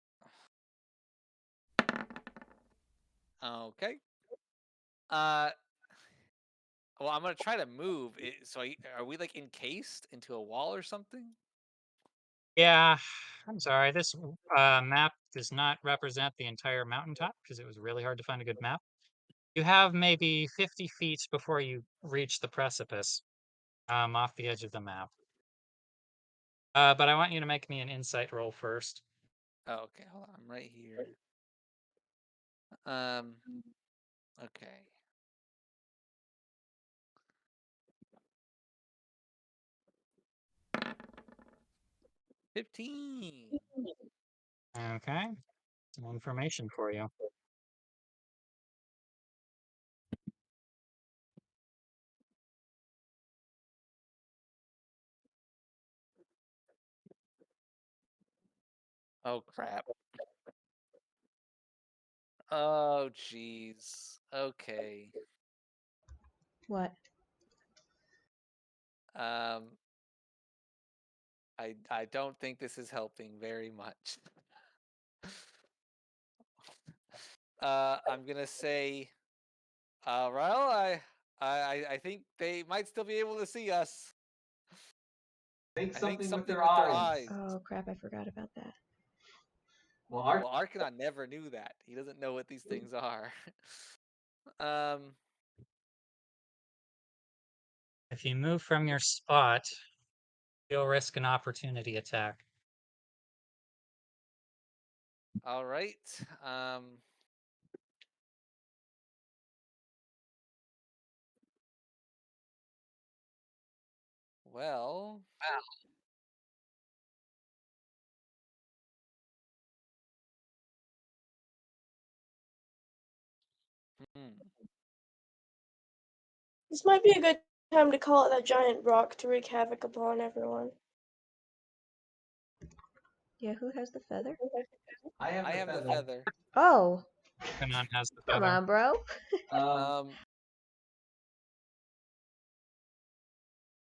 Okay. Well, I'm gonna try to move. So, are we like encased into a wall or something? Yeah, I'm sorry. This map does not represent the entire mountaintop because it was really hard to find a good map. You have maybe 50 feet before you reach the precipice off the edge of the map. But I want you to make me an insight roll first. Oh, okay. Hold on. I'm right here. Okay. $15. Okay, some information for you. Oh crap. Oh jeez. Okay. What? Um, I don't think this is helping very much. I'm gonna say, well, I think they might still be able to see us. Think I think something with something their with their eyes. eyes. Oh crap! I forgot about that. Well, Well, Arcanon never knew that. He doesn't know what these things are. um, If you move from your spot, you'll risk an opportunity attack. all right. Well, hmm. This might be a good time to call out that giant rock to wreak havoc upon everyone. Yeah, who has the feather? I have I the have the feather. feather. Oh, Arcanon has the come feather. on, bro. Um,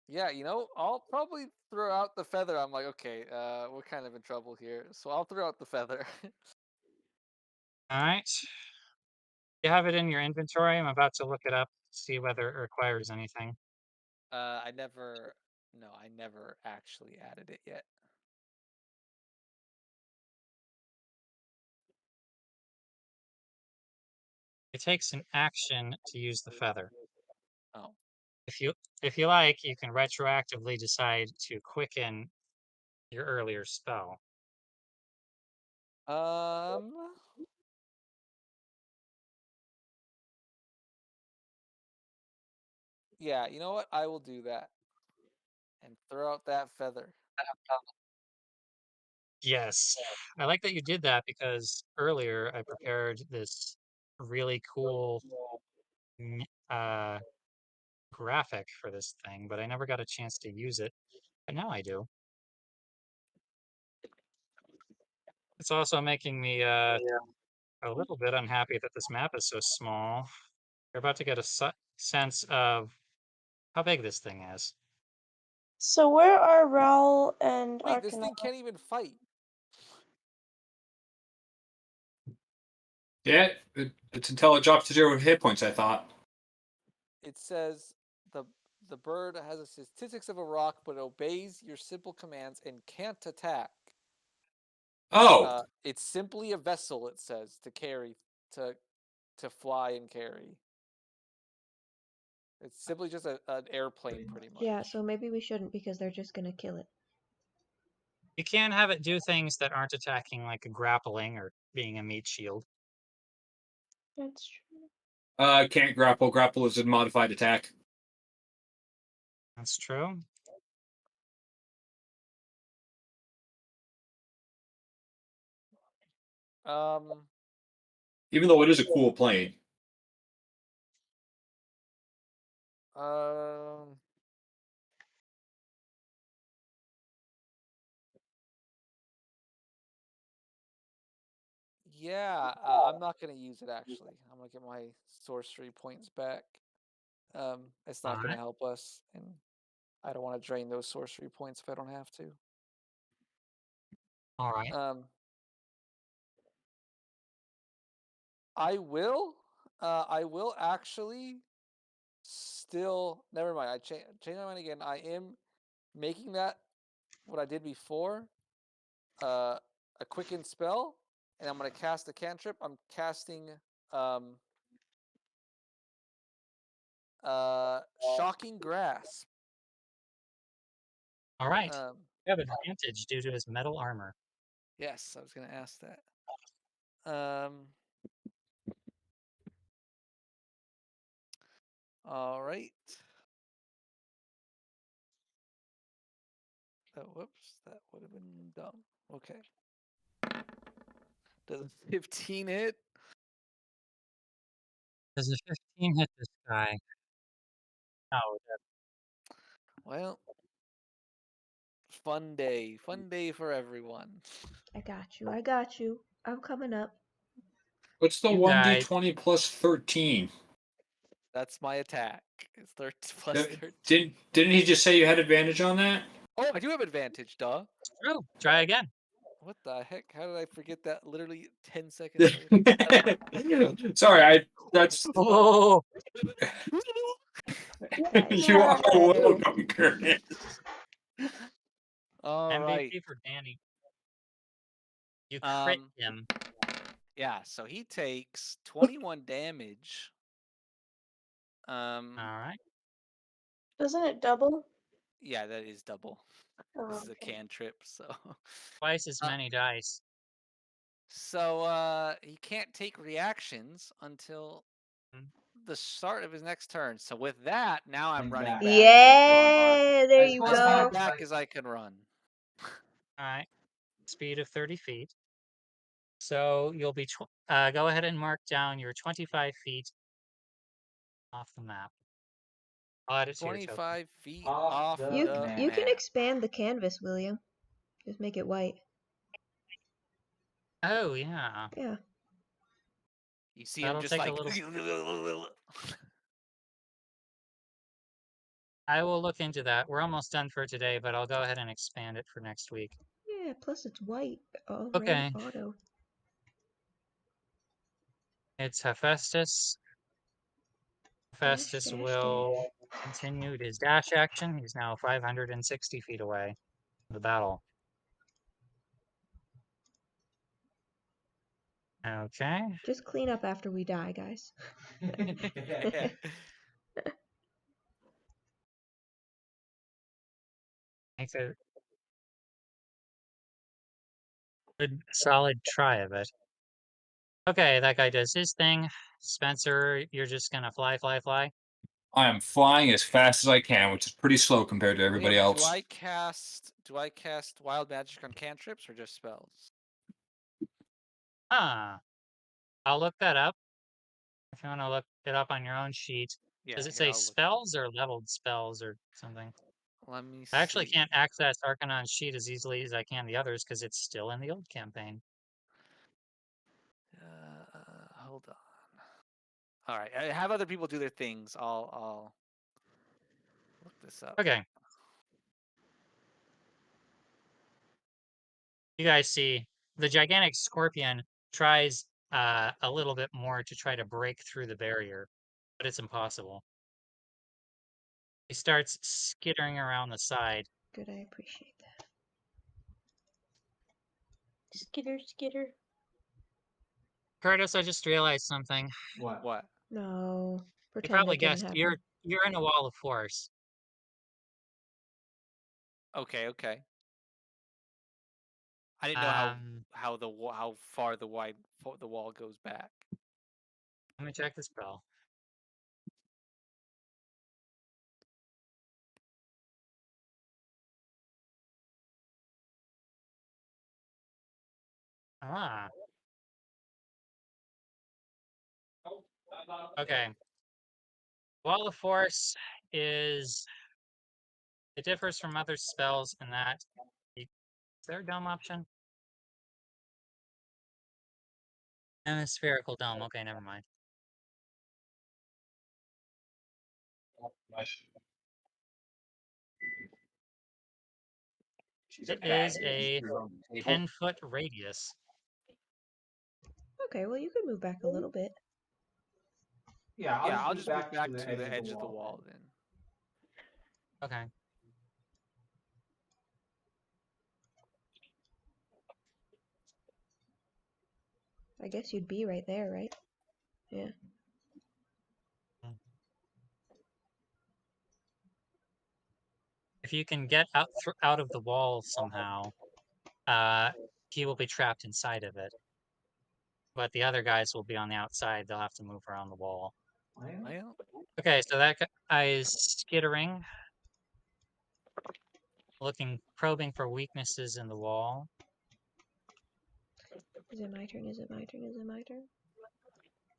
Yeah, I'll probably throw out the feather. I'm like, okay, we're kind of in trouble here, so I'll throw out the feather. All right. You have it in your inventory. I'm about to look it up, see whether it requires anything. I never actually added it yet. It takes an action to use the feather. Oh. If you like, you can retroactively decide to quicken your earlier spell. Um. Yeah, you know what? I will do that and throw out that feather. Yes. I like that you did that because earlier I prepared this really cool n- uh, graphic for this thing, but I never got a chance to use it. But now I do. It's also making me a little bit unhappy that this map is so small. You're about to get a sense of how big this thing is. So where are Raul and Wait, this Arcanon? thing can't even fight. Yeah, it's until it drops to 0 hit points, I thought. It says the bird has the statistics of a rock, but it obeys your simple commands and can't attack. Oh, It's simply a vessel. It says to carry, to fly and carry. It's simply just an airplane, pretty much. Yeah, so maybe we shouldn't because they're just gonna kill it. You can have it do things that aren't attacking, like grappling or being a meat shield. That's true. can't grapple. Grapple is a modified attack. That's true. Um. Even though it is a cool plane. Um. Yeah, I'm not gonna use it actually. I'm gonna get my sorcery points back. It's All not gonna right. help us, and I don't want to drain those sorcery points if I don't have to. All right. Um, I will actually still. Never mind. I change my mind again. I am making that what I did before. Uh, a quicken spell, and I'm gonna cast a cantrip. I'm casting um shocking grasp. All right. Um, You have advantage due to his metal armor. yes, I was gonna ask that. Um, all right. Oh, whoops, that would have been dumb. Okay. Does a 15 hit? Does a 15 hit this guy? No, Well, fun day. Fun day for everyone. I got you. I got you. I'm coming up. What's the You 1d20 plus 13? That's my attack. It's plus Uh, 13. Didn't he just say you had advantage on that? Oh, I do have advantage, duh. True. Try again. What the heck? How did I forget that literally 10 seconds later? Sorry, that's Oh, you are Yay. welcome, Curtis. All right. MVP for Danny. You crit Um, him. yeah, so he takes 21 damage. All right. Doesn't it double? Yeah, that is double. Oh, This is a okay. cantrip, so Twice as many dice. so he can't take reactions until Hmm. the start of his next turn. So with that, now I'm Running running back. back. Yeah, there As you far As as far go. back as I can run. All right. Speed of 30 feet. So you'll be, go ahead and mark down your 25 feet off the map. I'll add it to your token. 25 feet Off off the You the you can map. expand the canvas, William. Just make it white. Oh, yeah. Yeah. You see him That'll just take a like little. I will look into that. We're almost done for today, but I'll go ahead and expand it for next week. Yeah. Plus it's white. All right. Okay. Auto. It's Hephaestus. Dash, Hephaestus dash, will dash. continue his dash action. He's now 560 feet away from the battle. Okay. Just clean up after we die, guys. Make a good solid try of it. Okay, that guy does his thing. Spencer, you're just gonna fly, fly, fly. I am flying as fast as I can, which is pretty slow compared to everybody William, else. do I cast wild magic on cantrips or just spells? Huh. I'll look that up. If you want to look it up on your own sheet. Yeah, Does it here say I'll look. spells or leveled spells or something? Let me I actually see. can't access Arcanon's sheet as easily as I can the others because it's still in the old campaign. Hold on. All right, I have other people do their things. I'll look this up. Okay. You guys see the gigantic scorpion tries a little bit more to try to break through the barrier, but it's impossible. He starts skittering around the side. Good. I appreciate that. Skitter, skitter. Curtis, I just realized something. What? What? No. You Pretend probably that didn't guessed happen. you're in a wall of force. Okay. I didn't know how far the wall goes back. Let me check the spell. Ah. Okay. Wall of Force is it differs from other spells in that is there a dome option? And a spherical dome. Okay, never mind. It is a 10-foot radius. Okay. Well, you could move back a little bit. Yeah, Yeah, I'll move just move back to to the edge of the wall then. Okay. I guess you'd be right there, right? Yeah. If you can get out of the wall somehow, he will be trapped inside of it. But the other guys will be on the outside. They'll have to move around the wall. Well, Okay, so that guy is skittering, probing for weaknesses in the wall. Is it my turn? Is it my turn? Is it my turn?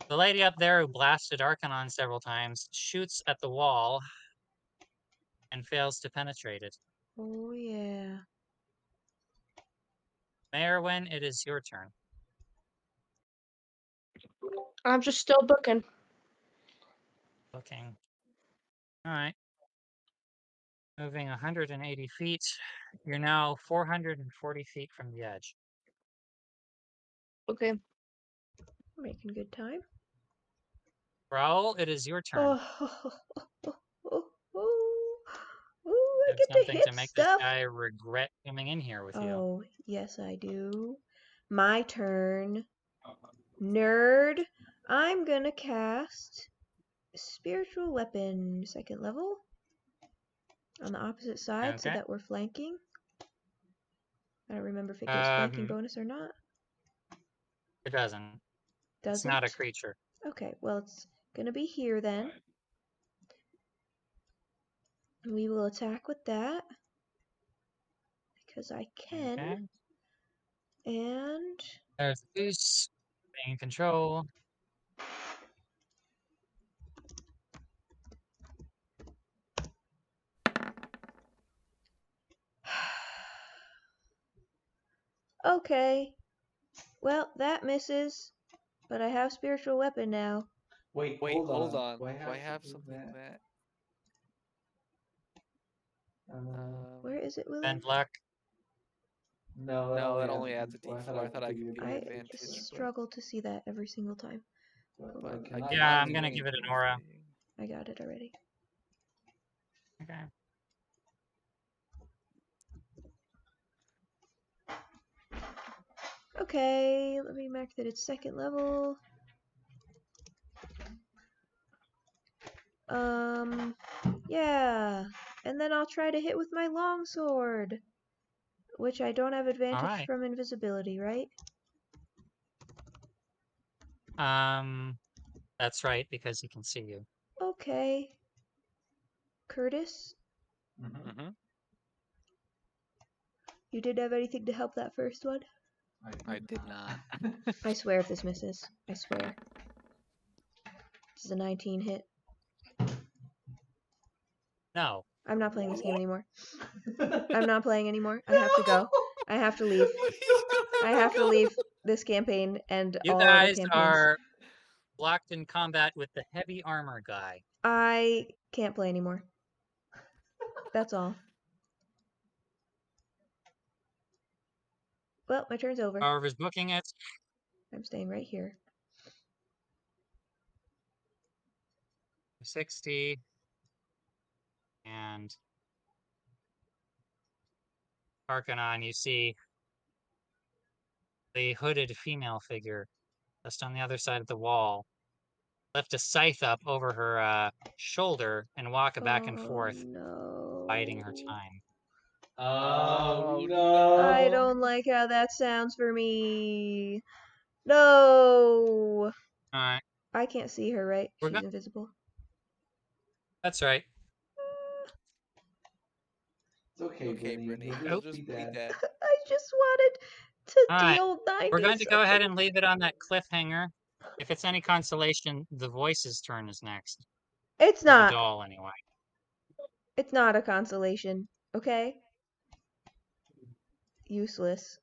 The lady up there who blasted Arcanon several times shoots at the wall and fails to penetrate it. Oh yeah. Mayorwin, it is your turn. I'm just still booking. Looking. All right. Moving 180 feet. You're now 440 feet from the edge. Okay. Making good time. Raoul, it is your turn. I Have get to something hit to make this stuff. guy regret coming in here with you. Oh, yes, I do. My turn. Nerd. I'm gonna cast Spiritual Weapon, 2nd level. On the opposite side so Okay. that we're flanking. I don't remember if it gives flanking bonus or not. It doesn't. It's Doesn't? not a creature. Okay, well, it's gonna be here then. We will attack with that. Because I can. Okay. And There's the goose. Being in control. okay. Well, that misses. But I have Spiritual Weapon now. Wait, Wait, hold on. Do Do I have to do something that? Where is it, Willow? Bend luck. No, No, that only adds a D4. D4. I thought I could give you I advantage, just but struggle to see that every single time. I Yeah, cannot I'm do gonna give it an aura. anything. I got it already. Okay. Okay, let me mark that it's 2nd level. Yeah. And then I'll try to hit with my longsword. Which I don't have advantage Alright. from invisibility, right? That's right, because he can see you. Okay. Curtis, Mm-hmm. you didn't have anything to help that first one? I did not. I swear if this misses. I swear. This is a 19 hit. No. I'm not playing this game anymore. I'm not playing anymore. I have to go. I have to leave. I have to leave this campaign and You all other guys campaigns. are locked in combat with the heavy armor guy. I can't play anymore. That's all. Well, my turn's over. However's booking it. I'm staying right here. 60. And Arcanon, you see the hooded female figure just on the other side of the wall lift a scythe up over her shoulder and walk back and forth, no. biding her time. Oh, no. I don't like how that sounds for me. No. Alright. I can't see her, right? We're She's go- invisible. That's right. It's okay, Brittany. He'll Nope. just be Be dead. dead. I just wanted to Alright. deal 90 We're going to go ahead something. and leave it on that cliffhanger. If it's any consolation, the voice's turn is next. It's For the not. doll, anyway. It's not a consolation. Okay? Useless.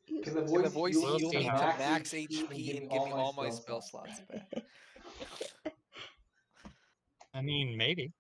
Can the Can the voice voice We'll heal see me how. to max HP and give me all my spell slots back? I mean, maybe.